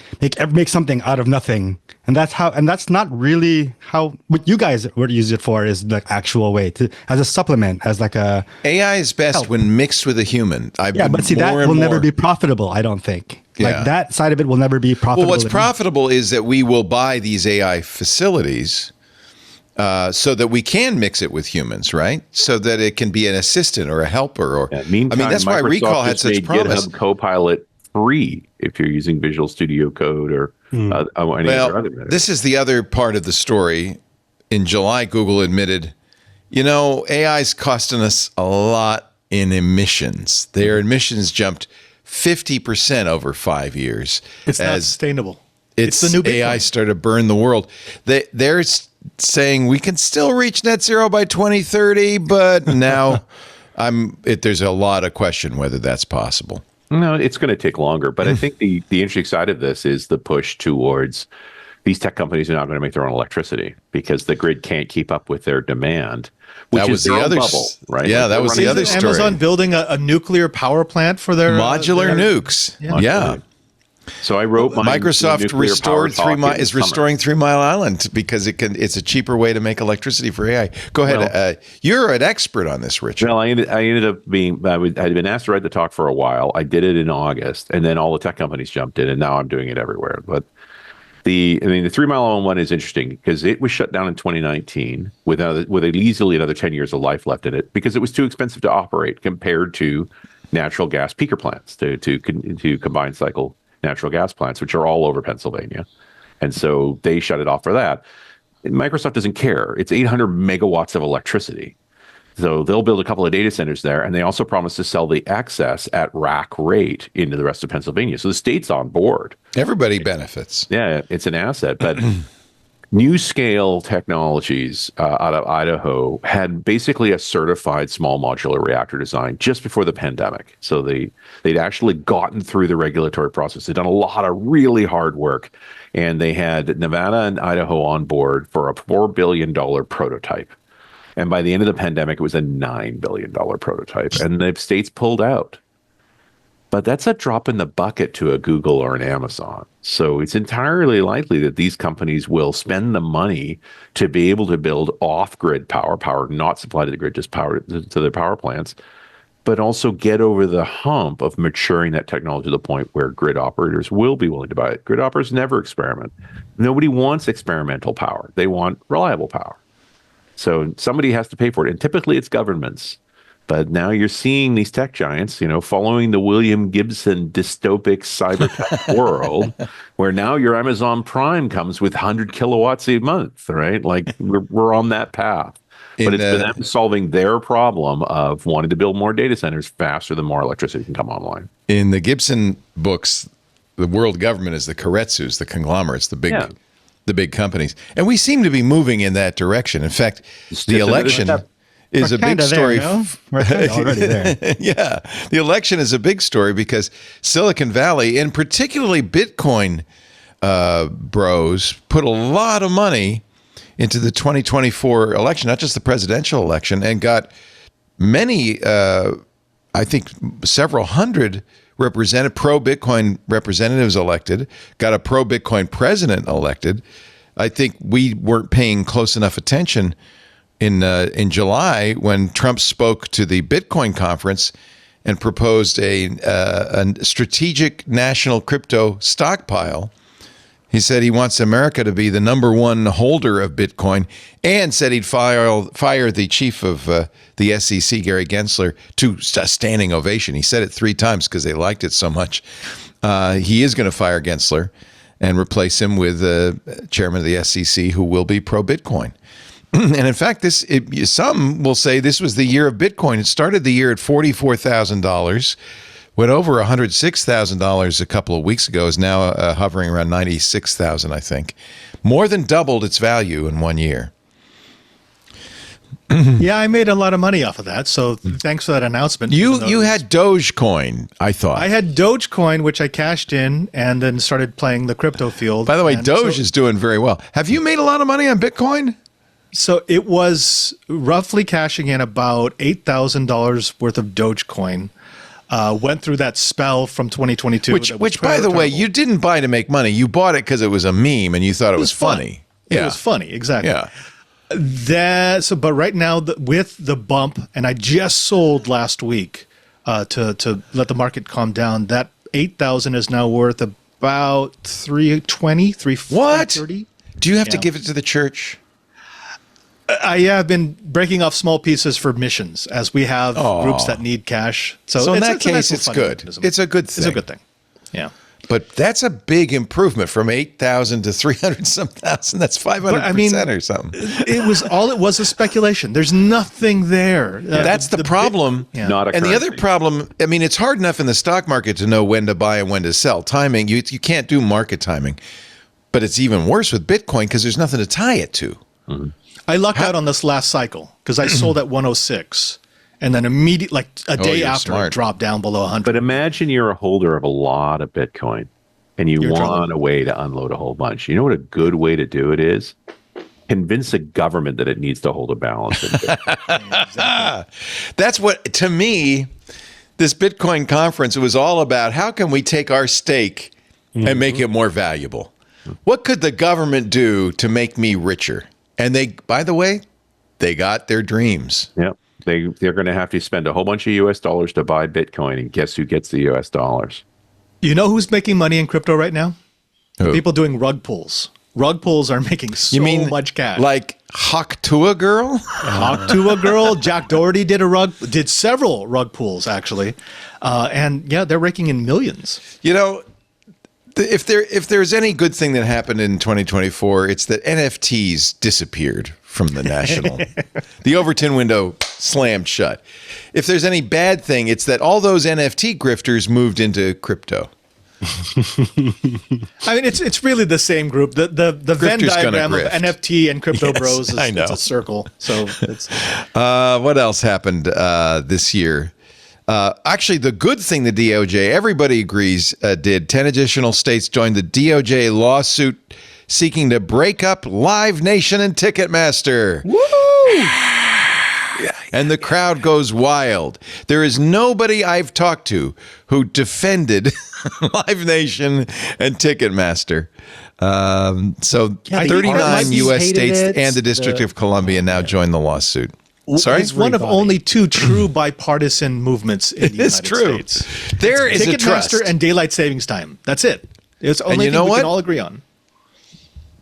something out of nothing, and that's not really how what you guys would use it for. Is the actual way as a supplement, as like a AI is best when mixed with a human. But see, that will never be profitable. I don't think. Like that side of it will never be profitable. Well, what's profitable is that we will buy these AI facilities. So that we can mix it with humans, right? So that it can be an assistant or a helper. Meantime, that's why Microsoft Recall had such promise. GitHub Copilot free if you're using Visual Studio Code or any other methods. This is the other part of the story. In July, Google admitted, AI is costing us a lot in emissions. Their emissions jumped 50% over 5 years. It's not sustainable. It's the new Bitcoin. AI started to burn the world. They're saying we can still reach net zero by 2030, but now there's a lot of question whether that's possible. No, it's going to take longer. But I think the interesting side of this is the push towards these tech companies are not going to make their own electricity because the grid can't keep up with their demand. Which is the other bubble, right? Yeah, that was the other story. Amazon building a nuclear power plant for their modular nukes. Yeah. So I wrote Microsoft is restoring 3 Mile Island because it's a cheaper way to make electricity for AI. Go ahead. Well, you're an expert on this, Richard. Well, I ended up being I had been asked to write the talk for a while. I did it in August, and then all the tech companies jumped in, and now I'm doing it everywhere. But the 3 Mile Island one is interesting because it was shut down in 2019 with easily another 10 years of life left in it because it was too expensive to operate compared to natural gas peaker plants to combined cycle natural gas plants, which are all over Pennsylvania. And so they shut it off for that. Microsoft doesn't care. It's 800 megawatts of electricity. So they'll build a couple of data centers there. And they also promise to sell the excess at rack rate into the rest of Pennsylvania. So the state's on board. Everybody benefits. Yeah, it's an asset. But NuScale Technologies out of Idaho had basically a certified small modular reactor design just before the pandemic. So they'd actually gotten through the regulatory process. They'd done a lot of really hard work, and they had Nevada and Idaho on board for a $4 billion prototype. And by the end of the pandemic, it was a $9 billion prototype, and the states pulled out. But that's a drop in the bucket to a Google or an Amazon. So it's entirely likely that these companies will spend the money to be able to build off-grid power not supplied to the grid, just power to their power plants, but also get over the hump of maturing that technology to the point where grid operators will be willing to buy it. Grid operators never experiment. Nobody wants experimental power. They want reliable power. So somebody has to pay for it. And typically it's governments. But now you're seeing these tech giants, following the William Gibson dystopic cyber tech world, where now your Amazon Prime comes with 100 kilowatts a month, right? Like we're on that path. But it's been them solving their problem of wanting to build more data centers faster than more electricity can come online. In the Gibson books, the world government is the Keiretsus, the conglomerates, the big companies. And we seem to be moving in that direction. In fact, the election is a big story. We're kind of already there. Yeah. The election is a big story because Silicon Valley, and particularly Bitcoin bros, put a lot of money into the 2024 election, not just the presidential election, and got many, I think several hundred pro-Bitcoin representatives elected, got a pro-Bitcoin president elected. I think we weren't paying close enough attention in July when Trump spoke to the Bitcoin conference and proposed a strategic national crypto stockpile. He said he wants America to be the #1 holder of Bitcoin, and said he'd fire the chief of the SEC, Gary Gensler, to a standing ovation. He said it 3 times because they liked it so much. He is going to fire Gensler and replace him with the chairman of the SEC, who will be pro-Bitcoin. And in fact, some will say this was the year of Bitcoin. It started the year at $44,000, went over $106,000 a couple of weeks ago, is now hovering around $96,000, I think. More than doubled its value in 1 year. Yeah, I made a lot of money off of that. So thanks for that announcement. You had Dogecoin, I thought. I had Dogecoin, which I cashed in and then started playing the crypto field. By the way, Doge is doing very well. Have you made a lot of money on Bitcoin? So it was roughly cashing in about $8,000 worth of Dogecoin. Went through that spell from 2022. Which by the way, you didn't buy to make money. You bought it because it was a meme and you thought it was funny. It was funny, exactly. Yeah. But right now, with the bump, and I just sold last week to let the market calm down, that 8,000 is now worth about 320, 330. What? Do you have to give it to the church? I have been breaking off small pieces for missions, as we have groups that need cash. So in that case, it's good. It's a good thing. It's a good thing. Yeah. But that's a big improvement from 8,000 to 300 some thousand. That's 500% or something. It was a speculation. There's nothing there. That's the problem. Not a currency. And the other problem, I mean, it's hard enough in the stock market to know when to buy and when to sell. Timing, you can't do market timing. But it's even worse with Bitcoin because there's nothing to tie it to. Mm-hmm. I lucked out on this last cycle because I sold at 106 and then immediately, like a day after, it dropped down below 100. But imagine you're a holder of a lot of Bitcoin and you want a way to unload a whole bunch. You know what a good way to do it is? Convince a government that it needs to hold a balance. That's what, to me, this Bitcoin conference, it was all about how can we take our stake and make it more valuable? What could the government do to make me richer? And they, by the way, they got their dreams. Yeah, they're going to have to spend a whole bunch of US dollars to buy Bitcoin, and guess who gets the US dollars? You know who's making money in crypto right now? Who? People doing rug pulls. Rug pulls are making so much cash. Like Hawk-Tua Girl? Hawk-Tua Girl. Jack Doherty did several rug pulls, actually. And yeah, they're raking in millions. You know, if there's any good thing that happened in 2024, it's that NFTs disappeared from the national. The Overton window slammed shut. If there's any bad thing, it's that all those NFT grifters moved into crypto. I mean, it's really the same group. The Venn diagram of NFT and crypto bros is it's a circle. So it's what else happened this year? Actually, the good thing the DOJ, everybody agrees, did. 10 additional states joined the DOJ lawsuit seeking to break up Live Nation and Ticketmaster. Woo! And the crowd goes wild. There is nobody I've talked to who defended Live Nation and Ticketmaster. So 39 U.S. states and the District of Columbia now join the lawsuit. Sorry? It's one of only 2 true bipartisan movements in the United States. There is a trust. Ticketmaster and daylight savings time. That's it. It's only thing we can all agree on.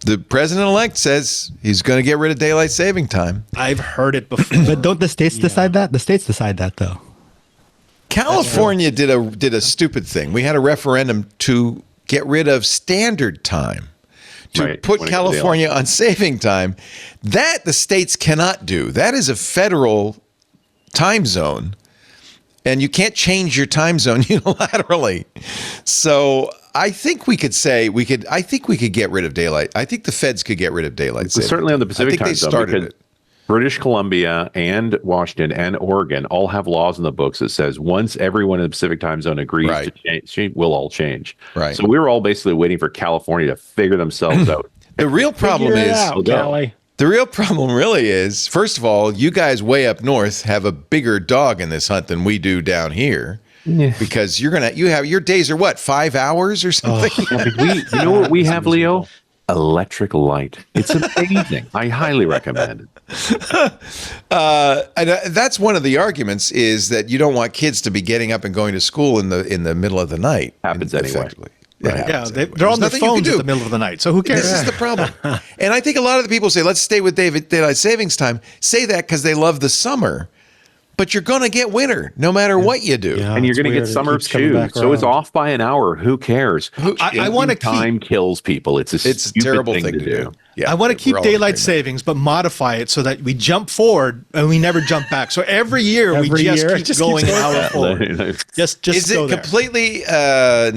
The president-elect says he's going to get rid of daylight saving time. I've heard it before. But don't the states decide that? The states decide that, though. California did a stupid thing. We had a referendum to get rid of standard time, to put California on saving time. That the states cannot do. That is a federal time zone, and you can't change your time zone unilaterally. So I think we could say I think we could get rid of daylight. I think the feds could get rid of daylight saving. Certainly on the Pacific time zone. I think they started it. British Columbia and Washington and Oregon all have laws in the books that says once everyone in the Pacific time zone agrees to change, we'll all change. Right. So we were all basically waiting for California to figure themselves out. The real problem is the real problem really is, first of all, you guys way up north have a bigger dog in this hunt than we do down here. Yeah. Because you have your days are what, 5 hours or something? You know what we have, Leo? Electric light. It's amazing. I highly recommend it. And that's one of the arguments, is that you don't want kids to be getting up and going to school in the middle of the night. Happens anyway. Right. Yeah, they're on their phones at the middle of the night. So who cares? This is the problem. And I think a lot of the people say, let's stay with daylight savings time, say that because they love the summer. But you're going to get winter no matter what you do. Yeah, and you're going to get summer too. So it's off by an hour. Who cares? I want to time kills people. It's a terrible thing to do. Yeah, I want to keep daylight savings, but modify it so that we jump forward and we never jump back. So every year we just keep going an hour forward. Just is it completely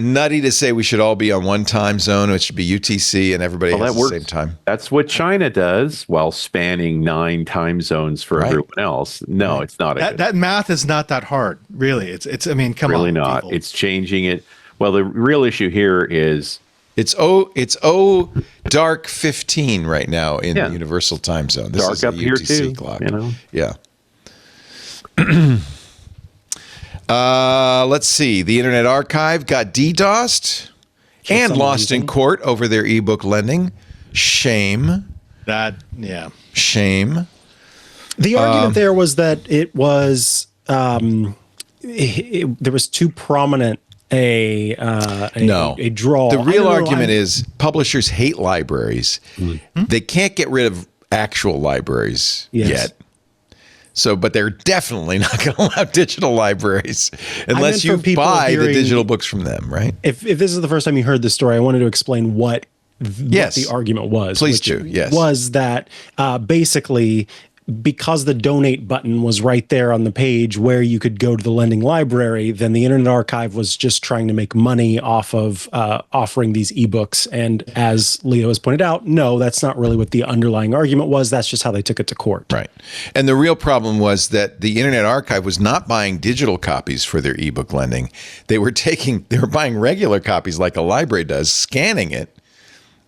nutty to say we should all be on one time zone? It should be UTC and everybody has the same time. That's what China does while spanning 9 time zones for everyone else. No, it's not. That math is not that hard, really. It's. I mean, come on, really not. People. It's changing it. Well, the real issue here is. It's dark 15 right now in the Universal Time Zone. This dark is a up UTC here too, clock. You know? Yeah. Let's see. The Internet Archive got DDoSed and lost in court over their ebook lending. Shame. Shame. The argument there was that it was there was too prominent a draw. The real argument is publishers hate libraries. Mm-hmm. They can't get rid of actual libraries yet. So, but they're definitely not going to allow digital libraries unless you buy the digital books from them, right? If this is the first time you heard this story, I wanted to explain what the argument was. Please do. Yes, was that basically, because the donate button was right there on the page where you could go to the lending library, then the Internet Archive was just trying to make money off of offering these ebooks. And as Leo has pointed out, no, that's not really what the underlying argument was. That's just how they took it to court. Right. And the real problem was that the Internet Archive was not buying digital copies for their ebook lending. They were buying regular copies like a library does, scanning it,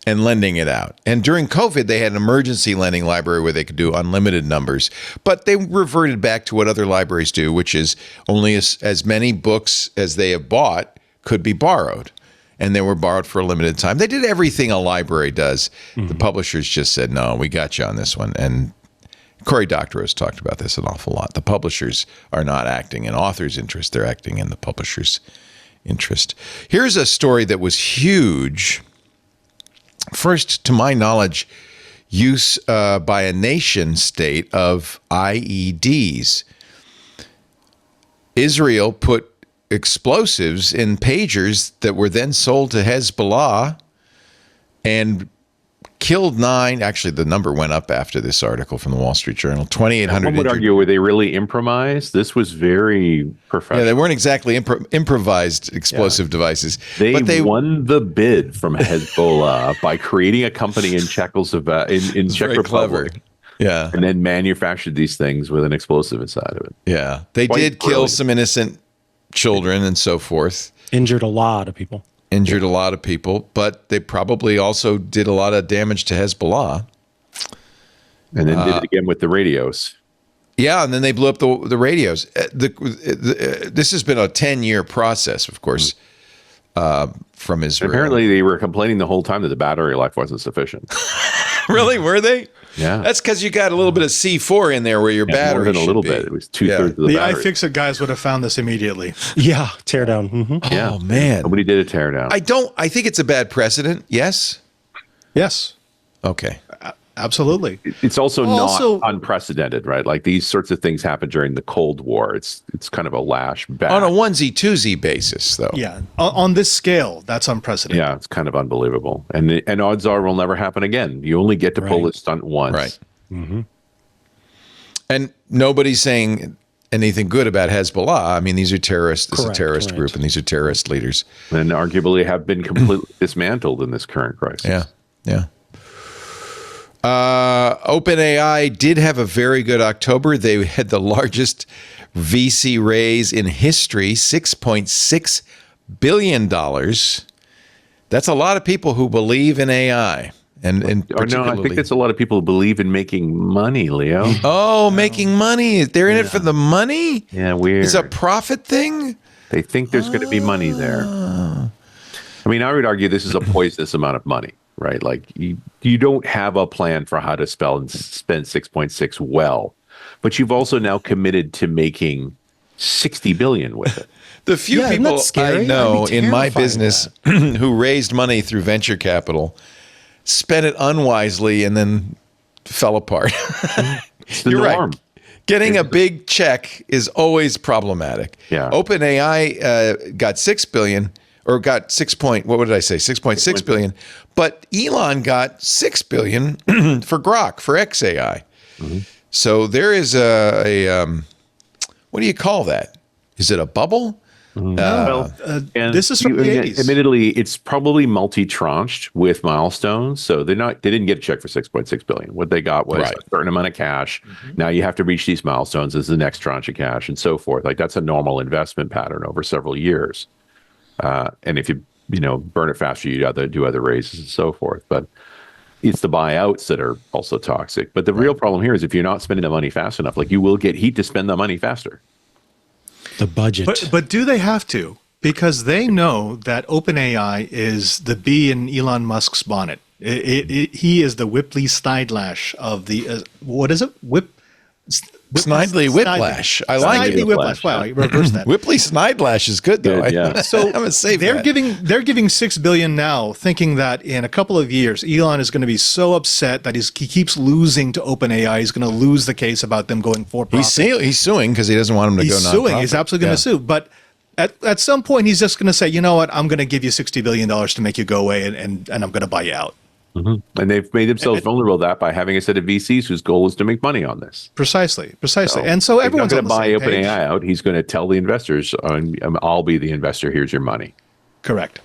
and lending it out. And during COVID, they had an emergency lending library where they could do unlimited numbers, but they reverted back to what other libraries do, which is only as many books as they have bought could be borrowed. And they were borrowed for a limited time. They did everything a library does. Mm-hmm. The publishers just said, no, we got you on this one. And Cory Doctorow's talked about this an awful lot. The publishers are not acting in authors' interest. They're acting in the publishers' interest. Here's a story that was huge. First, to my knowledge, use by a nation state of IEDs. Israel put explosives in pagers that were then sold to Hezbollah and killed 9. Actually, the number went up after this article from the Wall Street Journal. 2,800. One would argue, were they really improvised? This was very professional. Yeah, they weren't exactly improvised explosive devices. They won the bid from Hezbollah by creating a company in Czech Republic. Clever. Yeah. And then manufactured these things with an explosive inside of it. Yeah. They did kill some innocent children and so forth. Injured a lot of people. But they probably also did a lot of damage to Hezbollah. And then did it again with the radios. Yeah, and then they blew up the radios. This has been a 10-year process, of course, from Israel. Apparently, they were complaining the whole time that the battery life wasn't sufficient. Really? Were they? Yeah. That's because you got a little bit of C4 in there where your battery more than a little bit. It was 2/3 of the battery. The iFixit guys would have found this immediately. Yeah, tear down. Mm-hmm. Yeah. Oh, man. Nobody did a tear down. I think it's a bad precedent. Yes. Yes. Okay. Absolutely. It's also not unprecedented, right? Like these sorts of things happened during the Cold War. It's kind of a lash back. On a onesie-twosie basis, though. Yeah. On this scale, that's unprecedented. Yeah, it's kind of unbelievable. And odds are will never happen again. You only get to pull this stunt once. Right. Mm-hmm. And nobody's saying anything good about Hezbollah. I mean, these are terrorists. This is a terrorist group, and these are terrorist leaders. And arguably have been completely dismantled in this current crisis. Yeah, yeah. OpenAI did have a very good October. They had the largest VC raise in history, $6.6 billion. That's a lot of people who believe in AI. And no, I think that's a lot of people who believe in making money, Leo. Oh, making money. They're in it for the money? Yeah, weird. It's a profit thing? They think there's going to be money there. I mean, I would argue this is a poisonous amount of money, right? Like you don't have a plan for how to spend 6.6 well, but you've also now committed to making 60 billion with it. The few people I know in my business who raised money through venture capital spent it unwisely and then fell apart. You're norm. Right. Getting a big check is always problematic. Yeah. OpenAI got 6 billion or got 6.6 billion, but Elon got 6 billion for Grok, for XAI. Mm-hmm. So there is a what do you call that? Is it a bubble? This is from the 80s. Admittedly, it's probably multi-tranched with milestones. So they didn't get a check for 6.6 billion. What they got was a certain amount of cash. Mm-hmm. Now you have to reach these milestones as the next tranche of cash and so forth. Like that's a normal investment pattern over several years. And if you burn it faster, you do other raises and so forth. But it's the buyouts that are also toxic. But the real problem here is if you're not spending the money fast enough, like you will get heat to spend the money faster. The budget. But do they have to? Because they know that OpenAI is the bee in Elon Musk's bonnet. He is the Whipley Snidelash of the, what is it? Snidely Whiplash. I like it. Snidely Whiplash. Wow, I reversed that. Whipley Snidelash is good, though. Yeah. So I'm gonna save they're that. giving $6 billion now, thinking that in a couple of years, Elon is going to be so upset that he keeps losing to OpenAI. He's going to lose the case about them going for profit. He's suing because he doesn't want him to go nonprofit. He's suing. He's absolutely going to sue. But at some point, he's just going to say, you know what? I'm going to give you $60 billion to make you go away, and I'm going to buy you out. Mm-hmm. And they've made themselves vulnerable to that by having a set of VCs whose goal is to make money on this. Precisely. And so everyone's going to buy OpenAI out. He's going to tell the investors, I'll be the investor. Here's your money. Correct.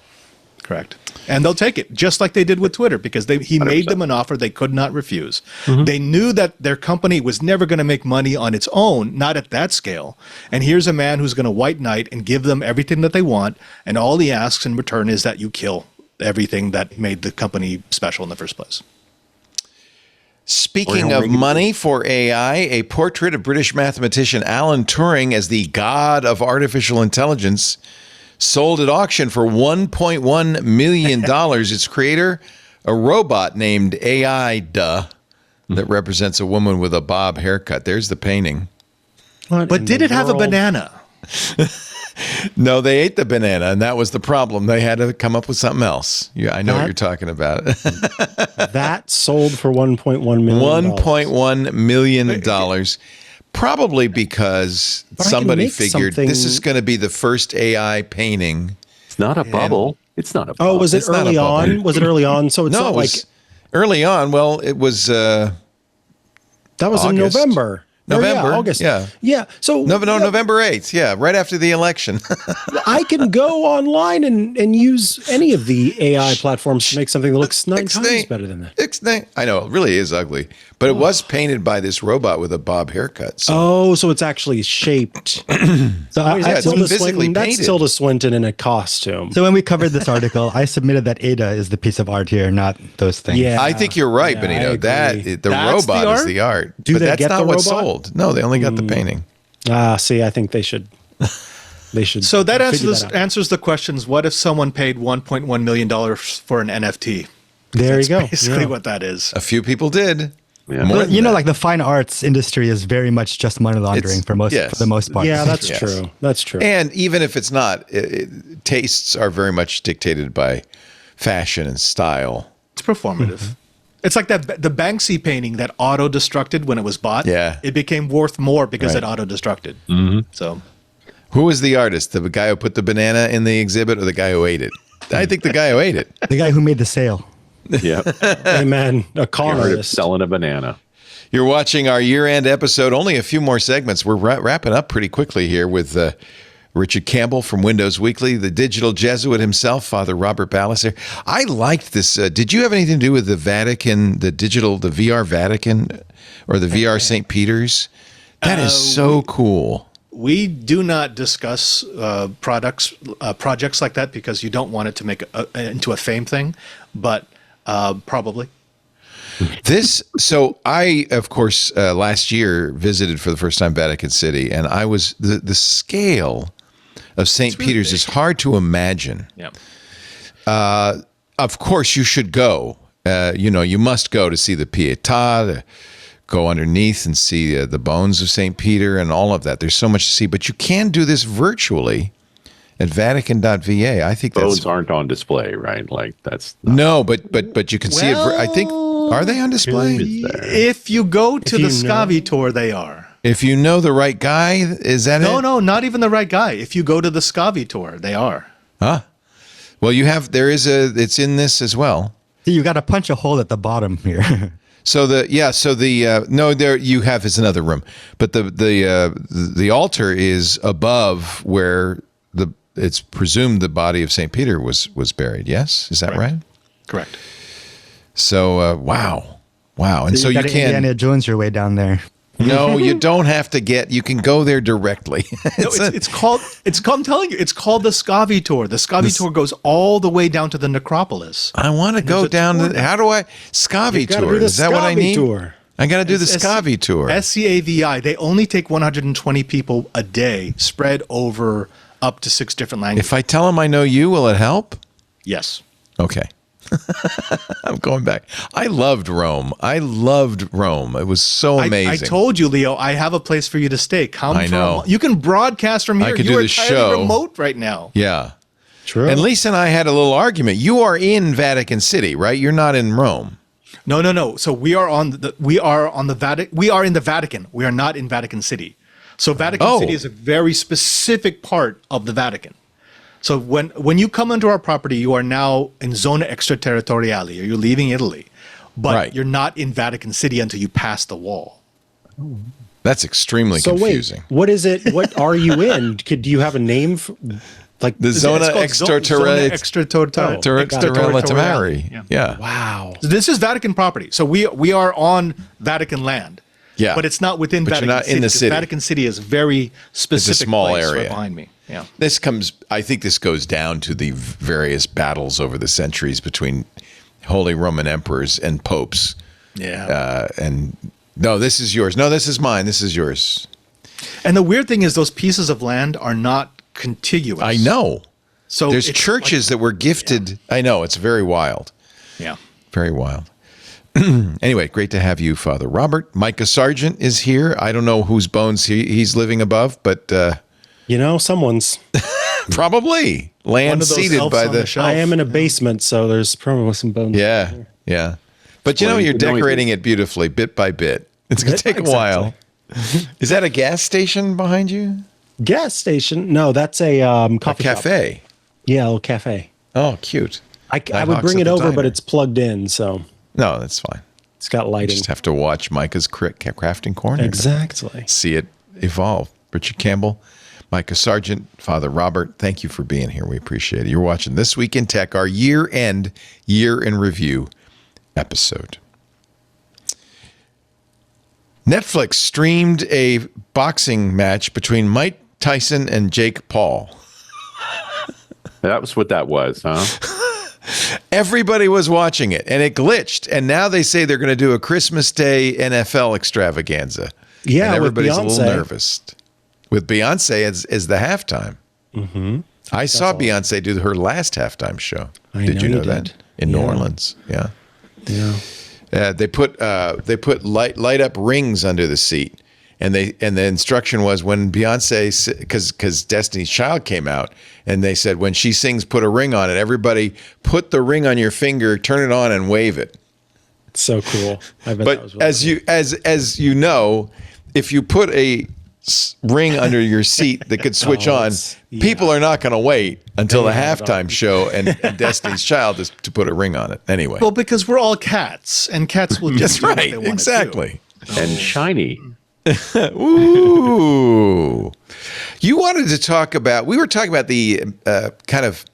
And they'll take it, just like they did with Twitter, because he 100%. made them an offer they could not refuse. Mm-hmm. They knew that their company was never going to make money on its own, not at that scale. And here's a man who's going to white knight and give them everything that they want. And all he asks in return is that you kill everything that made the company special in the first place. Speaking of money for AI, a portrait of British mathematician Alan Turing as the god of artificial intelligence sold at auction for $1.1 million. Its creator, a robot named Outdo, that represents a woman with a bob haircut. There's the painting. But did it have a banana? No, they ate the banana, and that was the problem. They had to come up with something else. Yeah, I know what you're talking about. That sold for $1.1 million. $1.1 million. Probably because somebody figured this is going to be the first AI painting. It's not a bubble. It's not a bubble. Oh, was it early on? Was it early on? So it's not like early on. Well, it was. That was in November. November, August. Yeah. So November 8th. Yeah, right after the election. I can go online and use any of the AI platforms to make something that looks 9 times better than that. I know, it really is ugly, but it was painted by this robot with a bob haircut. So it's actually shaped. So it's physically painted. That's Tilda Swinton in a costume. So when we covered this article, I submitted that Ada is the piece of art here, not those things. Yeah, I think you're right, Benito. The robot is the art. Do they that's get not the what's robot? sold. No, they only got the painting. See, I think they should. So that answers the questions. What if someone paid $1.1 million for an NFT? There you go. Basically what that is. A few people did. Yeah. Well, like the fine arts industry is very much just money laundering for the most part. Yeah, that's true. That's true. And even if it's not, tastes are very much dictated by fashion and style. It's performative. It's like the Banksy painting that auto-destructed when it was bought. Yeah. It became worth more because Right. it auto-destructed. So Who was the artist? The guy who put the banana in the exhibit or the guy who ate it? I think the guy who ate it. The guy who made the sale. Yeah. Hey, man, a con Heard of artist. selling a banana. You're watching our year-end episode. Only a few more segments. We're wrapping up pretty quickly here with Richard Campbell from Windows Weekly, the digital Jesuit himself, Father Robert Ballister. I liked this. Did you have anything to do with the Vatican, the VR Vatican, or the VR St. Peter's? That is so cool. we do not discuss projects like that because you don't want it to make into a fame thing, but probably. So I, of course, last year visited for the first time Vatican City, and I was the scale of St. Peter's is hard to imagine. Yeah. Of course, you should go. You must go to see the Pietà, to go underneath and see the bones of St. Peter and all of that. There's so much to see, but you can do this virtually at Vatican.va. I think bones aren't on display, right? Like that's no, but you can see it. I think are they on display? If you go to the Scavi tour, they are. If you know the right guy, is that it? No, not even the right guy. If you go to the Scavi tour, they are. Huh? Well, it's in this as well. You got to punch a hole at the bottom here. There you have is another room, but the altar is above where it's presumed the body of St. Peter was buried. Yes, is that right? Correct. So wow, and so you can Indiana Jones your way down there. No, you don't have to you can go there directly. It's called I'm telling you, it's called the Scavi tour. The Scavi tour goes all the way down to the necropolis. I want to go down how do I Scavi tour? Is that what I need? Tour. I got to do the Scavi tour. SCAVI. They only take 120 people a day, spread over up to 6 different languages. If I tell them I know you, will it help? Yes. Okay. I'm going back. I loved Rome. It was so amazing. I told you, Leo, I have a place for you to stay. I know. You can broadcast from here. I could You do are the show. remote right now. Yeah. True. And Lisa and I had a little argument. You are in Vatican City, right? You're not in Rome. No. So we are in the Vatican. We are not in Vatican City. So Vatican City is a very specific part of the Vatican. So when you come into our property, you are now in zona extraterritoriale, or you're leaving Italy, but you're not in Vatican City until you pass the wall. That's extremely confusing. Wait, what is it? What are you in? Do you have a name? Like the zona extraterritoriale. Yeah. Wow. So this is Vatican property. So we are on Vatican land. Yeah. But it's not within Vatican you're not City. in the city. Vatican City is very specific. It's a small place area right behind me. Yeah. I think this goes down to the various battles over the centuries between Holy Roman emperors and popes. Yeah. No, this is yours. No, this is mine. This is yours. And the weird thing is those pieces of land are not contiguous. I know. So there's churches that were gifted. Yeah. I know. It's very wild. Yeah. Very wild. Anyway, great to have you, Father Robert. Micah Sargent is here. I don't know whose bones he's living above, but someone's probably land seated by the. I am in a basement, so there's probably some bones. Yeah. But you're decorating it beautifully, bit by bit. It's going to take a while. Is that a gas station behind you? Gas station? No, that's a coffee cafe. Shop. Yeah, a little cafe. Oh, cute. I would bring it over, but it's plugged in, so. No, that's fine. It's got lighting. You just have to watch Micah's crafting corner. Exactly. See it evolve. Richard Campbell, Micah Sargent, Father Robert, thank you for being here. We appreciate it. You're watching This Week in Tech, our year in review episode. Netflix streamed a boxing match between Mike Tyson and Jake Paul. That was what that was, huh? Everybody was watching it, and it glitched. And now they say they're going to do a Christmas Day NFL extravaganza. Yeah, and everybody's with Beyonce. A little nervous. With Beyonce as the halftime. Mm-hmm. I saw Beyonce do her last halftime show. Did you know that? In New Orleans. Yeah. Yeah. They put light up rings under the seat. And the instruction was when Beyonce, because Destiny's Child came out, and they said when she sings, put a ring on it. Everybody put the ring on your finger, turn it on, and wave it. It's so cool. I bet that was But as you know, if you put a ring under your seat that could switch on, people are not going to wait until the halftime show and Destiny's Child to put a ring on it. Anyway. Well, because we're all cats, and cats will just do what they want exactly. to do. And shiny. Ooh. You wanted to talk about, we were talking about the kind of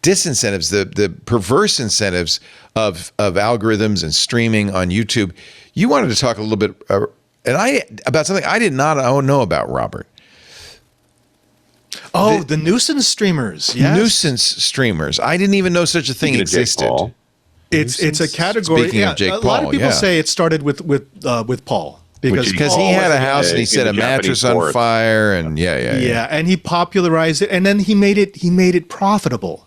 disincentives, the perverse incentives of algorithms and streaming on YouTube. You wanted to talk a little bit about something I did not know about, Robert. Oh, the nuisance streamers. Yes. Nuisance streamers. I didn't even know such a thing existed. It's a category. Speaking of Jake a lot of Paul, people say it started with Paul. Because he had a house and he set a mattress on fire and yeah, and he popularized it, and then he made it profitable.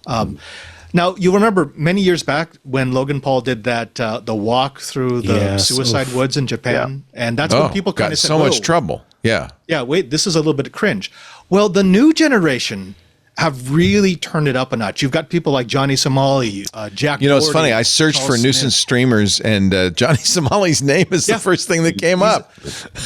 Now you remember many years back when Logan Paul did that the walk through the suicide woods in Japan, and that's when people kind of said, so much trouble. Yeah, wait, this is a little bit cringe. Well, the new generation have really turned it up a notch. You've got people like Johnny Somali, Jack. You know, it's Doherty, funny. I searched Charles for nuisance streamers, and Johnny Somali's name is the first thing that came up.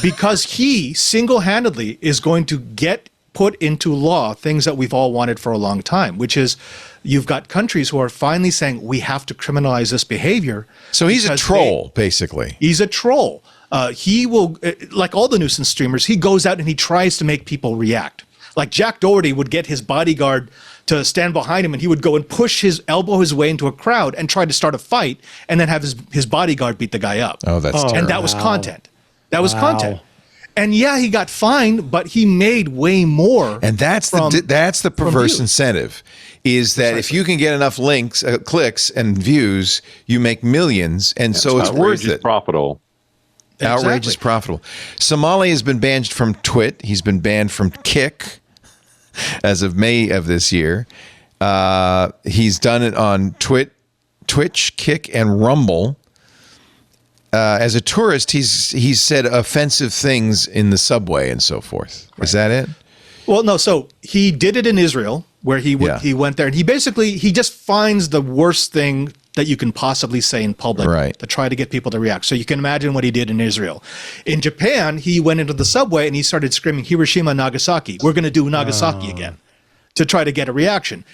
Because he single-handedly is going to get put into law things that we've all wanted for a long time, which is you've got countries who are finally saying we have to criminalize this behavior. So he's a troll, basically. He's a troll. He will, like all the nuisance streamers, he goes out and he tries to make people react. Like Jack Doherty would get his bodyguard to stand behind him, and he would go and push his way into a crowd and try to start a fight, and then have his bodyguard beat the guy up. Oh, that's terrible. And that was content. That was content. And yeah, he got fined, but he made way more. And that's the perverse incentive, is that if you can get enough links, clicks, and views, you make millions, and so it's worth it. Profitable. Outrageous profitable. Somali has been banned from Twit. He's been banned from Kick as of May of this year. He's done it on Twitch, Kick, and Rumble. As a tourist, he's said offensive things in the subway and so forth. Right. Is that it? Well, no. So he did it in Israel, where he went there, and he just finds the worst thing that you can possibly say in public to try to get people to react. So you can imagine what he did in Israel. In Japan, he went into the subway and he started screaming, Hiroshima, Nagasaki. We're going to do Nagasaki again, to try to get a reaction.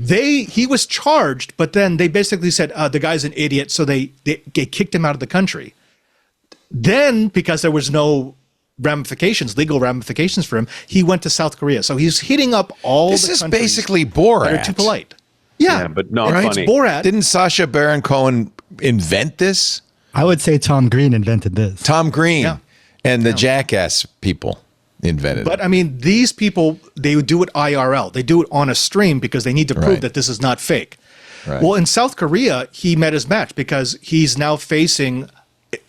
He was charged, but then they basically said, the guy's an idiot, so they kicked him out of the country. Then, because there was no legal ramifications for him, he went to South Korea. So he's hitting up all the countries. This is basically Borat. That are too polite. Yeah, but not funny. It's Borat. Didn't Sacha Baron Cohen invent this? I would say Tom Green invented this. Tom Green and the Jackass people invented it. But I mean, these people, they do it IRL. They do it on a stream because they need to prove that this is not fake. Right. Well, in South Korea, he met his match because he's now facing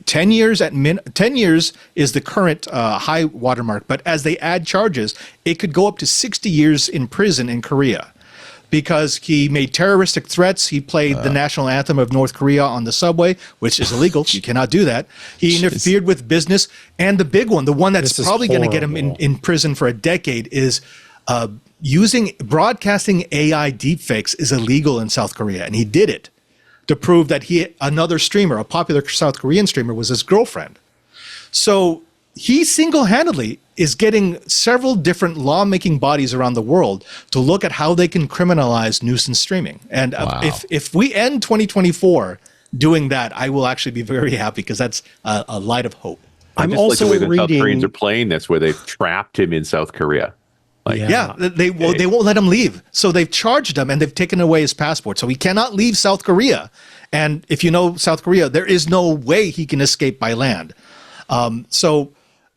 10 years 10 years is the current high watermark. But as they add charges, it could go up to 60 years in prison in Korea. Because he made terroristic threats. He played the national anthem of North Korea on the subway, which is illegal. You cannot do that. He interfered with business. And the big one, the one that's probably going to get him in prison for a decade, is broadcasting AI deepfakes is illegal in South Korea. And he did it to prove that another streamer, a popular South Korean streamer, was his girlfriend. So he single-handedly is getting several different lawmaking bodies around the world to look at how they can criminalize nuisance streaming. And if we end 2024 doing that, I will actually be very happy, because that's a light of hope. I'm just also like the way the South Koreans are playing this, where they've trapped him in South Korea. They won't let him leave. So they've charged him and they've taken away his passport. So he cannot leave South Korea. And if you know South Korea, there is no way he can escape by land.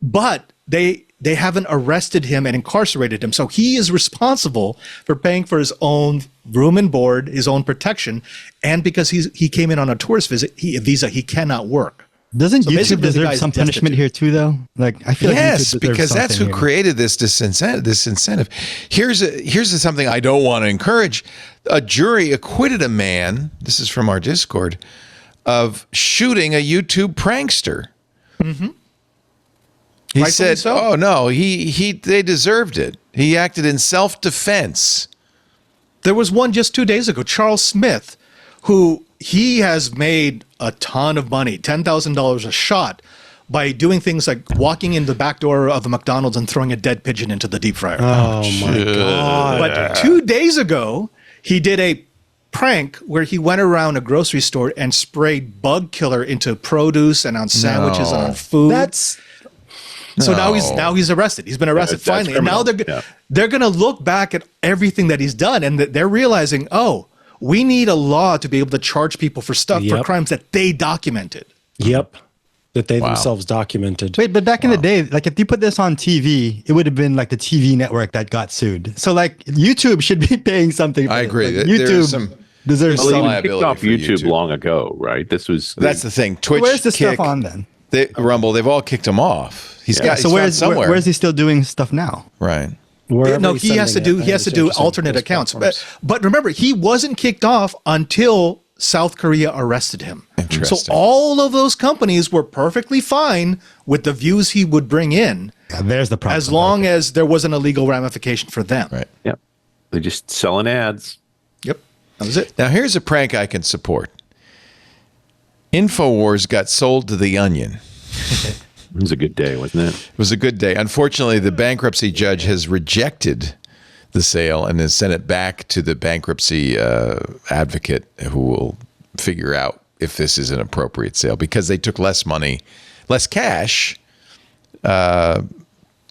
But they haven't arrested him and incarcerated him. So he is responsible for paying for his own room and board, his own protection. And because he came in on a tourist visa, he cannot work. Doesn't YouTube deserve some punishment here too, though? Like, I feel yes, because that's who created this disincentive. Here's something I don't want to encourage. A jury acquitted a man, this is from our Discord, of shooting a YouTube prankster. Mm-hmm. He said, "Oh no, they deserved it. He acted in self-defense." There was one just 2 days ago, Charles Smith, who he has made a ton of money, $10,000 a shot, by doing things like walking in the back door of a McDonald's and throwing a dead pigeon into the deep fryer. Oh my God. But 2 days ago, he did a prank where he went around a grocery store and sprayed bug killer into produce and on sandwiches and on food. So now he's arrested. He's been arrested finally. And now they're going to look back at everything that he's done, and they're realizing, oh, we need a law to be able to charge people for stuff, for crimes that they documented. Yep. That they themselves documented. Wait, but back in the day, like if you put this on TV, it would have been like the TV network that got sued. So like YouTube should be paying something for I agree. Like, YouTube deserves some some liability. Kicked off YouTube long ago, right? That's the thing. Twitch, where's the Kick, stuff on then? Rumble, they've all kicked him off. He's somewhere. Where's he still doing stuff now? Right. No, he has to do alternate accounts. But remember, he wasn't kicked off until South Korea arrested him. Interesting. So all of those companies were perfectly fine with the views he would bring in. Yeah, there's the problem. As long as there wasn't a legal ramification for them. Right. Yep. They're just selling ads. Yep. That was it. Now here's a prank I can support. Infowars got sold to The Onion. It was a good day, wasn't it? It was a good day. Unfortunately, the bankruptcy judge has rejected the sale and has sent it back to the bankruptcy advocate, who will figure out if this is an appropriate sale, because they took less cash to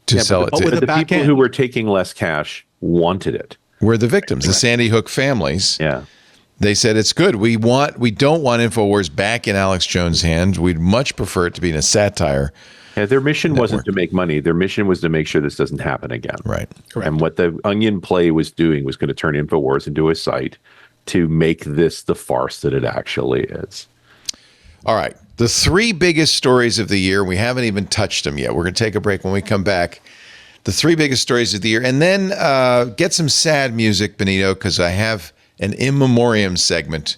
sell it to. The people who were taking less cash wanted it. Were the victims, the Sandy Hook families. Yeah. They said it's good. We don't want Infowars back in Alex Jones' hands. We'd much prefer it to be in a satire. Yeah, their mission wasn't to make money. Their mission was to make sure this doesn't happen again. Right. Correct. And what the Onion play was doing was going to turn Infowars into a site to make this the farce that it actually is. All right. The 3 biggest stories of the year. We haven't even touched them yet. We're going to take a break. When we come back, the 3 biggest stories of the year. And then get some sad music, Benito, because I have an in memoriam segment.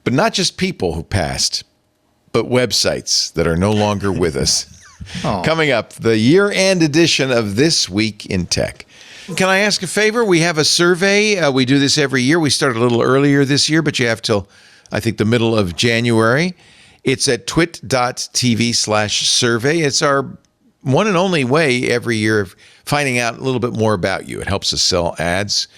But not just people who passed, but websites that are no longer with us. Coming up, the year-end edition of This Week in Tech. Can I ask a favor? We have a survey. We do this every year. We started a little earlier this year, but you have till, I think, the middle of January. It's at twit.tv/survey. It's our one and only way every year of finding out a little bit more about you. It helps us sell ads.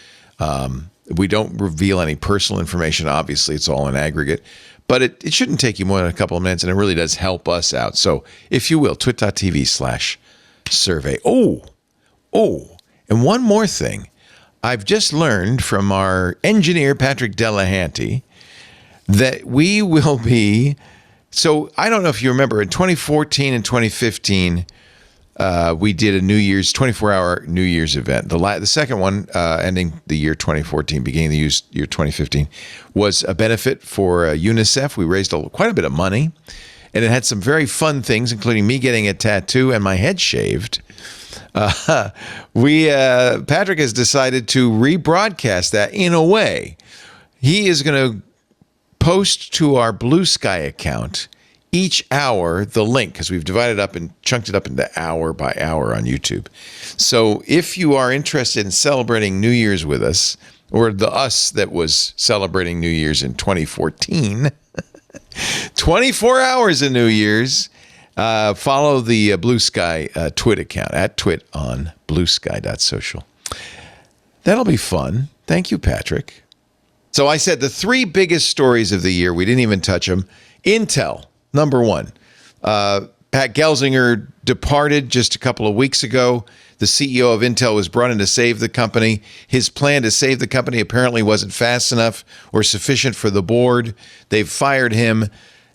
We don't reveal any personal information. Obviously, it's all in aggregate. But it shouldn't take you more than a couple of minutes, and it really does help us out. So if you will, twit.tv/survey. Oh, and one more thing. I've just learned from our engineer, Patrick Delahanty, that we will be, so I don't know if you remember, in 2014 and 2015, we did a 24-hour New Year's event. The second one, ending the year 2014, beginning the year 2015, was a benefit for UNICEF. We raised quite a bit of money, and it had some very fun things, including me getting a tattoo and my head shaved. Patrick has decided to rebroadcast that in a way. He is going to post to our Bluesky account each hour the link, because we've divided up and chunked it up into hour by hour on YouTube. So if you are interested in celebrating New Year's with us, or the us that was celebrating New Year's in 2014, 24 hours of New Year's, follow the Bluesky Twit account, at Twit on bluesky.social. That'll be fun. Thank you, Patrick. So I said the 3 biggest stories of the year, we didn't even touch them. Intel. Number 1, Pat Gelsinger departed just a couple of weeks ago. The CEO of Intel was brought in to save the company. His plan to save the company apparently wasn't fast enough or sufficient for the board. They've fired him.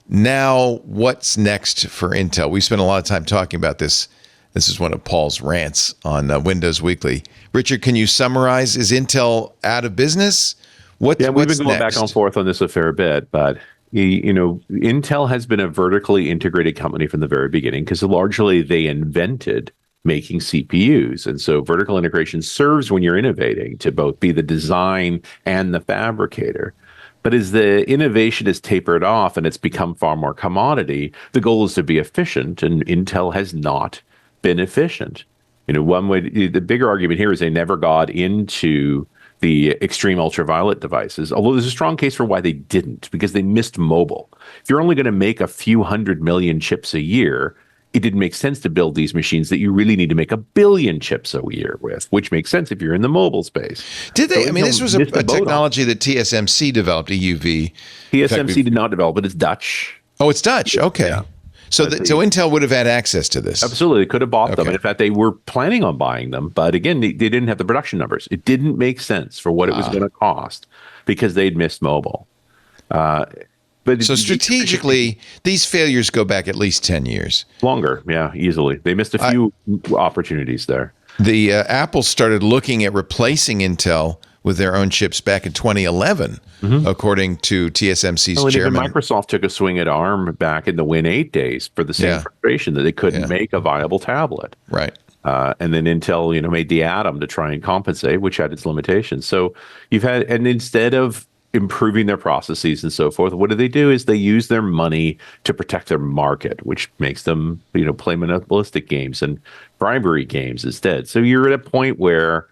Now, what's next for Intel? We spent a lot of time talking about this. This is one of Paul's rants on Windows Weekly. Richard, can you summarize? Is Intel out of business? We've been going back and forth on this a fair bit, but Intel has been a vertically integrated company from the very beginning, because largely they invented making CPUs. And so vertical integration serves when you're innovating to both be the design and the fabricator. But as the innovation is tapered off and it's become far more commodity, the goal is to be efficient, and Intel has not been efficient. One way, the bigger argument here is they never got into the extreme ultraviolet devices, although there's a strong case for why they didn't, because they missed mobile. If you're only going to make a few 100 million chips a year, it didn't make sense to build these machines that you really need to make 1 billion chips a year with, which makes sense if you're in the mobile space. Did they? So this was a technology that TSMC developed, EUV. TSMC did not develop it. It's Dutch. Oh, it's Dutch. Okay. Yeah. So Intel would have had access to this. Absolutely. They could have bought them. And in fact, they were planning on buying them. But again, they didn't have the production numbers. It didn't make sense for what it was going to cost because they'd missed mobile. But so strategically, these failures go back at least 10 years. Longer, yeah, easily. They missed a few opportunities there. The Apple started looking at replacing Intel with their own chips back in 2011, according to TSMC's chairman. Even Microsoft took a swing at ARM back in the Win 8 days for the same frustration that they couldn't make a viable tablet. Right. And then Intel, made the Atom to try and compensate, which had its limitations. So and instead of improving their processes and so forth, what do? Is they use their money to protect their market, which makes them, play monopolistic games and bribery games instead. So you're at a point where,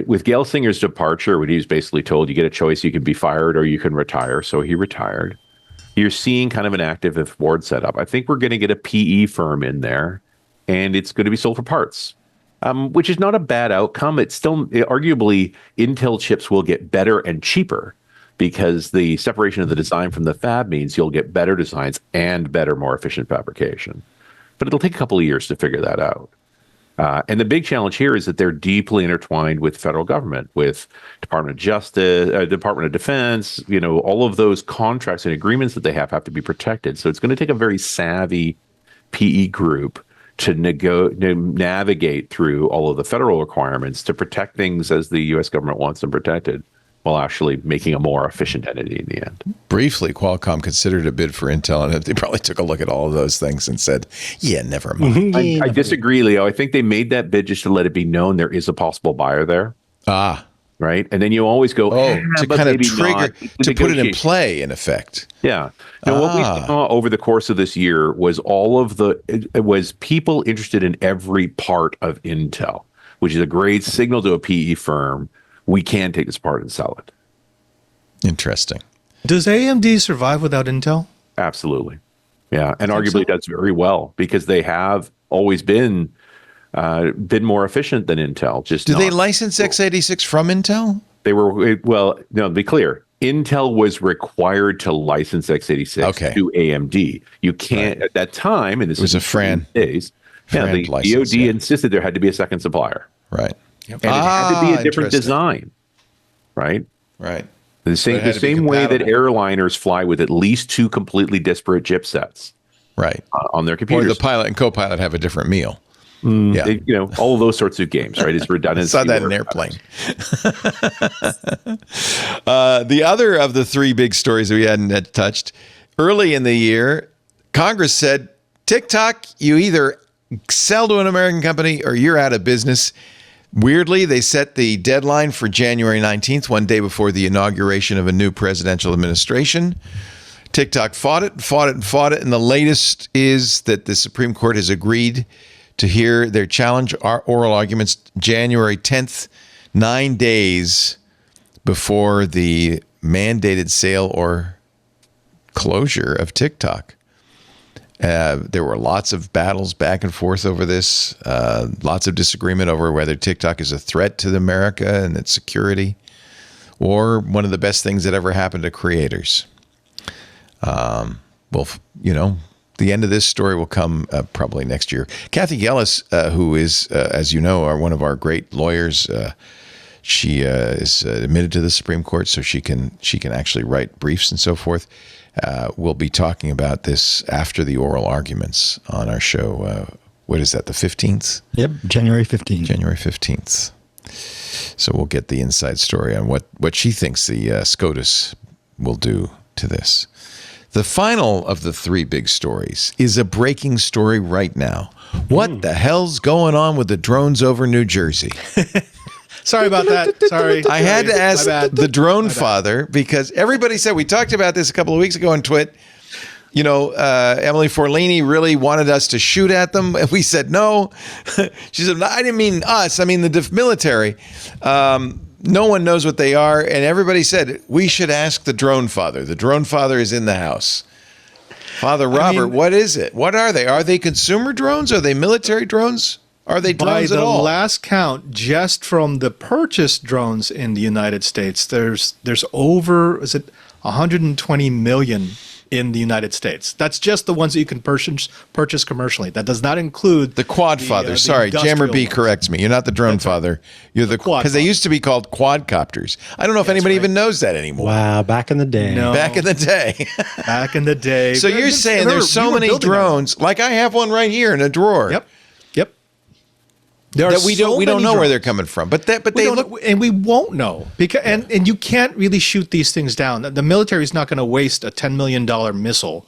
with Gail Singer's departure, when he was basically told you get a choice, you can be fired or you can retire. So he retired. You're seeing kind of an active board setup. I think we're going to get a PE firm in there, and it's going to be sold for parts. Which is not a bad outcome. It's still arguably Intel chips will get better and cheaper because the separation of the design from the fab means you'll get better designs and better, more efficient fabrication. But it'll take a couple of years to figure that out. And the big challenge here is that they're deeply intertwined with federal government, with Department of Justice, Department of Defense. All of those contracts and agreements that they have to be protected. So it's going to take a very savvy PE group to navigate through all of the federal requirements to protect things as the U.S. government wants them protected, while actually making a more efficient entity in the end. Briefly, Qualcomm considered a bid for Intel, and they probably took a look at all of those things and said, yeah, never mind. I disagree, Leo. I think they made that bid just to let it be known there is a possible buyer there. Right? And then you always go, to kind of trigger, to put it in play, in effect. Yeah. Now, what we saw over the course of this year was it was people interested in every part of Intel, which is a great signal to a PE firm. We can take this apart and sell it. Interesting. Does AMD survive without Intel? Absolutely. Yeah. And arguably does very well because they have always been more efficient than Intel. Do they license x86 from Intel? They were, well, no, to be clear, Intel was required to license x86 to AMD. You can't, at that time, and this was a Fran days, the DOD insisted there had to be a second supplier. Right. And it had to be a different design. Right? Right. The same way that airliners fly with at least two completely disparate chipsets. Right. On their computers. Or the pilot and co-pilot have a different meal. All of those sorts of games, right? It's redundancy. Saw that in Airplane. The other of the three big stories that we hadn't touched, early in the year, Congress said, TikTok, you either sell to an American company or you're out of business. Weirdly, they set the deadline for January 19th, one day before the inauguration of a new presidential administration. TikTok fought it, and the latest is that the Supreme Court has agreed to hear their challenge oral arguments January 10th, 9 days before the mandated sale or closure of TikTok. There were lots of battles back and forth over this, lots of disagreement over whether TikTok is a threat to America and its security or one of the best things that ever happened to creators. The end of this story will come probably next year. Kathy Gellis, who is, as you know, one of our great lawyers, she is admitted to the Supreme Court, so she can actually write briefs and so forth. We'll be talking about this after the oral arguments on our show. What is that, the 15th? Yep, January 15th. January 15th. So we'll get the inside story on what she thinks the SCOTUS will do to this. The final of the three big stories is a breaking story right now. What the hell's going on with the drones over New Jersey? Sorry about that. Sorry. I had to ask the drone father because everybody said, we talked about this a couple of weeks ago on Twit. Emily Forlini really wanted us to shoot at them. And we said, no. She said, I didn't mean us. I mean the military. no one knows what they are, and everybody said we should ask the drone father. The drone father is in the house. Father Robert, what is it? What are they? Are they consumer drones? Are they military drones? Are they drones at all? By the last count, just from the purchased drones in the United States, there's over 120 million in the United States. That's just the ones that you can purchase commercially. That does not include the quad father. Sorry, Jammer B corrects me. You're not the drone father. You're the quad, because they used to be called quadcopters. I don't know if anybody even knows that anymore. Wow, back in the day. No. Back in the day. Back in the day. So you're saying there's so many drones, like I have one right here in a drawer. Yep. That we don't know where they're coming from, but they look, and we won't know because and you can't really shoot these things down. The military is not going to waste a $10 million missile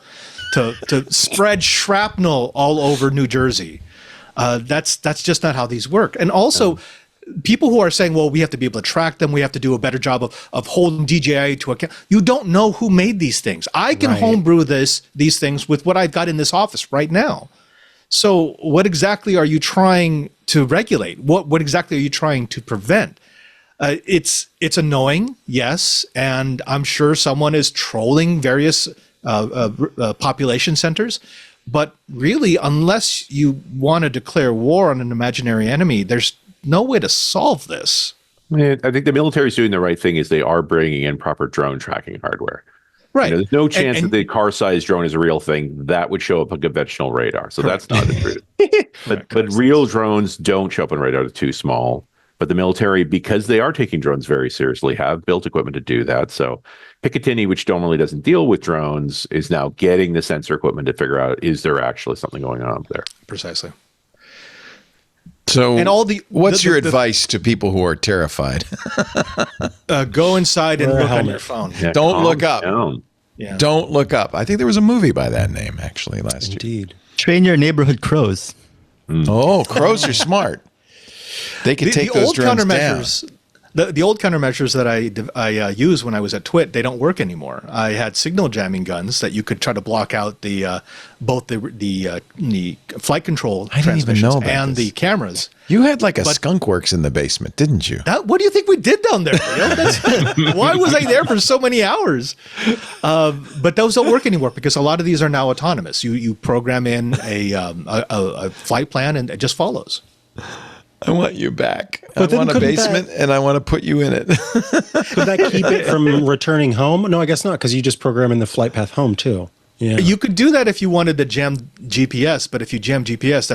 to spread shrapnel all over New Jersey. That's just not how these work. And also, people who are saying, well, we have to be able to track them, we have to do a better job of holding DJI to account. You don't know who made these things. I can homebrew these things with what I've got in this office right now. So what exactly are you trying to regulate? What exactly are you trying to prevent? It's annoying, yes, and I'm sure someone is trolling various population centers. But really, unless you want to declare war on an imaginary enemy, there's no way to solve this. I think the military is doing the right thing. Is they are bringing in proper drone tracking hardware. Right. There's no chance that the car-sized drone is a real thing. That would show up on conventional radar. So that's not the truth. But real drones don't show up on radar. They're too small. But the military, because they are taking drones very seriously, have built equipment to do that. So Picatinny, which normally doesn't deal with drones, is now getting the sensor equipment to figure out, is there actually something going on up there? Precisely. So what's your advice to people who are terrified? Go inside and look on your phone. Yeah, don't look up. Yeah. Don't look up. I think there was a movie by that name actually last year. Indeed. Train your neighborhood crows. Oh, crows are smart. They can take those drones down. The old countermeasures that I used when I was at TWiT, they don't work anymore. I had signal jamming guns that you could try to block out both the flight control transmissions and the cameras. You had like a skunk works in the basement, didn't you? What do you think we did down there? Why was I there for so many hours? But those don't work anymore because a lot of these are now autonomous. You program in a flight plan and it just follows. I want you back. I want a basement and I want to put you in it. Could that keep it from returning home? No, I guess not, because you just program in the flight path home too. Yeah. You could do that if you wanted to jam GPS, but if you jam GPS,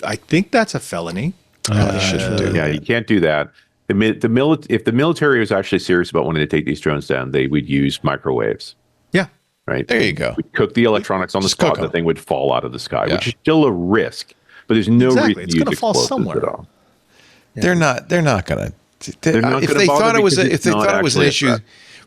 I think that's a felony. Yeah, you can't do that. If the military was actually serious about wanting to take these drones down, they would use microwaves. Yeah. Right. There you go. We'd cook the electronics on the spot. The thing would fall out of the sky, which is still a risk. But there's no reason it's going to fall somewhere at all. Yeah. They're not going to. If they thought it was an issue.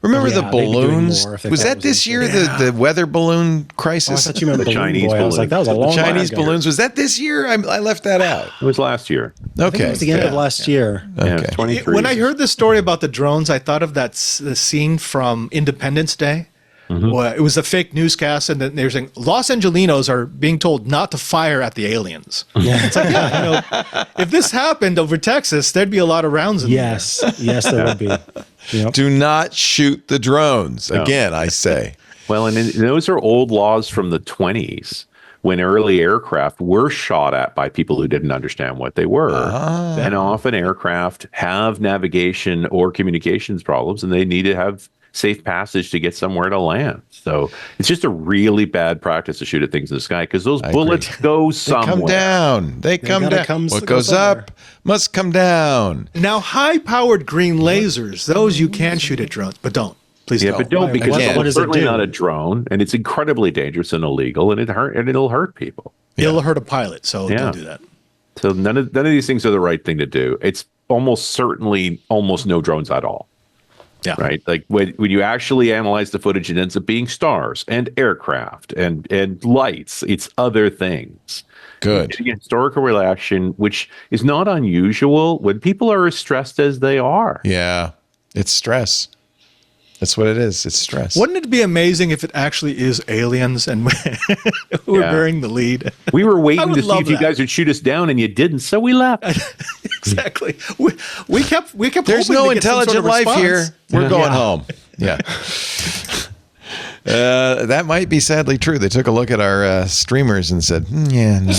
Remember the balloons? Was that this year? The weather balloon crisis? I thought you meant the Chinese balloons. I was like, that was a long time ago. Chinese balloons. Was that this year? I left that out. It was last year. Okay, it was the end of last year. Okay, 23. When I heard this story about the drones, I thought of the scene from Independence Day. Well, it was a fake newscast, and then they're saying Los Angelinos are being told not to fire at the aliens. Yeah. It's like, if this happened over Texas, there'd be a lot of rounds in there. Yes, there would be. Yep. Do not shoot the drones. No. Again, I say. Well, and those are old laws from the 20s when early aircraft were shot at by people who didn't understand what they were. And often aircraft have navigation or communications problems, and they need to have safe passage to get somewhere to land. So it's just a really bad practice to shoot at things in the sky because those bullets go somewhere. They come down. They come down. What goes up must come down. Now, high-powered green lasers, those you can shoot at drones, but don't. Please don't. But don't, because it's certainly not a drone, and it's incredibly dangerous and illegal, and it'll hurt people. It'll hurt a pilot, so don't do that. So none of these things are the right thing to do. It's almost certainly almost no drones at all. Yeah. Right. Like when you actually analyze the footage, it ends up being stars and aircraft and lights. It's other things. Good. Getting a historical reaction, which is not unusual when people are as stressed as they are. Yeah. It's stress. That's what it is. It's stress. Wouldn't it be amazing if it actually is aliens and we're bearing the lead? We were waiting would to see love if you that. guys would shoot us down, and you didn't, so we left. Exactly. We kept. There's hoping no to get some intelligent sort of life response. here. We're going home. Yeah. That might be sadly true. They took a look at our streamers and said, no,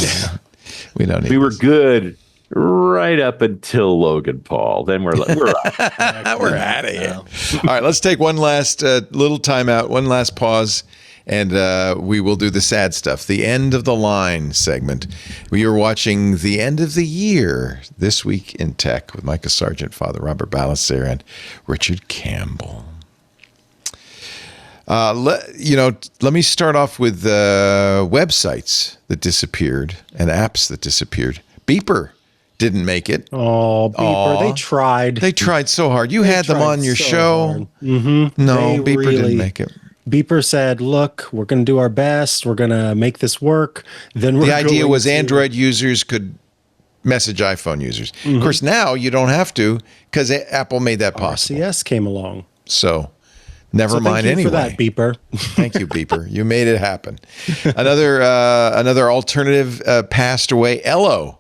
we don't need We were this. good right up until Logan Paul. Then we're out. We're out of here. All right, let's take one last little timeout, one last pause, and we will do the sad stuff, the end of the line segment. We are watching the end of the year this week in tech with Micah Sargent, Father Robert Ballecer, and Richard Campbell. Let me start off with websites that disappeared and apps that disappeared. Beeper didn't make it. Oh, Beeper, they tried. They tried so hard. You had them tried on your so show. hard. Mm-hmm. No, They Beeper didn't really- make it. Beeper said, look, we're going to do our best. We're going to make this work. Then The idea going was to- Android users could message iPhone users. Of course, now you don't have to because Apple made that possible. RCS came along. So never So mind thank you anyway. for that, Beeper. Thank you, Beeper. You made it happen. Another alternative passed away, Ello,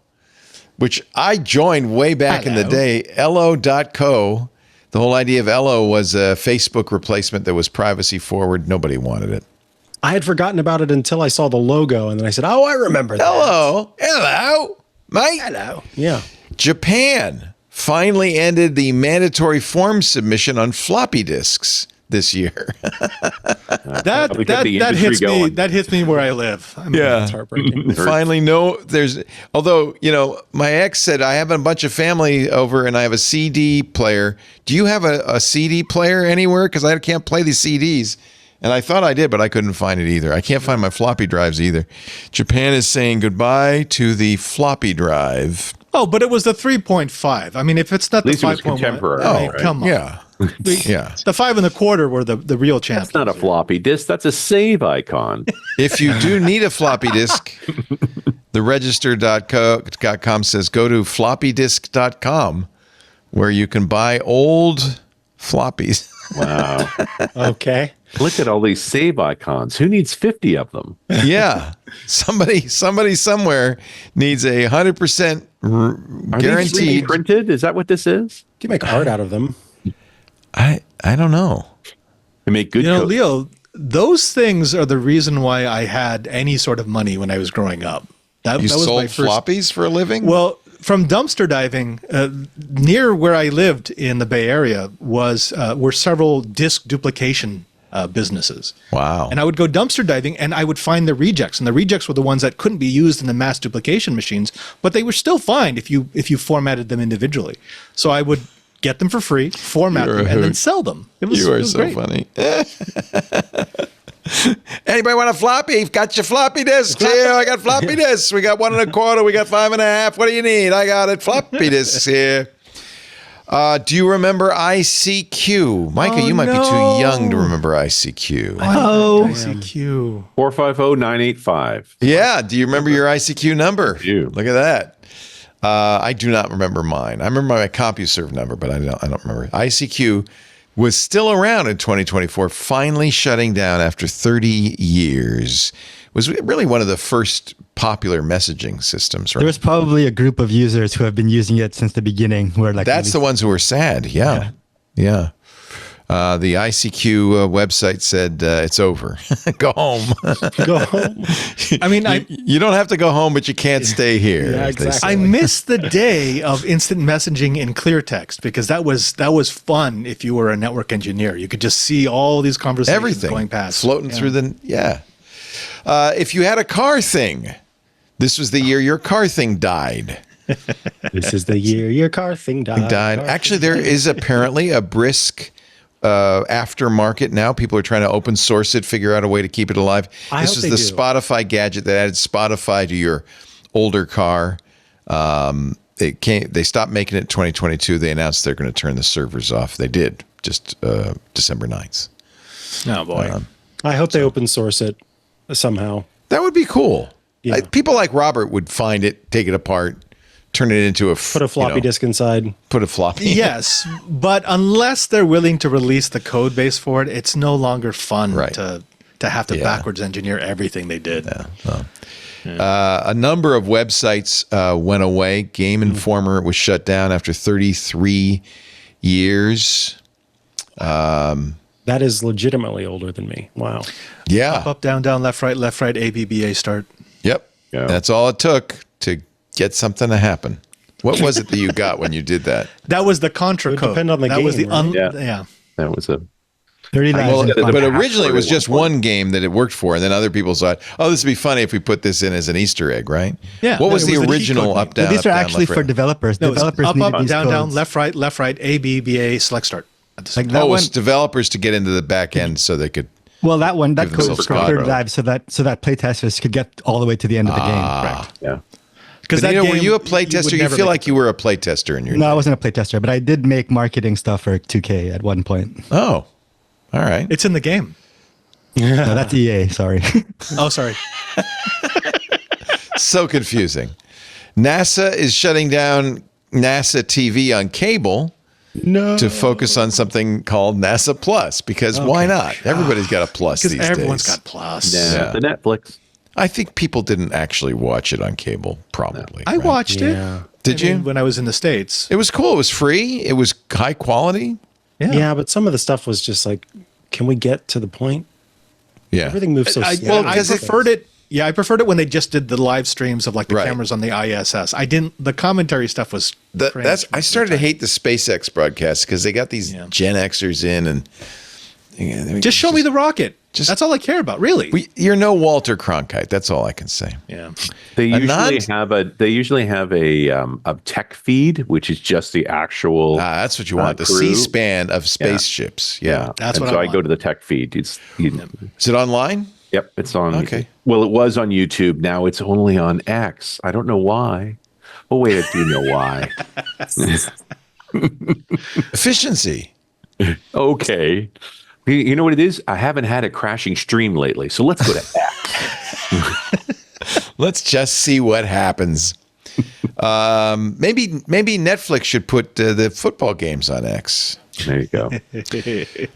which I joined way back in the day. Ello.co. The whole idea of Ello was a Facebook replacement that was privacy forward. Nobody wanted it. I had forgotten about it until I saw the logo, and then I said, oh, I remember that. Hello, mate. Hello. Yeah. Japan finally ended the mandatory form submission on floppy disks this year. That We kept the industry hits me. going. That hits me where I live. I mean, It's heartbreaking. Finally, although, my ex said, I have a bunch of family over and I have a CD player. Do you have a CD player anywhere? Because I can't play these CDs. And I thought I did, but I couldn't find it either. I can't find my floppy drives either. Japan is saying goodbye to the floppy drive. Oh, but it was the 3.5. I mean, if it's not the least it was 5.1, contemporary, I mean, right? come on. Yeah. Yeah. The 5 1/4 were the real champions. That's not a floppy disk. That's a save icon. If you do need a floppy disk, the register.com says go to floppydisk.com where you can buy old floppies. Wow. Okay. Look at all these save icons. Who needs 50 of them? Yeah. Somebody somewhere needs 100% Are these guaranteed. 3D printed? Is that what this is? You make art out of them. I don't know. They make good code. Leo, those things are the reason why I had any sort of money when I was growing up. That You was sold my first. floppies for a living? Well, from dumpster diving, near where I lived in the Bay Area were several disk duplication businesses. Wow. And I would go dumpster diving and I would find the rejects. And the rejects were the ones that couldn't be used in the mass duplication machines, but they were still fine if you formatted them individually. So I would get them for free, format You're a them, and then hoot. sell them. It was, You it are was so great. funny. Anybody want a floppy? Got your floppy disks here. I got floppy disks. We got 1 1/4. We got 5 1/2. What do you need? I got it. Floppy disks here. Do you remember ICQ? Micah, you might be too young to remember ICQ. Oh, ICQ. 450-985. Yeah. Do you remember your ICQ number? do. Look at that. I do not remember mine. I remember my CompuServe number, but I don't remember. ICQ was still around in 2024, finally shutting down after 30 years. Was really one of the first popular messaging systems, right? There was probably a group of users who have been using it since the beginning. Where like That's the ones who were sad. Yeah. The ICQ website said it's over. Go home. Go home. I mean, You don't have to go home, but you can't stay here. Yeah, as they exactly. say. I miss the day of instant messaging in clear text because that was fun if you were a network engineer. You could just see all these conversations Everything going past. floating through the if you had a car thing, this was the year your car thing died. This is the year your car thing died. Actually, there is apparently a brisk aftermarket now. People are trying to open source it, figure out a way to keep it alive. I This hope was they the do. Spotify gadget that added Spotify to your older car. They stopped making it in 2022. They announced they're going to turn the servers off. They did just December 9th. Oh boy. I hope they open source it somehow. That would be cool. Yeah. People like Robert would find it, take it apart, turn it into Put a floppy disk inside. Put a floppy. Yes, but unless they're willing to release the code base for it, it's no longer fun to have to backwards engineer everything they did. A number of websites went away. Game Informer was shut down after 33 years. That is legitimately older than me. Wow. Yeah. Up, down, left, right, ABBA start. Yep. Yeah. That's all it took to get something to happen. What was it that you got when you did that? That was the Contra It would code. depend on the that game, was the right? Yeah. That was a 39. Well, but the originally it was password just at one one game that it worked for, and then other people thought, "Oh, this would be funny if we put this in as an Easter egg, right?" Yeah. What was It the was the cheat original code up down? These up, are down, actually left, for right? developers. No, it was Developers up, need these down, codes. left, right, ABBA, select start. Like that Oh, it one. was developers to get into the back end so they could. Well, that code themselves was code. prototype so that playtesters could get all the way to the end of the game. yeah. Because Benito, were you a playtester? You feel like you were a playtester in your No, day. I wasn't a playtester, but I did make marketing stuff for 2K at one point. Oh, all right. It's in the game. No, that's EA. Sorry. Oh, sorry. So confusing. NASA is shutting down NASA TV on cable to focus on something called NASA Plus, because why not? Everybody's got a Plus these Because everyone's days. got Plus. Yeah. The Netflix. I think people didn't actually watch it on cable, probably. I right? watched Yeah. it. Did you? When I was in the States. It was cool. It was free. It was high quality. Yeah, but some of the stuff was just like, can we get to the point? Yeah. Everything moves so I slow. preferred it. Yeah, I preferred it when they just did the live streams of like the Right. cameras on the ISS. I didn't. The commentary stuff was. cringe I most of the started to time. hate the SpaceX broadcasts because they got these Gen Xers in and Just show me the rocket. Just- That's all I care about, really. You're no Walter Cronkite. That's all I can say. Yeah. They A usually have a tech feed, which is just the actual. That's what you want. The crew. C-SPAN of spaceships. Yeah. That's and what so I I go want. to the tech feed. Is it online? Yep, it's on. Okay. Well, it was on YouTube. Now it's only on X. I don't know why. Oh wait, I do know why. Efficiency. Okay. You know what it is? I haven't had a crashing stream lately, so let's go to X. Let's just see what happens. Maybe Netflix should put the football games on X. There you go.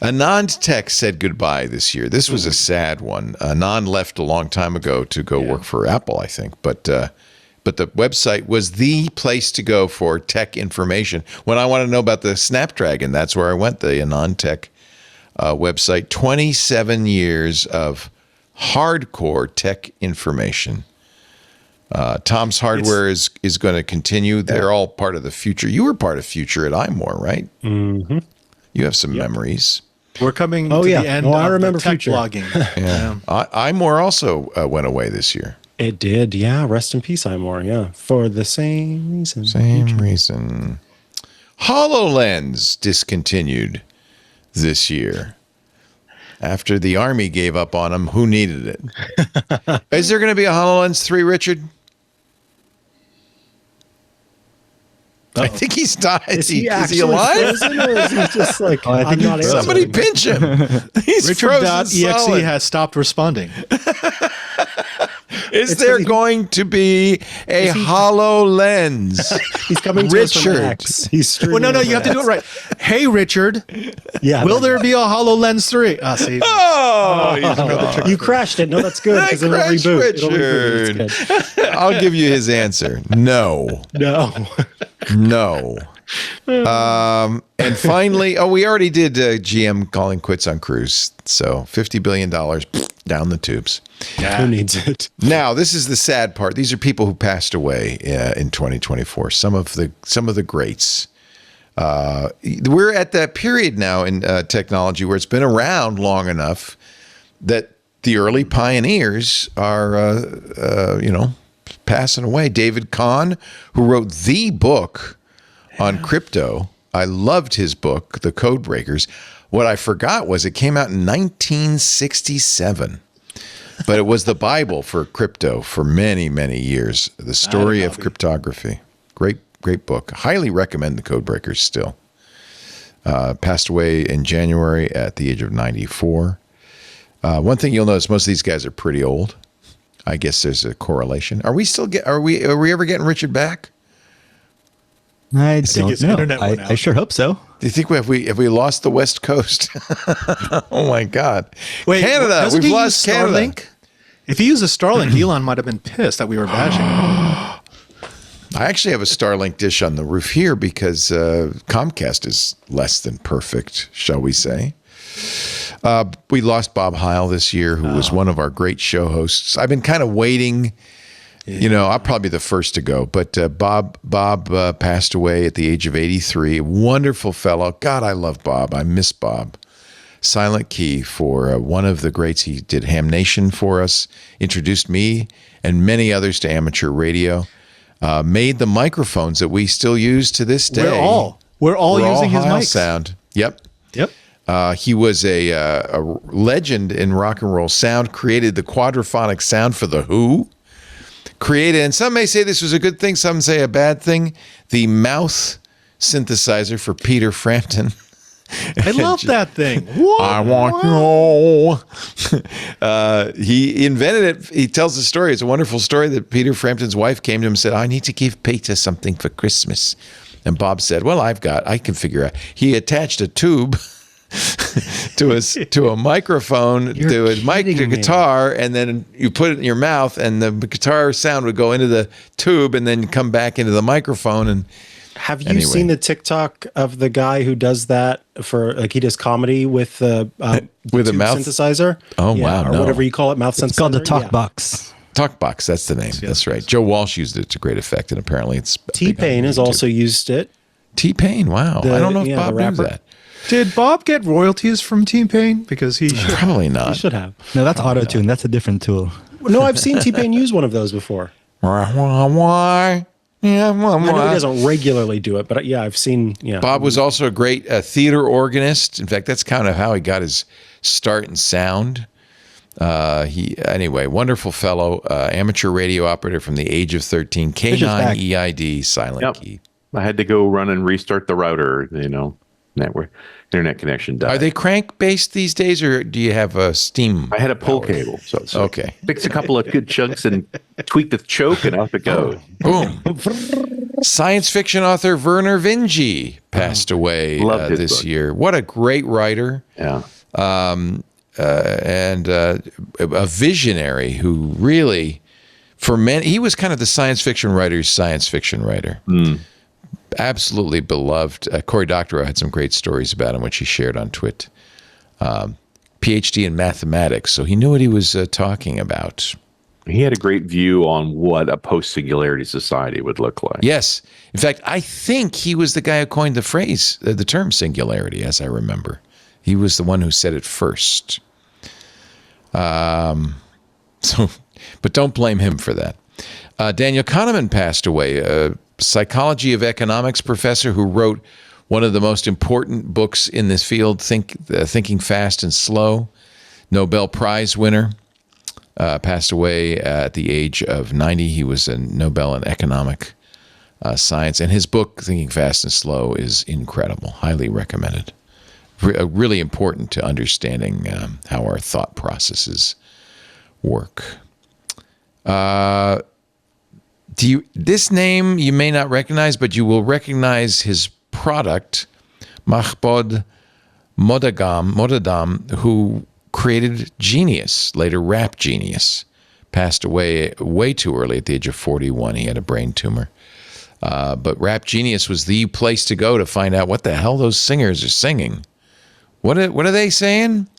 Anand Tech said goodbye this year. This was a sad one. Anand left a long time ago to go work for Apple, I think. But the website was the place to go for tech information. When I want to know about the Snapdragon, that's where I went, the Anand Tech website. 27 years of hardcore tech information. Tom's Hardware is going to continue. They're all part of the future. You were part of Future at iMore, right? Mm-hmm. You have some memories. We're coming Oh, to yeah. the end Oh, I of remember the tech Future. blogging. Yeah. iMore also went away this year. It did, yeah. Rest in peace, iMore, yeah. For the same reason. Same reason. HoloLens discontinued this year. After the Army gave up on them, who needed it? Is there going to be a HoloLens 3, Richard? I think he's died. Is he actually alive? frozen, or is he just like, I think I'm not he's Somebody answering? pinch him. He's Richard.exe solid. has stopped responding. Is there going to be a HoloLens? He's coming to us from Richard. X. He's streaming Well, no, over you have to do it X. right. Hey, Richard, Yeah. will there be a HoloLens 3? See, Oh, he's gone. You crashed it. No, that's good because it'll crashed reboot. It'll Richard. reboot. It's good. I'll give you his answer. No. No. No. And finally, we already did GM calling quits on Cruise. So $50 billion down the tubes. Who needs it? Now, this is the sad part. These are people who passed away in 2024. Some of the greats. We're at that period now in technology where it's been around long enough that the early pioneers are, passing away. David Kahn, who wrote the book on crypto. I loved his book, The Code Breakers. What I forgot was it came out in 1967. But it was the Bible for crypto for many, many years. The story of cryptography. Great book. Highly recommend The Code Breakers still. Passed away in January at the age of 94. One thing you'll notice, most of these guys are pretty old. I guess there's a correlation. Are we ever getting Richard back? I think don't his know. internet went out. I sure hope so. Do you think have we lost the West Coast? Oh my God! Wait, Canada, doesn't we've he lost use Canada. Starlink? If he uses Starlink, Elon might have been pissed that we were bashing him. I actually have a Starlink dish on the roof here because Comcast is less than perfect, shall we say. We lost Bob Heil this year, who was one of our great show hosts. I've been kind of waiting. You know, I'll probably be the first to go, but Bob passed away at the age of 83. Wonderful fellow. God, I love Bob. I miss Bob. Silent Key for one of the greats. He did Ham Nation for us, introduced me and many others to amateur radio, made the microphones that we still use to this day. We're all using his Heil mics. sound. Yep. Yep. He was a legend in rock and roll sound, created the quadraphonic sound for The Who, created, and some may say this was a good thing, some say a bad thing, the mouth synthesizer for Peter Frampton. I love that thing. I want you. He invented it. He tells the story. It's a wonderful story that Peter Frampton's wife came to him and said, I need to give Peter something for Christmas. And Bob said, well, I can figure out. He attached a tube to a microphone, to a guitar, and then you put it in your mouth, and the guitar sound would go into the tube and then come back into the microphone. And have you seen the TikTok of the guy who does that for, like, he does comedy with a mouth synthesizer? Oh, wow. Or whatever you call it, mouth synthesizer. It's called the Talk Box. Talkbox, that's the name. That's right. Joe Walsh used it to great effect, and apparently it's T-Pain has also used it. T-Pain, wow. I don't know if Bob knew that. Did Bob get royalties from T-Pain? Because he should. Probably not. He should have. No, that's auto-tune. That's a different tool. No, I've seen T-Pain use one of those before. Why? Yeah, I know he doesn't regularly do it, but yeah, I've seen. Yeah, Bob was also a great theater organist. In fact, that's kind of how he got his start in sound. Anyway, wonderful fellow, amateur radio operator from the age of 13, K9 EID, Silent Key. I had to go run and restart the router. Network internet connection died. Are they crank based these days, or do you have a steam? I had a pull cable, so okay. Fix a couple of good chunks and tweak the choke, and off it goes. Boom. Science fiction author Werner Vinge passed away this year. What a great writer! Yeah, and a visionary who really, for many, he was kind of the science fiction writer's science fiction writer. Absolutely beloved. Cory Doctorow had some great stories about him, which he shared on Twit. PhD in mathematics, so he knew what he was talking about. He had a great view on what a post-singularity society would look like. Yes. In fact, I think he was the guy who coined the phrase, the term singularity, as I remember. He was the one who said it first. But don't blame him for that. Daniel Kahneman passed away, a psychology of economics professor who wrote one of the most important books in this field, Thinking Fast and Slow. Nobel Prize winner, passed away at the age of 90. He was a Nobel in economic science, and his book, Thinking Fast and Slow, is incredible. Highly recommended. Really important to understanding how our thought processes work. This name you may not recognize, but you will recognize his product, Mahmoud Modadam, who created Genius, later Rap Genius. Passed away way too early at the age of 41. He had a brain tumor. But Rap Genius was the place to go to find out what the hell those singers are singing. What are they saying?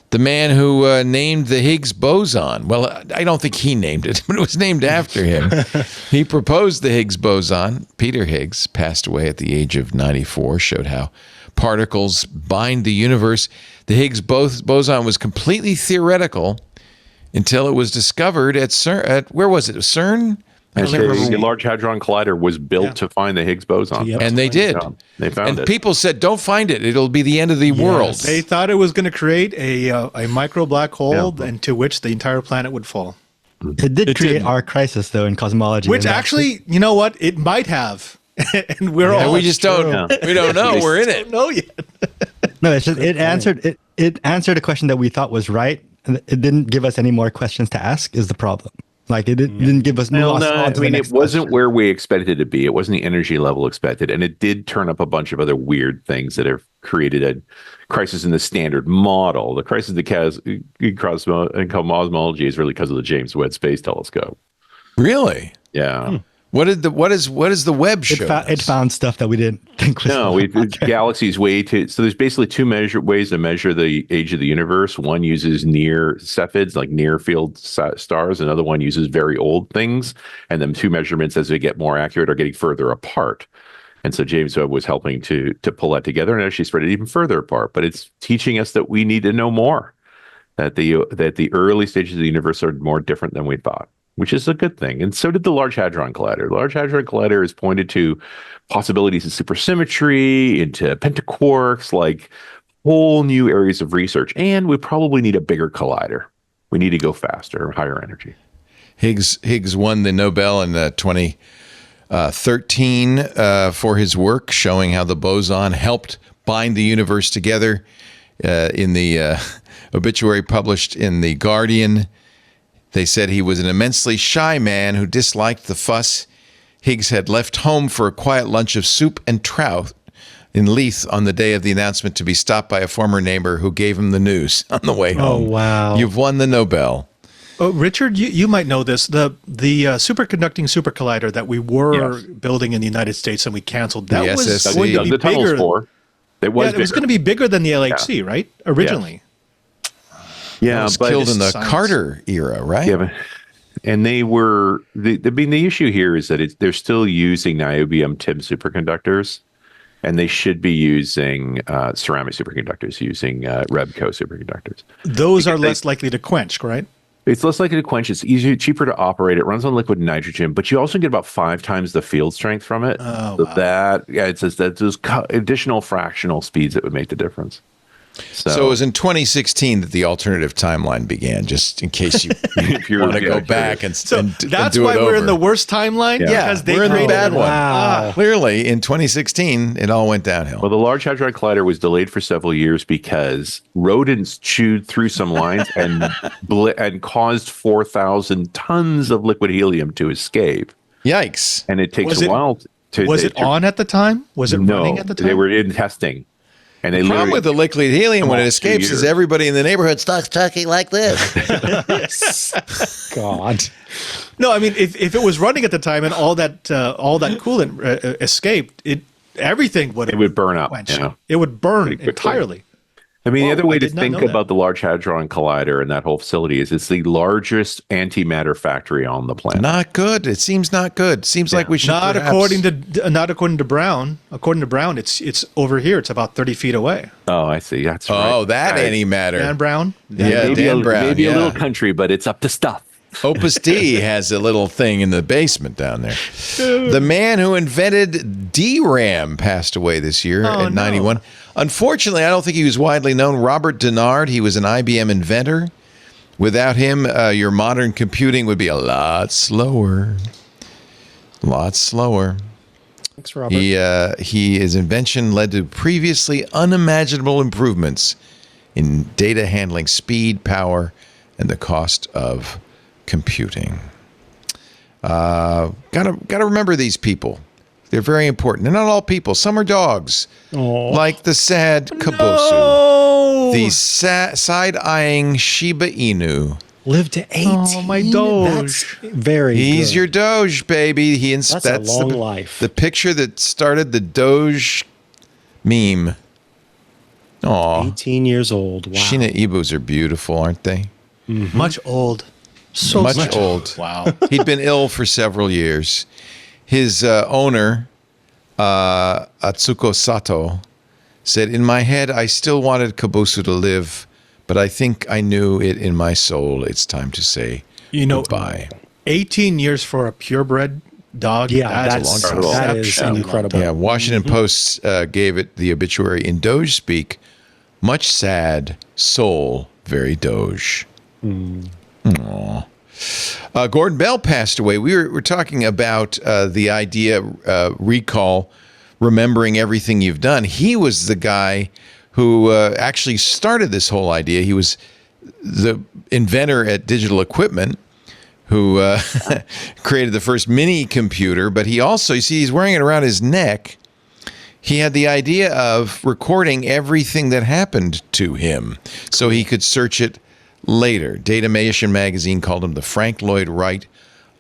The man who named the Higgs boson. Well, I don't think he named it, but it was named after him. He proposed the Higgs boson. Peter Higgs passed away at the age of 94, showed how particles bind the universe. The Higgs boson was completely theoretical until it was discovered at CERN. Where was it? CERN? The Large Hadron Collider was built to find the Higgs boson. Yep. And they did. They found it. And people said, don't find it. It'll be the end of the world. They thought it was going to create a micro black hole into which the entire planet would fall. It did create our crisis, though, in cosmology. Which actually, you know what? It might have. And we're all... we just don't. We don't know. We're in it. Don't know yet. No, it's just it answered a question that we thought was right. And it didn't give us any more questions to ask is the problem. Like it didn't give us no, it wasn't where we expected it to be. It wasn't the energy level expected, and it did turn up a bunch of other weird things that have created a crisis in the standard model. The crisis in cosmology is really because of the James Webb Space Telescope. Really? Yeah. What is the Webb show? It found stuff that we didn't think was. No, galaxies so there's basically two ways to measure the age of the universe. One uses near Cepheids, like near field stars. Another one uses very old things. And then two measurements, as they get more accurate, are getting further apart. And so James Webb was helping to pull that together and actually spread it even further apart. But it's teaching us that we need to know more, that the early stages of the universe are more different than we thought, which is a good thing. And so did the Large Hadron Collider. The Large Hadron Collider has pointed to possibilities in supersymmetry, into pentaquarks, like whole new areas of research. And we probably need a bigger collider. We need to go faster, higher energy. Higgs won the Nobel in 2013 for his work showing how the boson helped bind the universe together. In the obituary published in The Guardian, they said he was an immensely shy man who disliked the fuss. Higgs had left home for a quiet lunch of soup and trout in Leith on the day of the announcement, to be stopped by a former neighbor who gave him the news on the way home. Oh, wow. You've won the Nobel. Oh, Richard, you might know this. The superconducting super collider that we were building in the United States and we canceled, that was SSC. going to be bigger. It was going to be bigger than the LHC, right? Originally. Yeah, it was but killed in the Carter era, right? Yeah, and they were. The issue here is that they're still using niobium-tin superconductors, and they should be using ceramic superconductors, using Rebco superconductors. Those are less likely to quench, right? It's less likely to quench. It's easier, cheaper to operate. It runs on liquid nitrogen, but you also get about 5 times the field strength from it. Oh, so wow. It's those additional fractional speeds that would make the difference. So it was in 2016 that the alternative timeline began, just in case you want to go back and So and that's do why it we're over. in the worst timeline? Yeah, Because they we're in the created bad it. one. Wow. Clearly, in 2016, it all went downhill. Well, the Large Hadron Collider was delayed for several years because rodents chewed through some lines and caused 4,000 tons of liquid helium to escape. Yikes. And it takes a while to... Was it on at the time? Was it running at the time? They were in testing. And the problem with the liquid helium when it escapes is everybody in the neighborhood starts talking like this. God. No, I mean, if it was running at the time and all that coolant escaped, everything would... It would burn up. It would burn entirely. I mean, the other way to did not think know that. about the Large Hadron Collider and that whole facility is it's the largest antimatter factory on the planet. Not good. It seems not good. Seems like we should Not according to Brown. According to Brown, it's over here. It's about 30 feet away. Oh, I see. That's right. Oh, that antimatter. Dan Brown? Yeah, Dan Brown. Maybe a little country, but it's up to stuff. Opus D has a little thing in the basement down there. The man who invented DRAM passed away this year at 91. Unfortunately, I don't think he was widely known. Robert Denard, he was an IBM inventor. Without him, your modern computing would be a lot slower. A lot slower. Thanks, Robert. His invention led to previously unimaginable improvements in data handling speed, power, and the cost of computing. Gotta remember these people. They're very important. They're not all people. Some are dogs, like the sad Kabosu, the side-eyeing Shiba Inu. Lived to 18. Oh, my Doge. That's very He's good. your Doge, baby. That's a long life. The picture that started the Doge meme. Aw. 18 years old. Wow. Shiba Inus are beautiful, aren't they? Mm-hmm. Much old. So much old. Wow. He'd been ill for several years. His owner, Atsuko Sato, said, "In my head, I still wanted Kabosu to live, but I think I knew it in my soul. It's time to say goodbye." 18 years for a purebred dog. Yeah, that's a long time. that is incredible. Yeah, Washington Post gave it the obituary in Doge speak. Much sad, soul very Doge. Aww. Gordon Bell passed away. We were talking about the idea, recall, remembering everything you've done. He was the guy who actually started this whole idea. He was the inventor at Digital Equipment who created the first mini computer. But he also, you see, he's wearing it around his neck. He had the idea of recording everything that happened to him so he could search it later. Datamation magazine called him the Frank Lloyd Wright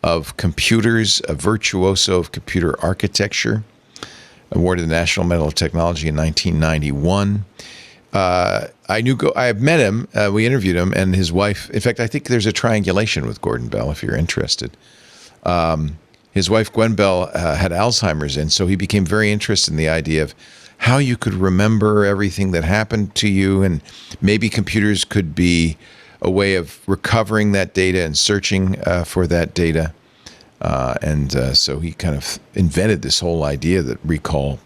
of computers, a virtuoso of computer architecture. Awarded the National Medal of Technology in 1991. I met him. We interviewed him and his wife. In fact, I think there's a triangulation with Gordon Bell, if you're interested. His wife, Gwen Bell, had Alzheimer's, and so he became very interested in the idea of how you could remember everything that happened to you, and maybe computers could be a way of recovering that data and searching for that data. So he kind of invented this whole idea that recall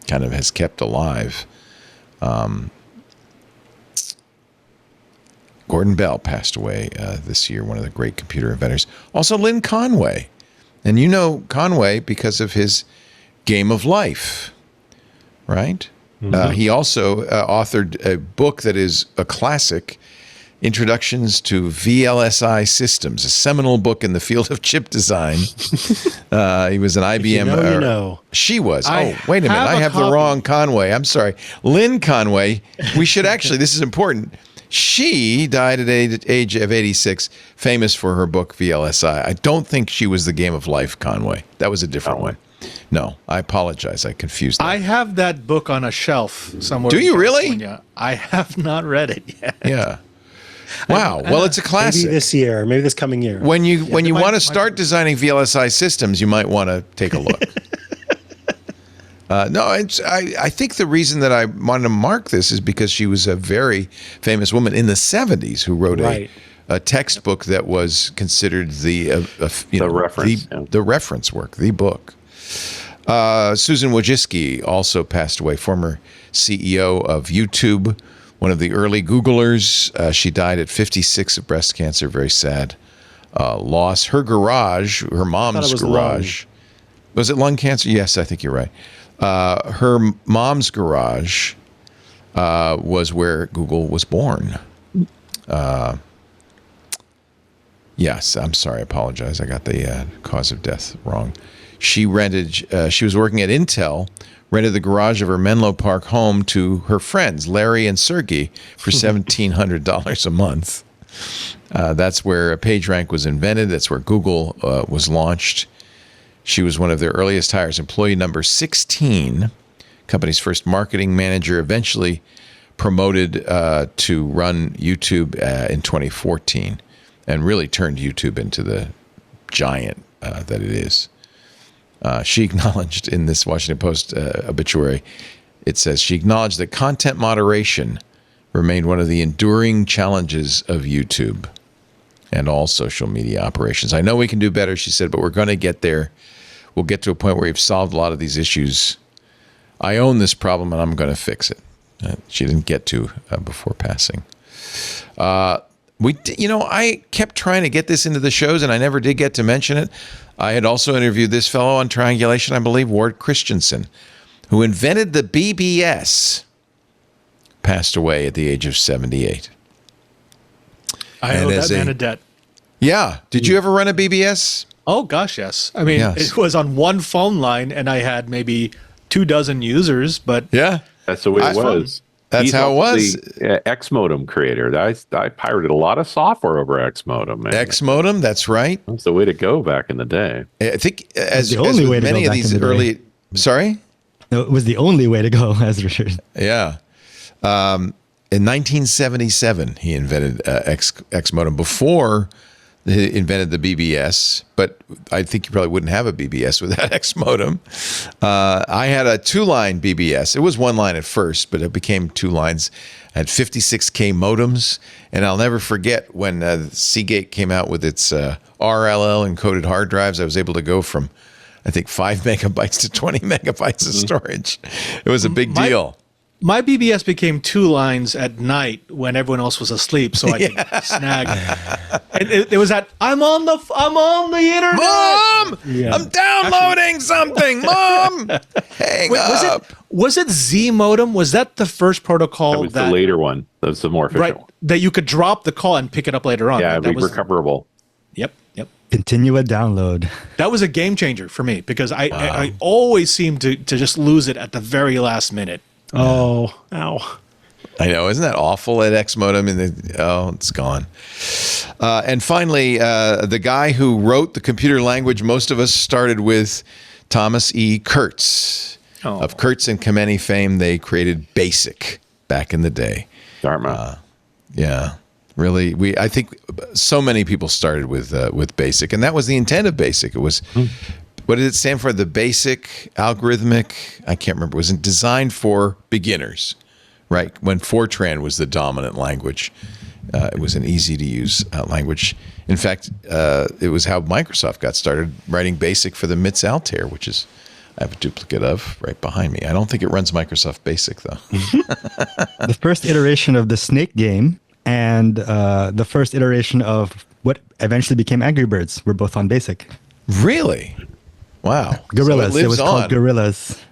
kind of has kept alive. Gordon Bell passed away this year, one of the great computer inventors. Also, Lynn Conway. And you know Conway because of his Game of Life, right? Mm-hmm. He also authored a book that is a classic, Introductions to VLSI Systems, a seminal book in the field of chip design. He was an IBM. She was. Wait a minute. I have the wrong Conway. I'm sorry. Lynn Conway. We should actually, this is important. She died at the age of 86, famous for her book VLSI. I don't think she was the Game of Life Conway. That was a different one. No, I apologize. I confused that. I have that book on a shelf somewhere. Do you really? I have not read it yet. Yeah. Wow. Well, it's a classic. Maybe this year, maybe this coming year. When you want to start designing VLSI systems, you might want to take a look. I think the reason that I wanted to mark this is because she was a very famous woman in the 70s who wrote a textbook that was considered the reference, the reference work, the book. Susan Wojcicki also passed away, former CEO of YouTube, one of the early Googlers. She died at 56 of breast cancer. Very sad loss. Her garage, her mom's garage. Was it lung cancer? Yes, I think you're right. Her mom's garage was where Google was born. Yes, I'm sorry. I apologize. I got the cause of death wrong. She was working at Intel, rented the garage of her Menlo Park home to her friends, Larry and Sergey, for $1,700 a month. That's where PageRank was invented. That's where Google was launched. She was one of their earliest hires, employee number 16, company's first marketing manager, eventually promoted to run YouTube in 2014, and really turned YouTube into the giant that it is. She acknowledged in this Washington Post obituary, it says, she acknowledged that content moderation remained one of the enduring challenges of YouTube and all social media operations. I know we can do better, she said, but we're going to get there. We'll get to a point where we've solved a lot of these issues. I own this problem and I'm going to fix it. She didn't get to before passing. I kept trying to get this into the shows and I never did get to mention it. I had also interviewed this fellow on triangulation, I believe, Ward Christensen, who invented the BBS, passed away at the age of 78. I owe that man a debt. Yeah. Did you ever run a BBS? Oh, gosh, yes. I mean, It was on one phone line and I had maybe 24 users, but... Yeah. That's the way it was. That's how it was. The X modem creator. I pirated a lot of software over X modem. Man. X modem, that's right. That's the way to go back in the day. I think as with many of these early. Sorry? No, it was the only way to go, as Richard. Yeah. In 1977, he invented X modem. Before he invented the BBS, but I think you probably wouldn't have a BBS without X modem. I had a 2-line BBS. It was 1 line at first, but it became 2 lines. I had 56K modems, and I'll never forget when Seagate came out with its RLL encoded hard drives. I was able to go from, I think, 5 megabytes to 20 megabytes of storage. It was a big deal. My BBS became 2 lines at night when everyone else was asleep, so I could snag. And it was that I'm on the internet. Mom, I'm downloading something. Mom, hang up. Was it Z modem? Was that the first protocol? That was the later one. That was the more official. Right, that you could drop the call and pick it up later on. Yeah, that was recoverable. Yep. Continue a download. That was a game changer for me because I always seem to just lose it at the very last minute. Oh, ow. I know, isn't that awful at X modem? It's gone. And finally, the guy who wrote the computer language most of us started with, Thomas E. Kurtz. Of Kurtz and Kameni fame, they created BASIC back in the day. Dartmouth. Yeah, really. I think so many people started with BASIC, and that was the intent of BASIC. It was, what did it stand for? The basic algorithmic. I can't remember. It was designed for beginners. Right, when Fortran was the dominant language, it was an easy-to-use language. In fact, it was how Microsoft got started writing BASIC for the MITS Altair, which is, I have a duplicate of right behind me. I don't think it runs Microsoft BASIC, though. The first iteration of the Snake game and the first iteration of what eventually became Angry Birds were both on BASIC. Really? Wow. Gorillas. So it was called Gorillas.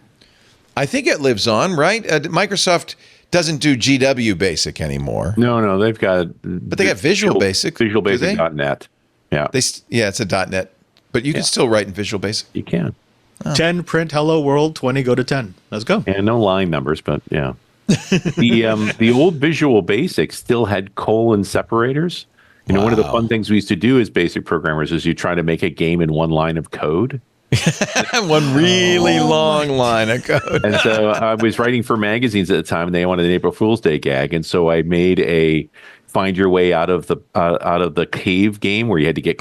I think it lives on, right? Microsoft doesn't do GW Basic anymore. No, they've got. But they got Visual Basic. Visual Basic.net. Yeah. It's a .net. But you can still write in Visual Basic. You can. 10, print hello world, 20, go to 10. Let's go. And no line numbers, but yeah. The old Visual Basic still had colon separators. One of the fun things we used to do as basic programmers is you try to make a game in one line of code. One really long line of code. And so I was writing for magazines at the time, and they wanted an April Fool's Day gag, and so I made a find your way out of the cave game where you had to get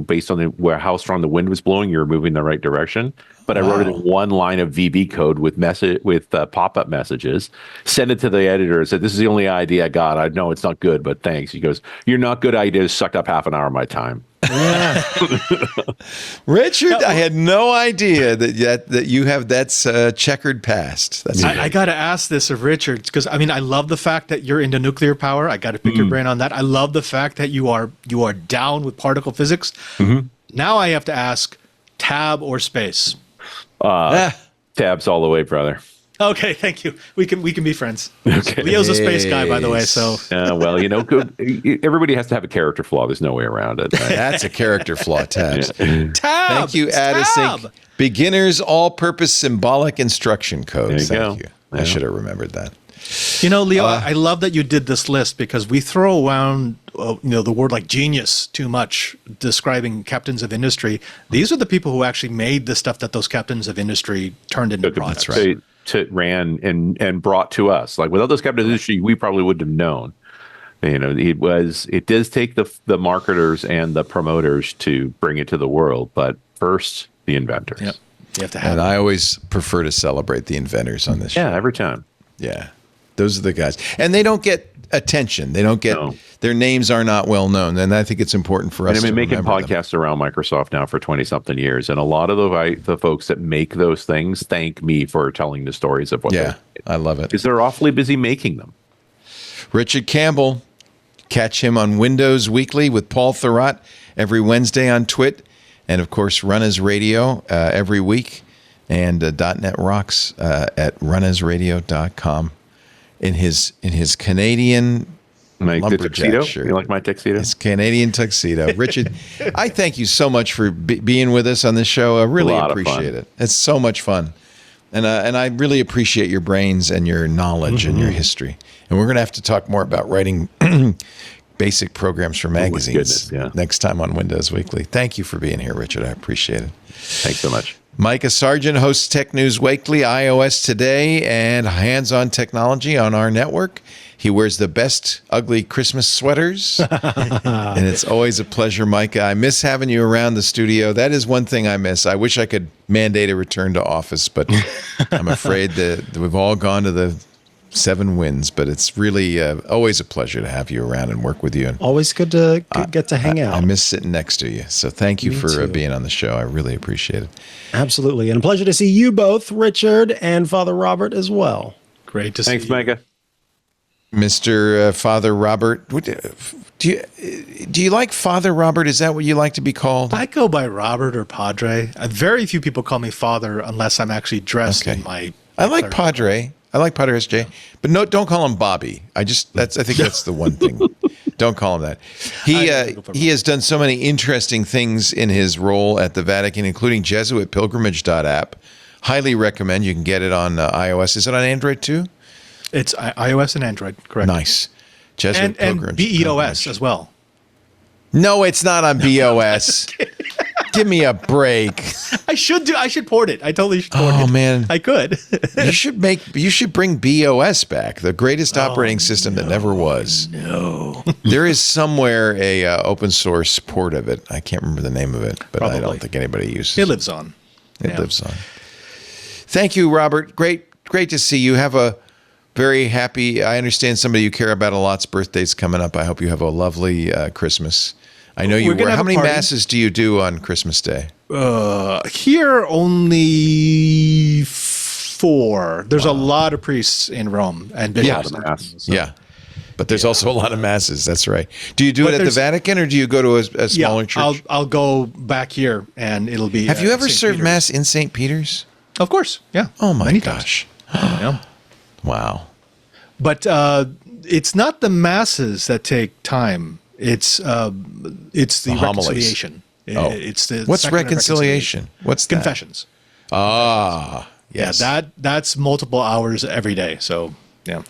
based on how strong the wind was blowing, you were moving the right direction. But I wrote it in one line of VB code with pop-up messages, sent it to the editor, and said, "This is the only idea I got. I know it's not good, but thanks." He goes, "Your not good ideas sucked up half an hour of my time." Yeah. Richard, I had no idea that you have that checkered past. I got to ask this of Richard because I love the fact that you're into nuclear power. I got to pick your brain on that. I love the fact that you are down with particle physics. Mm-hmm. Now I have to ask, tab or space? Tabs all the way, brother. Okay, thank you. We can be friends. Okay. Leo's a space guy, by the way. So, well, everybody has to have a character flaw. There's no way around it. Right? That's a character flaw, Tabs. Tab. Thank you, Addisync. Beginner's all-purpose symbolic instruction codes. Thank you. I should have remembered that. Leo, I love that you did this list because we throw around the word like genius too much describing captains of industry. These are the people who actually made the stuff that those captains of industry turned into products. That's right. Ran and brought to us. Like without those captains of industry, we probably wouldn't have known. It does take the marketers and the promoters to bring it to the world, but first the inventors. Yep. You have to have. And I always prefer to celebrate the inventors on this show. Yeah, every time. Yeah. Those are the guys. And they don't get attention. They don't get their names are not well known. And I think it's important for us to remember making podcasts around Microsoft now for 20-something years. And a lot of the folks that make those things thank me for telling the stories of what they I love it. Because they're awfully busy making them. Richard Campbell, catch him on Windows Weekly with Paul Thurrott every Wednesday on Twit. And, of course, Runner's Radio every week. And .NET Rocks at runnersradio.com. In his Canadian tuxedo shirt. You like my tuxedo? His Canadian tuxedo. Richard, I thank you so much for being with us on this show. I really appreciate it. It's so much fun. And I really appreciate your brains and your knowledge and your history. And we're going to have to talk more about writing basic programs for magazines next time on Windows Weekly. Thank you for being here, Richard. I appreciate it. Thanks so much. Micah Sargent hosts Tech News Weekly, iOS Today, and Hands-On Technology on our network. He wears the best ugly Christmas sweaters, and it's always a pleasure, Micah. I miss having you around the studio. That is one thing I miss. I wish I could mandate a return to office, but I'm afraid that we've all gone to the 7 wins, but it's really always a pleasure to have you around and work with you. And always good to get to hang out. I miss sitting next to you. So thank you for being on the show. I really appreciate it. Absolutely. And a pleasure to see you both, Richard and Father Robert, as well. Great to see you. Thanks, Micah. Mr. Father Robert, do you like Father Robert? Is that what you like to be called? I go by Robert or Padre. Very few people call me Father unless I'm actually dressed in my I like Padre. I like Potter SJ, but no, don't call him Bobby. I think that's the one thing. Don't call him that. He has done so many interesting things in his role at the Vatican, including JesuitPilgrimage.app. Highly recommend. You can get it on iOS. Is it on Android too? It's iOS and Android, correct? Nice. Jesuit and Pilgrimage. BEOS as well. No, it's not on BOS. Give me a break. I should port it. I totally should port it. Oh man, I could. You should bring BOS back, the greatest operating system that never was. No. There is somewhere a open source port of it. I can't remember the name of it, but Probably. I don't think anybody uses It lives on. It lives on. Thank you, Robert. Great to see you. Have a very happy, I understand somebody you care about a lot's birthday's coming up. I hope you have a lovely Christmas. I know you were. How many masses do you do on Christmas Day? Here only 4. There's a lot of priests in Rome and bishops. Yeah. But there's also a lot of masses. That's right. Do you do it at the Vatican or do you go to a smaller church? I'll go back here and it'll be. Have you ever served Mass in St. Peter's? Of course. Yeah. Oh my gosh. Yeah. Wow. But it's not the masses that take time. It's the reconciliation. It's the what's reconciliation? What's that? Confessions. Ah, yes. Yeah, that's multiple hours every day. So yeah.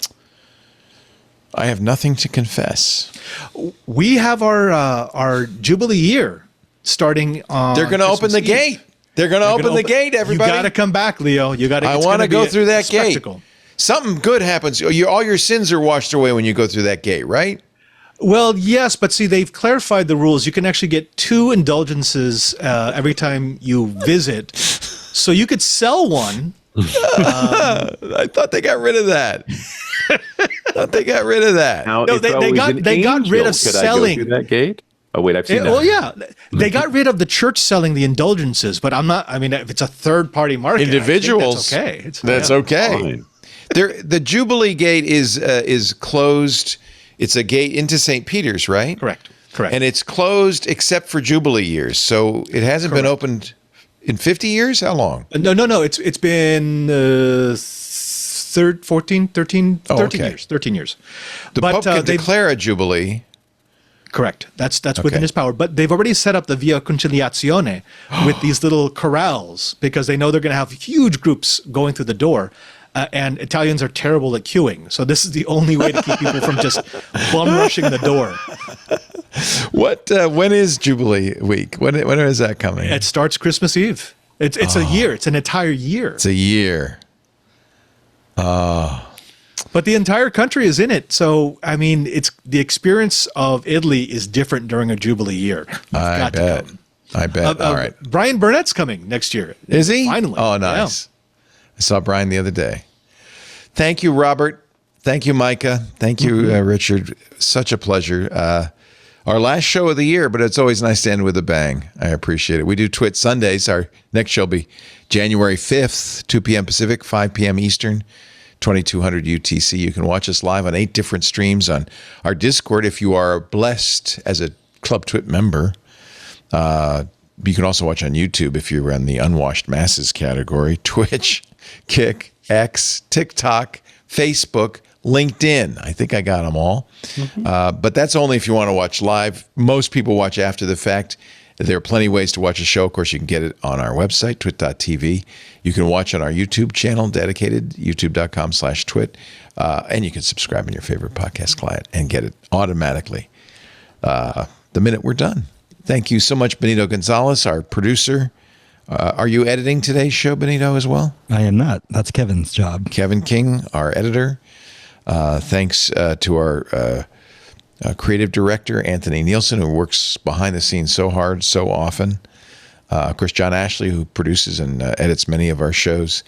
I have nothing to confess. We have our Jubilee year starting on. They're going to open the gate. They're going to open the gate. Everybody, you got to come back, Leo. You got to. I want to go through that gate. Something good happens. All your sins are washed away when you go through that gate, right? Well, yes, but see, they've clarified the rules. You can actually get 2 indulgences every time you visit. So you could sell one. I thought they got rid of that. Now, they got rid of selling. Could I go through that gate? Oh wait, I've seen that. Well, yeah, they got rid of the church selling the indulgences, but I'm not. I mean, if it's a third-party market, individuals, I think that's okay. The Jubilee Gate is closed. It's a gate into St. Peter's, right? Correct. And it's closed except for Jubilee years, so it hasn't been opened in 50 years. How long? No. It's been 13 years. 13 years. The Pope can declare a Jubilee. Correct. That's within his power. But they've already set up the Via Conciliazione with these little corrals because they know they're going to have huge groups going through the door. And Italians are terrible at queuing. So this is the only way to keep people from just bum rushing the door. When is Jubilee week? When is that coming? It starts Christmas Eve. It's a year. It's an entire year. It's a year. But the entire country is in it. So, I mean, it's the experience of Italy is different during a Jubilee year. I bet. All right. Brian Burnett's coming next year. Is he? Finally. Oh, nice. Yeah. I saw Brian the other day. Thank you, Robert. Thank you, Micah. Thank you, Richard. Such a pleasure. Our last show of the year, but it's always nice to end with a bang. I appreciate it. We do Twit Sundays. Our next show will be January 5th, 2 p.m. Pacific, 5 p.m. Eastern, 2200 UTC. You can watch us live on 8 different streams on our Discord if you are blessed as a Club Twit member. You can also watch on YouTube if you're in the unwashed masses category. Twitch, Kick, X, TikTok, Facebook, LinkedIn. I think I got them all. But that's only if you want to watch live. Most people watch after the fact. There are plenty of ways to watch a show. Of course, you can get it on our website, twit.tv. You can watch on our YouTube channel dedicated, youtube.com/twit. And you can subscribe in your favorite podcast client and get it automatically the minute we're done. Thank you so much, Benito Gonzalez, our producer. Are you editing today's show, Benito, as well? I am not. That's Kevin's job. Kevin King, our editor. Thanks to our creative director, Anthony Nielsen, who works behind the scenes so hard, so often. Of course, John Ashley, who produces and edits many of our shows.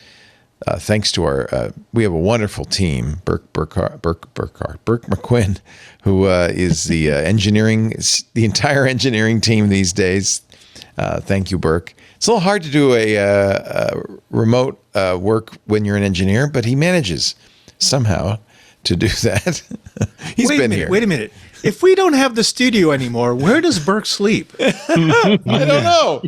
Thanks to we have a wonderful team, Burke McQuinn, who is the the entire engineering team these days. Thank you, Burke. It's a little hard to do a remote work when you're an engineer, but he manages somehow to do that. He's been here. Wait a minute. If we don't have the studio anymore, where does Burke sleep? I don't know.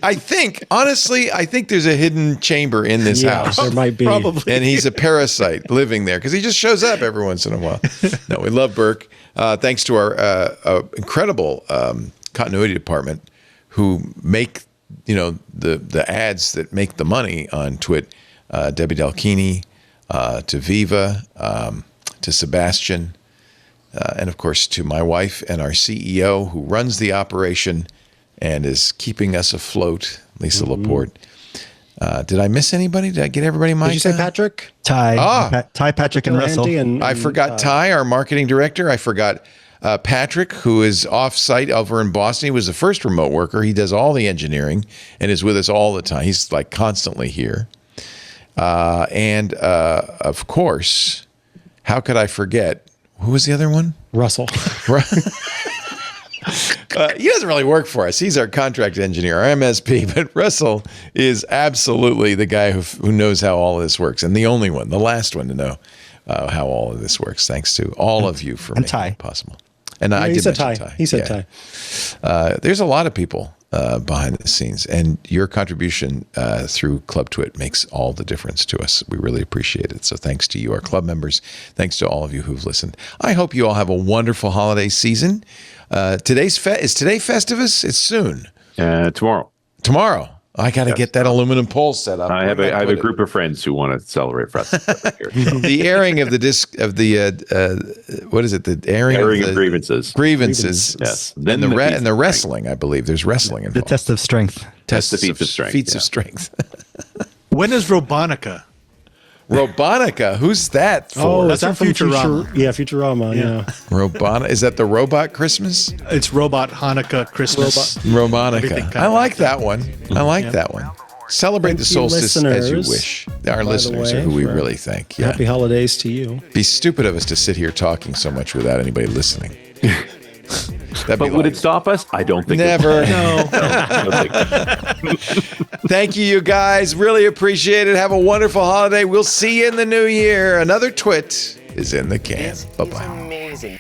I think there's a hidden chamber in this house. There might be. Probably. And he's a parasite living there because he just shows up every once in a while. No, we love Burke. Thanks to our incredible continuity department who make, the ads that make the money on Twit. Debbie Dalkini, to Viva, to Sebastian, and of course to my wife and our CEO who runs the operation and is keeping us afloat, Lisa Laporte. Did I miss anybody? Did I get everybody? Did you say Patrick? Ty, Patrick, and Russell. I forgot Ty, our marketing director. I forgot Patrick, who is off-site over in Boston. He was the first remote worker. He does all the engineering and is with us all the time. He's like constantly here. And of course, how could I forget? Who was the other one? Russell. He doesn't really work for us. He's our contract engineer, our MSP. But Russell is absolutely the guy who knows how all of this works, and the only one, the last one to know how all of this works. Thanks to all of you for making it possible. And I did mention Ty. He said Ty. There's a lot of people behind the scenes, and your contribution through Club Twit makes all the difference to us. We really appreciate it. So thanks to you, our club members. Thanks to all of you who've listened. I hope you all have a wonderful holiday season. Is today Festivus? It's soon. Tomorrow. I got to get that aluminum pole set up. I have a group of friends who want to celebrate Festivus. The airing of the disc of the what is it? The airing of grievances. Yes. Then the wrestling. I believe there's wrestling involved. The test of strength. Test of feats of strength. Feats of strength. When is Robonica? Robonica, who's that for? That's from Futurama. Futurama. Yeah. Robot, is that the robot Christmas? It's Robot Hanukkah Christmas. Robonica. I like that one. That one. Celebrate the solstice as you wish. Our listeners are who we really thank. Yeah. Happy holidays to you. Be stupid of us to sit here talking so much without anybody listening. But would it stop us? I don't think never. No. Thank you guys. Really appreciate it. Have a wonderful holiday. We'll see you in the new year. Another Twit is in the can. Bye-bye. Amazing.